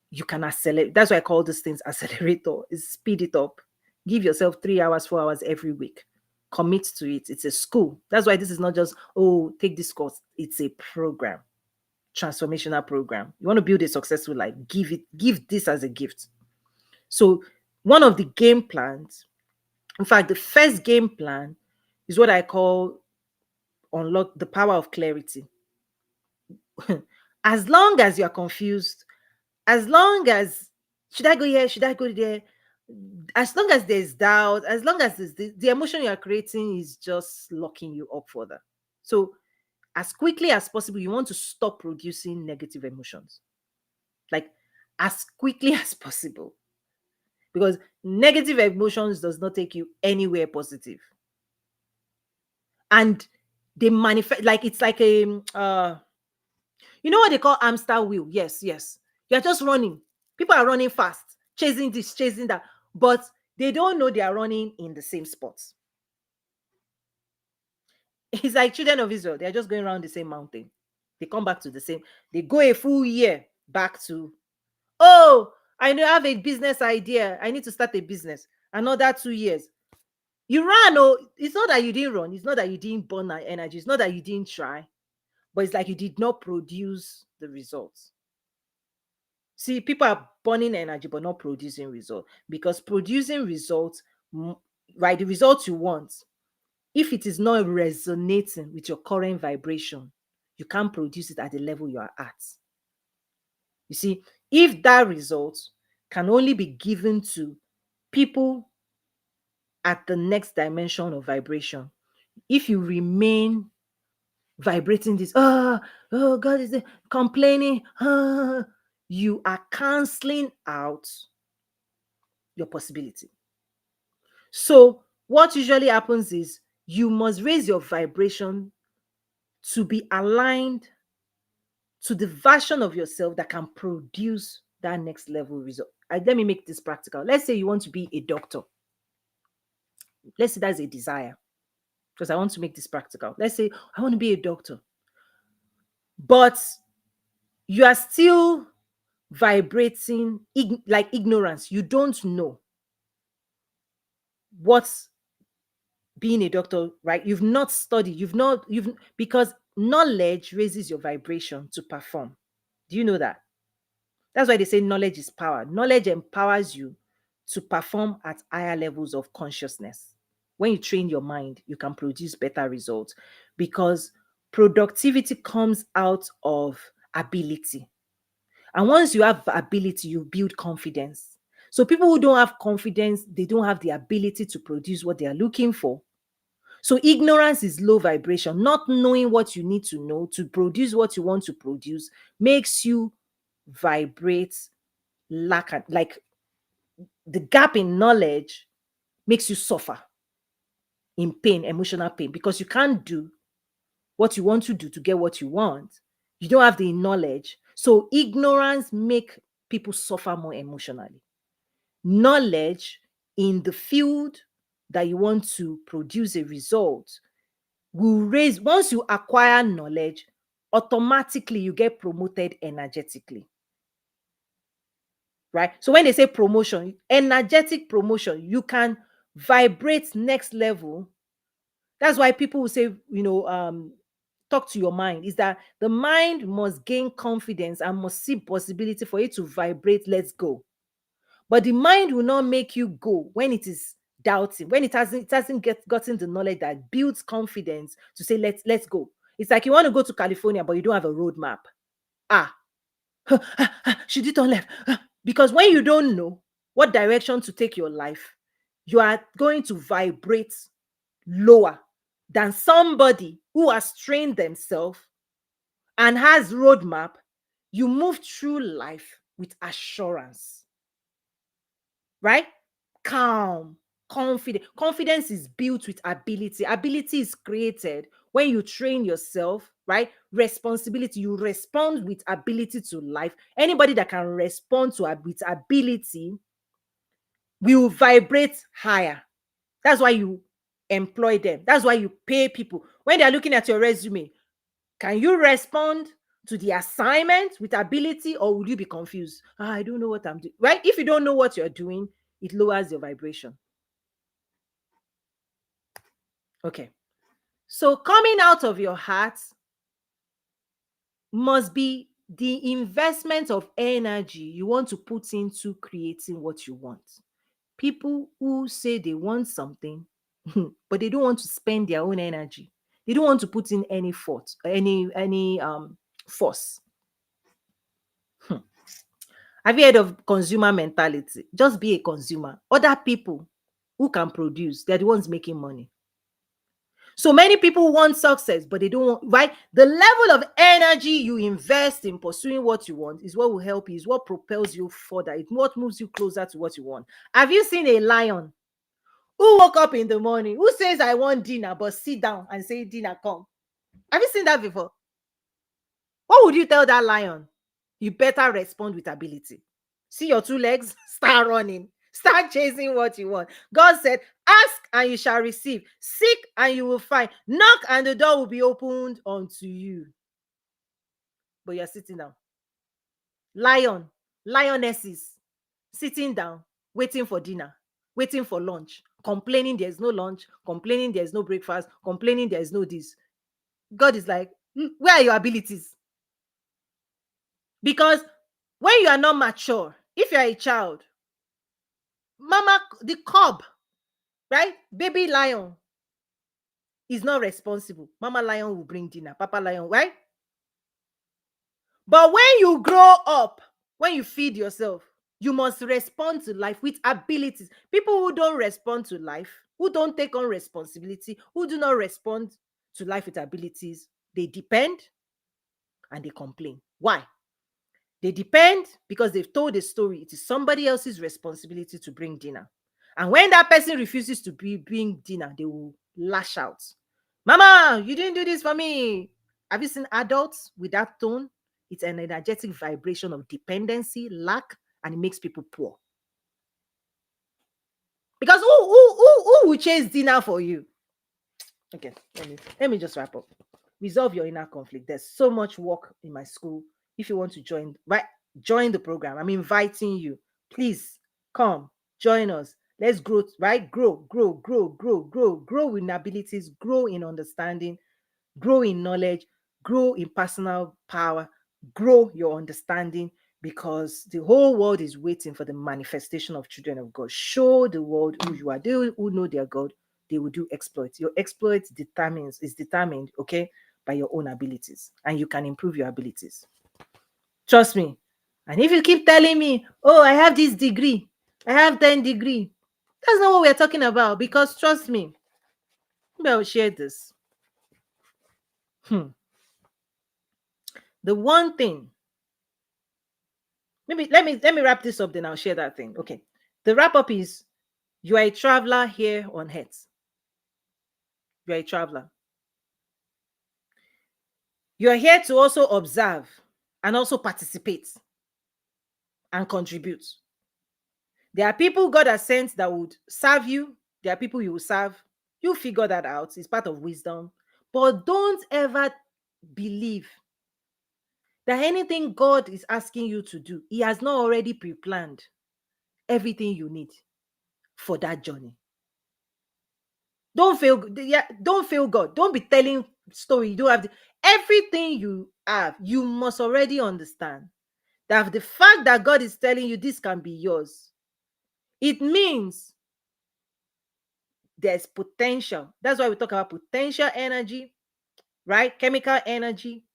You can accelerate. That's why I call these things accelerator. Is speed it up. Give yourself 3 hours, 4 hours every week. Commit to it. It's a school. That's why this is not just, oh, take this course. It's a program, transformational program. You want to build a successful life, give this as a gift. So one of the game plans, in fact, the first game plan is what I call unlock the power of clarity. As long as you're confused, as long as, should I go here, should I go there, as long as there's doubt, as long as the emotion you're creating is just locking you up further. So as quickly as possible, you want to stop producing negative emotions, like as quickly as possible, because negative emotions does not take you anywhere positive. And they manifest, like it's like a you know what they call hamster wheel. Yes, yes, you're just running. People are running fast, chasing this, chasing that, but they don't know they are running in the same spots. It's like children of Israel, they're just going around the same mountain. They come back to the same, they go a full year back to, oh, I know I have a business idea, I need to start a business. Another 2 years. You ran. Oh, it's not that you didn't run, it's not that you didn't burn that energy, it's not that you didn't try, but it's like you did not produce the results. See, people are burning energy but not producing results, because producing results, right, the results you want, if it is not resonating with your current vibration, you can't produce it at the level you are at. You see, if that result can only be given to people at the next dimension of vibration, if you remain vibrating this, oh, God is there, complaining, you are canceling out your possibility. So what usually happens is you must raise your vibration to be aligned to the version of yourself that can produce that next level result. Let me make this practical. Let's say you want to be a doctor. Let's say that's a desire, because I want to make this practical. Let's say I want to be a doctor, but you are still vibrating like ignorance. You don't know what's being a doctor, right? You've not studied, you've because knowledge raises your vibration to perform. Do you know that? That's why they say knowledge is power. Knowledge empowers you to perform at higher levels of consciousness. When you train your mind, you can produce better results, because productivity comes out of ability. And once you have ability, you build confidence. So people who don't have confidence, they don't have the ability to produce what they are looking for. So ignorance is low vibration. Not knowing what you need to know to produce what you want to produce makes you vibrate like the gap in knowledge makes you suffer in pain, emotional pain, because you can't do what you want to do to get what you want. You don't have the knowledge. So ignorance make people suffer more emotionally. Knowledge in the field that you want to produce a result will raise, once you acquire knowledge, automatically you get promoted energetically. Right? So when they say promotion, energetic promotion, you can vibrate next level. That's why people will say, talk to your mind. Is that the mind must gain confidence and must see possibility for it to vibrate, let's go. But the mind will not make you go when it is doubting, when it hasn't gotten the knowledge that builds confidence to say let's go. It's like you want to go to California, but you don't have a roadmap. Ah, should it turn left? Because when you don't know what direction to take your life, you are going to vibrate lower. than somebody who has trained themselves and has roadmap, you move through life with assurance, right? Calm, confident. Confidence is built with ability. Ability is created when you train yourself, right? Responsibility, you respond with ability to life. Anybody that can respond to with ability will vibrate higher. That's why you employ them. That's why you pay people. When they're looking at your resume, can you respond to the assignment with ability, or will you be confused? I don't know what I'm doing. Right? If you don't know what you're doing, it lowers your vibration. Okay. So coming out of your heart must be the investment of energy you want to put into creating what you want. People who say they want something, but they don't want to spend their own energy. They don't want to put in any thought, any force. Have you heard of consumer mentality? Just be a consumer. Other people who can produce, they're the ones making money. So many people want success, but they don't want, right? The level of energy you invest in pursuing what you want is what will help you, is what propels you further. It's what moves you closer to what you want. Have you seen a lion who woke up in the morning, who says, I want dinner, but sit down and say, dinner, come? Have you seen that before? What would you tell that lion? You better respond with ability. See your two legs, start running, start chasing what you want. God said, ask and you shall receive, seek and you will find, knock and the door will be opened unto you. But you're sitting down. Lion, lionesses, sitting down, waiting for dinner, waiting for lunch, complaining there's no lunch, complaining there's no breakfast, complaining there's no this. God is like, where are your abilities? Because when you are not mature, if you are a child, mama, the cub, right? Baby lion is not responsible. Mama lion will bring dinner, Papa lion, right? But when you grow up, when you feed yourself, you must respond to life with abilities. People who don't respond to life, who don't take on responsibility, who do not respond to life with abilities, they depend and they complain. Why? They depend because they've told a story. It is somebody else's responsibility to bring dinner. And when that person refuses to bring dinner, they will lash out. Mama, you didn't do this for me. Have you seen adults with that tone? It's an energetic vibration of dependency, lack, and it makes people poor. Because who will chase dinner for you? Okay, let me just wrap up. Resolve your inner conflict. There's so much work in my school. If you want to join, right, join the program. I'm inviting you. Please come, join us. Let's grow, right? Grow in abilities, grow in understanding, grow in knowledge, grow in personal power, grow your understanding, because the whole world is waiting for the manifestation of children of God. Show the world who you are. They who know their God, they will do exploits. Your exploits is determined, okay, by your own abilities, and you can improve your abilities. Trust me. And if you keep telling me, oh, I have this degree, I have 10 degree, that's not what we're talking about. Because trust me, maybe I'll share this. The one thing, maybe let me wrap this up, then I'll share that thing. Okay. The wrap up is, you are a traveler here on earth. You are a traveler. You are here to also observe and also participate and contribute. There are people God has sent that would serve you. There are people you will serve. You figure that out. It's part of wisdom. But don't ever believe that anything God is asking you to do, He has not already pre-planned everything you need for that journey. Don't fail. Yeah, don't fail God. Don't be telling story. You don't have everything you have. You must already understand that the fact that God is telling you this can be yours, it means there's potential. That's why we talk about potential energy, right? Chemical energy,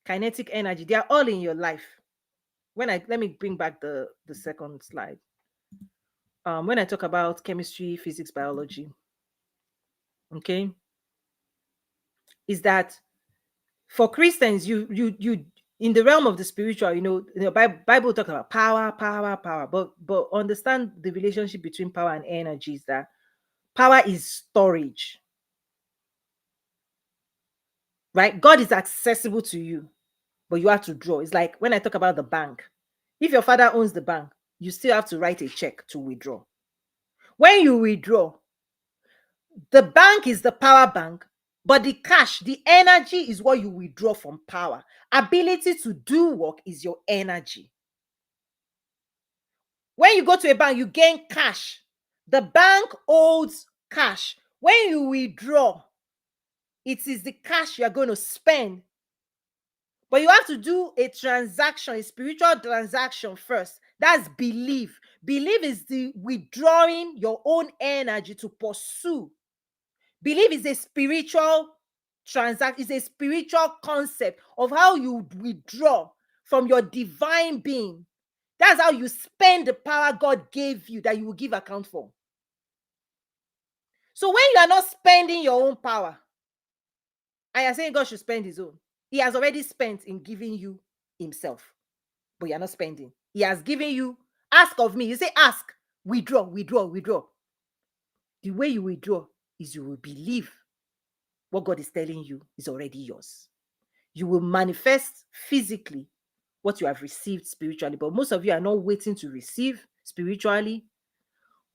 kinetic energy. They are all in your life. Let me bring back the second slide. When I talk about chemistry, physics, biology, okay, is that for Christians, you in the realm of the spiritual, the Bible talks about power, power, power. But understand the relationship between power and energy is that power is storage, right? God is accessible to you, but you have to draw. It's like when I talk about the bank. If your father owns the bank, you still have to write a check to withdraw. When you withdraw, the bank is the power bank, but the cash, the energy is what you withdraw from power. Ability to do work is your energy. When you go to a bank, you gain cash. The bank holds cash. When you withdraw, it is the cash you are going to spend. But you have to do a transaction, a spiritual transaction first. That's belief. Belief is the withdrawing your own energy to pursue. Belief is a spiritual transaction, is a spiritual concept of how you withdraw from your divine being. That's how you spend the power God gave you that you will give account for. So when you are not spending your own power, and you're saying God should spend his own, he has already spent in giving you himself, but you're not spending. He has given you, ask of me. You say, ask, withdraw, withdraw, withdraw. The way you withdraw is you will believe what God is telling you is already yours. You will manifest physically what you have received spiritually. But most of you are not waiting to receive spiritually.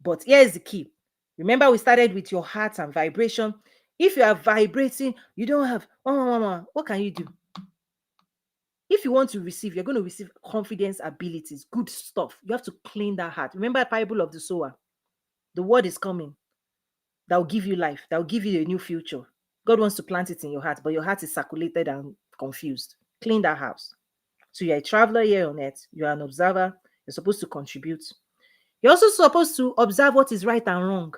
But here's the key. Remember, we started with your heart and vibration. If you are vibrating, you don't have, what can you do? If you want to receive, you're going to receive confidence, abilities, good stuff. You have to clean that heart. Remember the parable of the sower. The word is coming. That will give you life. That will give you a new future. God wants to plant it in your heart, but your heart is circulated and confused. Clean that house. So you're a traveler here on earth. You are an observer. You're supposed to contribute. You're also supposed to observe what is right and wrong.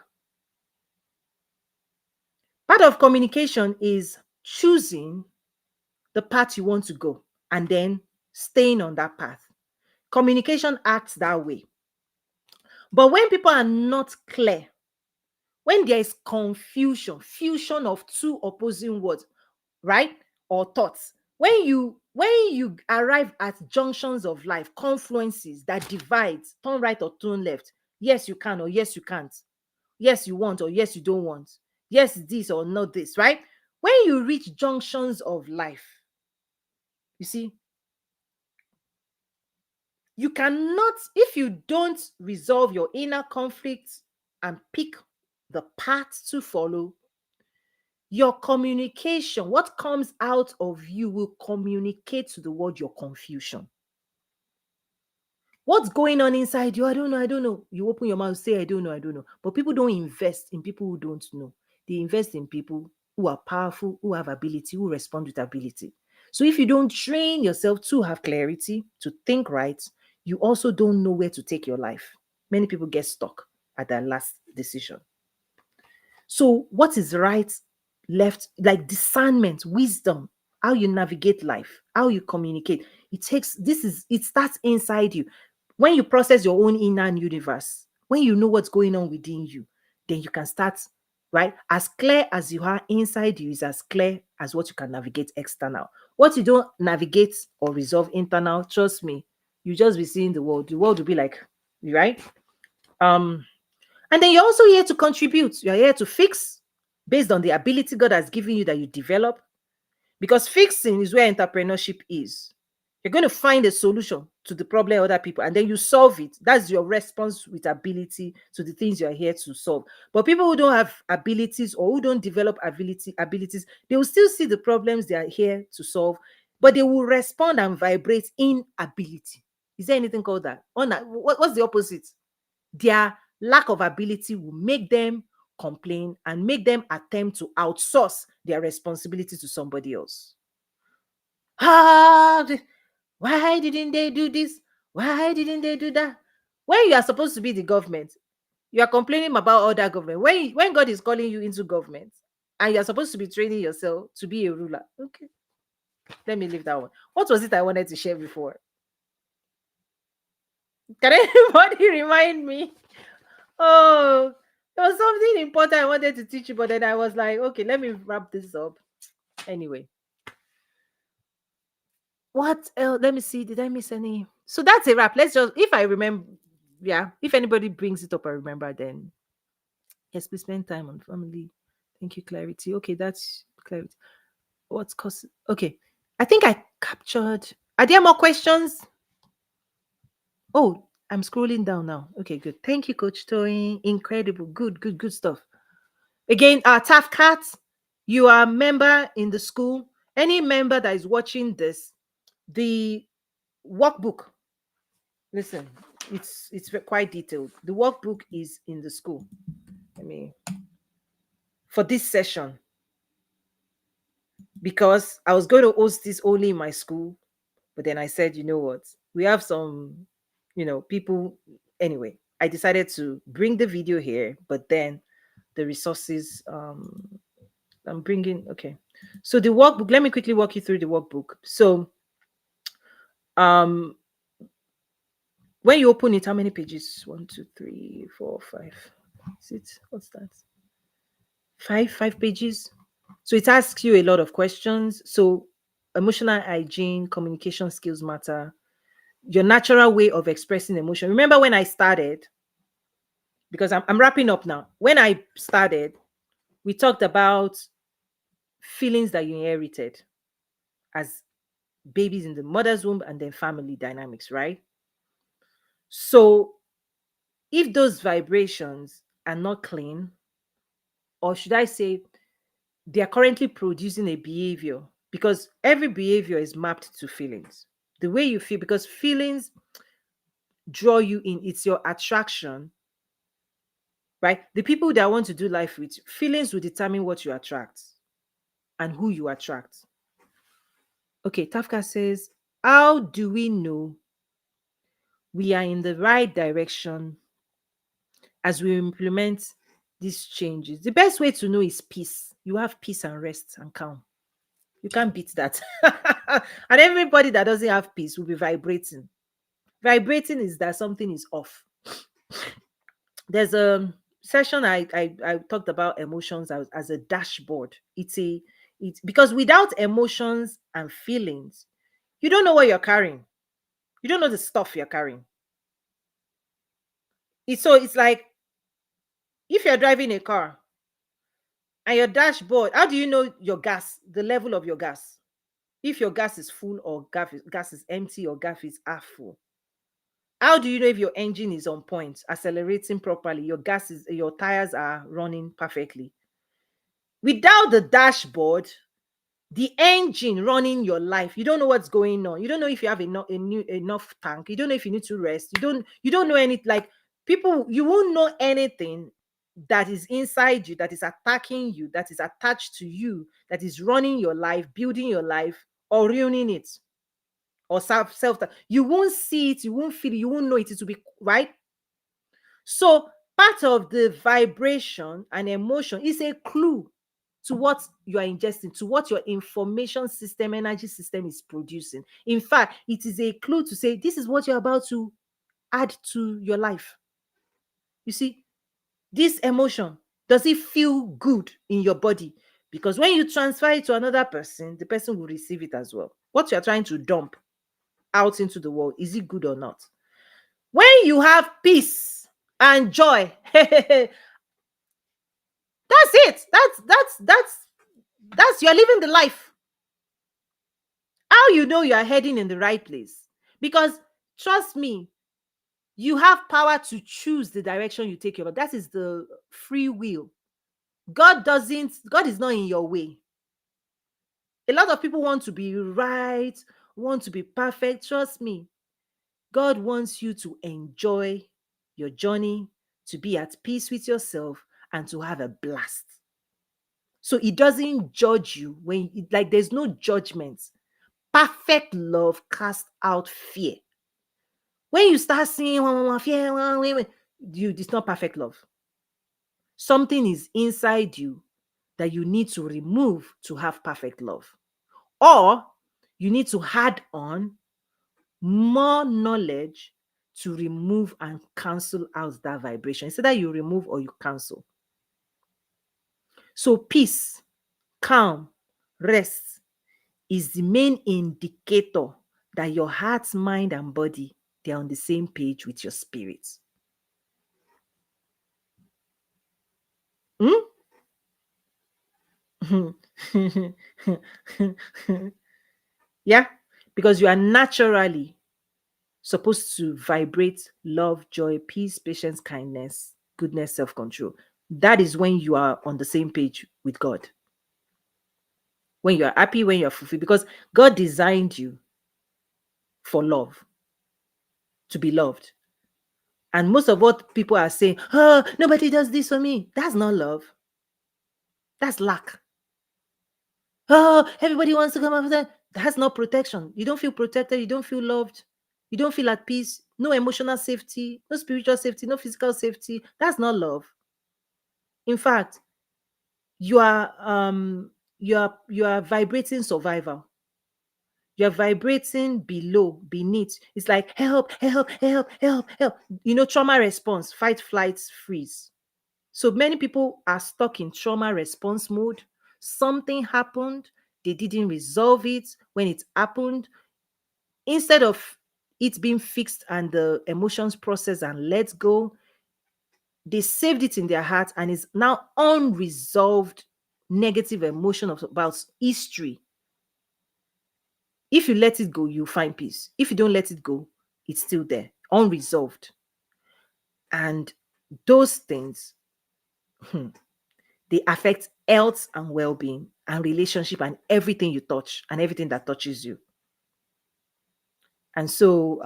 Part of communication is choosing the path you want to go and then staying on that path. Communication acts that way. But when people are not clear, when there is confusion, fusion of two opposing words, right? Or thoughts. When you arrive at junctions of life, confluences that divides, turn right or turn left. Yes, you can, or yes, you can't. Yes, you want, or yes, you don't want. Yes, this or not this, right? When you reach junctions of life, you see, you cannot, if you don't resolve your inner conflicts and pick the path to follow, your communication, what comes out of you will communicate to the world your confusion. What's going on inside you? I don't know. I don't know. You open your mouth, say, I don't know. I don't know. But people don't invest in people who don't know. They invest in people who are powerful, who have ability, who respond with ability. So if you don't train yourself to have clarity, to think right, you also don't know where to take your life. Many people get stuck at their last decision. So, what is right, left, like discernment, wisdom, how you navigate life, how you communicate. It starts inside you. When you process your own inner universe, when you know what's going on within you, then you can start, right? As clear as you are inside you is as clear as what you can navigate external. What you don't navigate or resolve internal, trust me, you just be seeing the world. The world will be like, right? And then you're also here to contribute. You're here to fix based on the ability God has given you that you develop. Because fixing is where entrepreneurship is. You're going to find a solution to the problem of other people and then you solve it. That's your response with ability to the things you're here to solve. But people who don't have abilities or who don't develop abilities, they will still see the problems they are here to solve, but they will respond and vibrate in ability. Is there anything called that? What's the opposite? Their lack of ability will make them complain and make them attempt to outsource their responsibility to somebody else. Why didn't they do this? Why didn't they do that? When you are supposed to be the government, you are complaining about other government. When God is calling you into government and you are supposed to be training yourself to be a ruler, okay, let me leave that one. What was it I wanted to share before? Can anybody remind me? Oh, there was something important I wanted to teach you, but then I was like, okay, let me wrap this up. Anyway, what else? Let me see. Did I miss any? So that's a wrap. Let's just, if I remember, yeah, if anybody brings it up, I remember then. Yes, we spend time on family. Thank you, clarity. Okay, that's clarity. What's cause? Okay, I think I captured. Are there more questions? Oh, I'm scrolling down now. Okay, good. Thank you, Coach Toyin. Incredible. Good, good, good stuff. Again, Taff Cat, you are a member in the school. Any member that is watching this, the workbook, listen, it's quite detailed. The workbook is in the school. I mean, for this session, because I was going to host this only in my school, but then I said, you know what, we have some, people. Anyway, I decided to bring the video here, but then the resources, I'm bringing. Okay, so the workbook, let me quickly walk you through the workbook. So um when you open it, how many pages? One, two, three, four, five. Is it, what's that? Five pages. So it asks you a lot of questions. So emotional hygiene, communication skills matter, your natural way of expressing emotion. Remember when I started, because I'm wrapping up now. When I started, we talked about feelings that you inherited as babies in the mother's womb and then family dynamics, right? So if those vibrations are not clean, or should I say, they are currently producing a behavior, because every behavior is mapped to feelings. The way you feel, because feelings draw you in, it's your attraction, right? The people that want to do life with, feelings will determine what you attract and who you attract. Okay, Tafka says, how do we know we are in the right direction as we implement these changes? The best way to know is peace. You have peace and rest and calm. You can't beat that. And everybody that doesn't have peace will be vibrating. Vibrating is that something is off. There's a session I talked about emotions as a dashboard. It's because without emotions and feelings, you don't know what you're carrying. You don't know the stuff you're carrying. It's like if you're driving a car and your dashboard, how do you know your gas, the level of your gas? If your gas is full or gas is empty or gas is half full. How do you know if your engine is on point, accelerating properly, your tires are running perfectly? Without the dashboard, the engine running your life, you don't know what's going on. You don't know if you have enough tank. You don't know if you need to rest. You don't know anything. Like, people, you won't know anything that is inside you, that is attacking you, that is attached to you, that is running your life, building your life, or ruining it, or self. You won't see it, you won't feel it, you won't know it. It will be right. So part of the vibration and emotion is a clue to what you are ingesting, to what your information system, energy system is producing. In fact, it is a clue to say this is what you're about to add to your life. You see, this emotion, does it feel good in your body? Because when you transfer it to another person, the person will receive it as well. What you're trying to dump out into the world, is it good or not? When you have peace and joy, that's it. That's you're living the life. How you know you are heading in the right place? Because trust me, you have power to choose the direction you take your life. That is the free will. God is not in your way. A lot of people want to be right, want to be perfect. Trust me, God wants you to enjoy your journey, to be at peace with yourself, and to have a blast. So He doesn't judge you like, there's no judgment. Perfect love casts out fear. When you start seeing fear, it's not perfect love. Something is inside you that you need to remove to have perfect love. Or you need to add on more knowledge to remove and cancel out that vibration. It's either you remove or you cancel. So peace, calm, Rest is the main indicator that your heart, mind, and body, they're on the same page with your spirit. Hmm? Yeah, because you are naturally supposed to vibrate love, joy, peace, patience, kindness, goodness, self control. That is when you are on the same page with God. When you are happy, when you are fulfilled, because God designed you for love, to be loved. And most of what people are saying, oh, nobody does this for me. That's not love. That's lack. Oh, everybody wants to come after that. That's not protection. You don't feel protected. You don't feel loved. You don't feel at peace. No emotional safety, no spiritual safety, no physical safety. That's not love. In fact, you are you are vibrating survival. You're vibrating below, beneath. It's like help, help, help, help, help. Trauma response, fight, flight, freeze. So many people are stuck in trauma response mode. Something happened, they didn't resolve it. When it happened, instead of it being fixed and the emotions processed and let go, they saved it in their heart and is now unresolved negative emotion about history. If you let it go, you find peace. If you don't let it go, it's still there, unresolved. And those things, they affect health and well-being and relationship and everything you touch and everything that touches you. And so,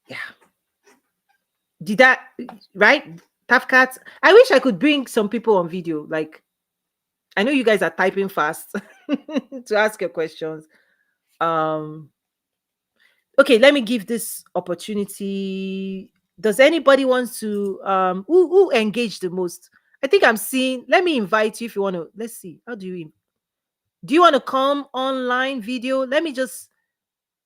yeah, did that right? Tough cats. I wish I could bring some people on video. Like, I know you guys are typing fast to ask your questions. Um, okay, let me give this opportunity. Does anybody want to who engaged the most? I think I'm seeing. Let me invite you if you want to. Let's see. How do you want to come online video? Let me just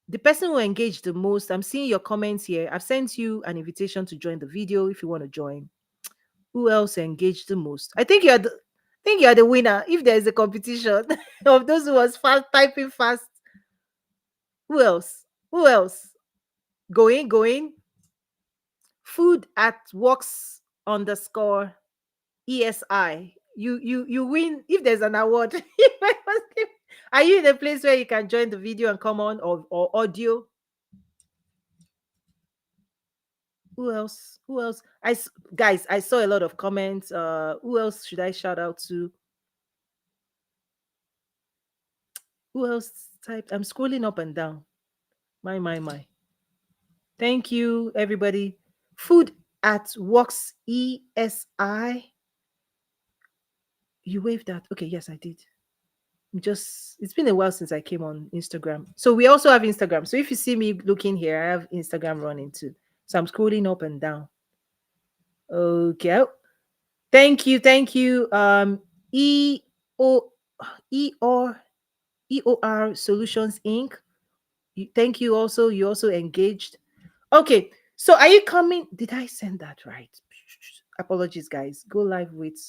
the person who engaged the most. I'm seeing your comments here. I've sent you an invitation to join the video if you want to join. Who else engaged the most? I think you're the winner. If there is a competition of those who was fast typing fast, who else? Who else? Going. Food at works underscore ESI. You win if there's an award. Are you in a place where you can join the video and come on or audio? Who else? Who else? Guys, I saw a lot of comments. Who else should I shout out to? Who else typed? I'm scrolling up and down. My. Thank you, everybody. Food at works ESI. You waved that. Okay, yes, I did. It's been a while since I came on Instagram. So we also have Instagram. So if you see me looking here, I have Instagram running too. So I'm scrolling up and down. Okay. Thank you. E O E R EOR Solutions Inc. Thank you also. You also engaged. Okay. So are you coming? Did I send that right? Apologies, guys. Go live with.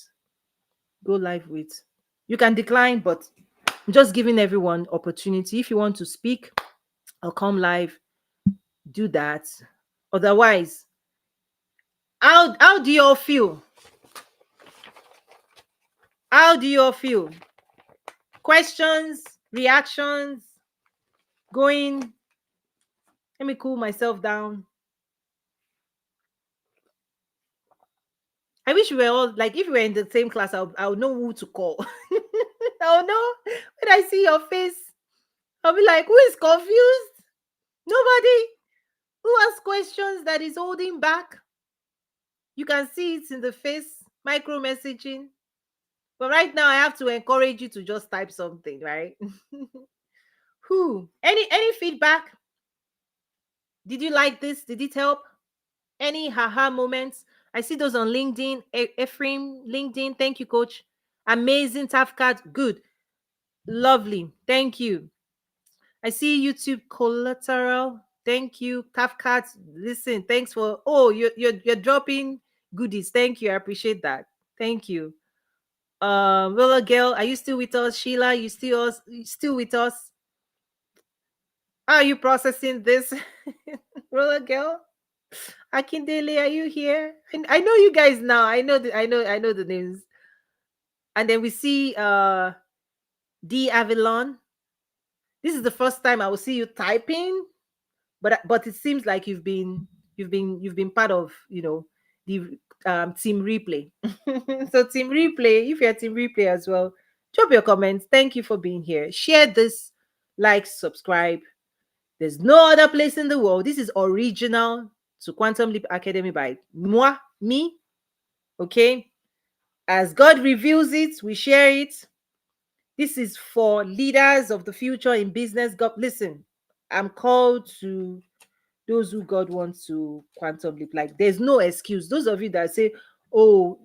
You can decline, but I'm just giving everyone opportunity. If you want to speak or come live, do that. Otherwise, how do you all feel? How do you all feel? Questions, reactions, going. Let me cool myself down. I wish we were all like if we were in the same class, I'll know who to call. I'll know when I see your face. I'll be like, who is confused? Nobody. Who has questions that is holding back? You can see it in the face, micro messaging. But right now, I have to encourage you to just type something, right? Who? Any feedback? Did you like this? Did it help? Any haha moments? I see those on LinkedIn. Ephraim, LinkedIn. Thank you, coach. Amazing, Tafcat. Good. Lovely. Thank you. I see YouTube collateral. Thank you. Tafcat. Listen, thanks for you're dropping goodies. Thank you. I appreciate that. Thank you. Roller girl, are you still with us? Sheila, you still with us? How are you processing this? Roller girl? Akindele, are you here? I know you guys now. I know the names. And then we see D Avalon. This is the first time I will see you typing, but it seems like you've been part of the team replay. So team replay, if you're team replay as well, drop your comments. Thank you for being here. Share this, like, subscribe. There's no other place in the world. This is original to Quantum Leap Academy by me. Okay. As God reveals it, we share it. This is for leaders of the future in business. God, listen, I'm called to those who God wants to quantum leap. Like, there's no excuse. Those of you that say, oh,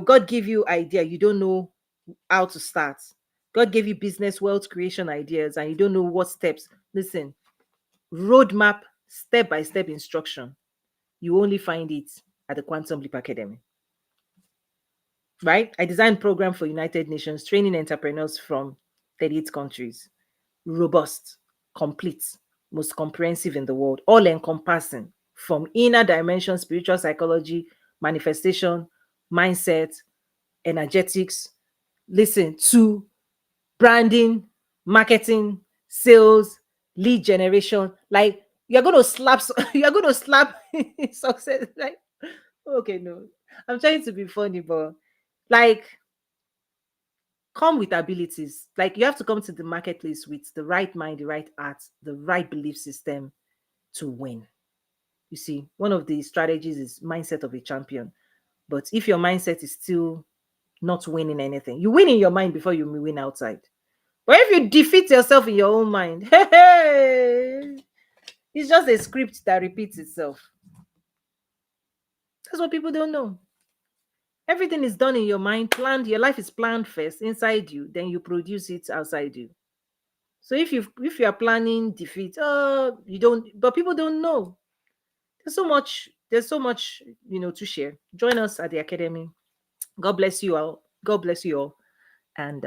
God give you idea, you don't know how to start. God gave you business wealth creation ideas and you don't know what steps. Listen, roadmap, step by step instruction. You only find it at the Quantum Leap Academy. Right? I designed program for United Nations, training entrepreneurs from 38 countries. Robust, complete, most comprehensive in the world, all encompassing from inner dimension, spiritual psychology, manifestation, mindset, energetics, listen to branding, marketing, sales, lead generation. Like, you're going to slap, you're going to slap success. Like, okay, no, I'm trying to be funny, but like, come with abilities. Like, you have to come to the marketplace with the right mind, the right art, the right belief system to win. You see, one of the strategies is mindset of a champion. But if your mindset is still not winning anything, you win in your mind before you win outside. But if you defeat yourself in your own mind, hey, it's just a script that repeats itself. That's what people don't know. Everything is done in your mind, planned. Your life is planned first inside you, then you produce it outside you. So if you are planning defeat, you don't, but people don't know. There's so much to share. Join us at the academy. God bless you all. God bless you all. And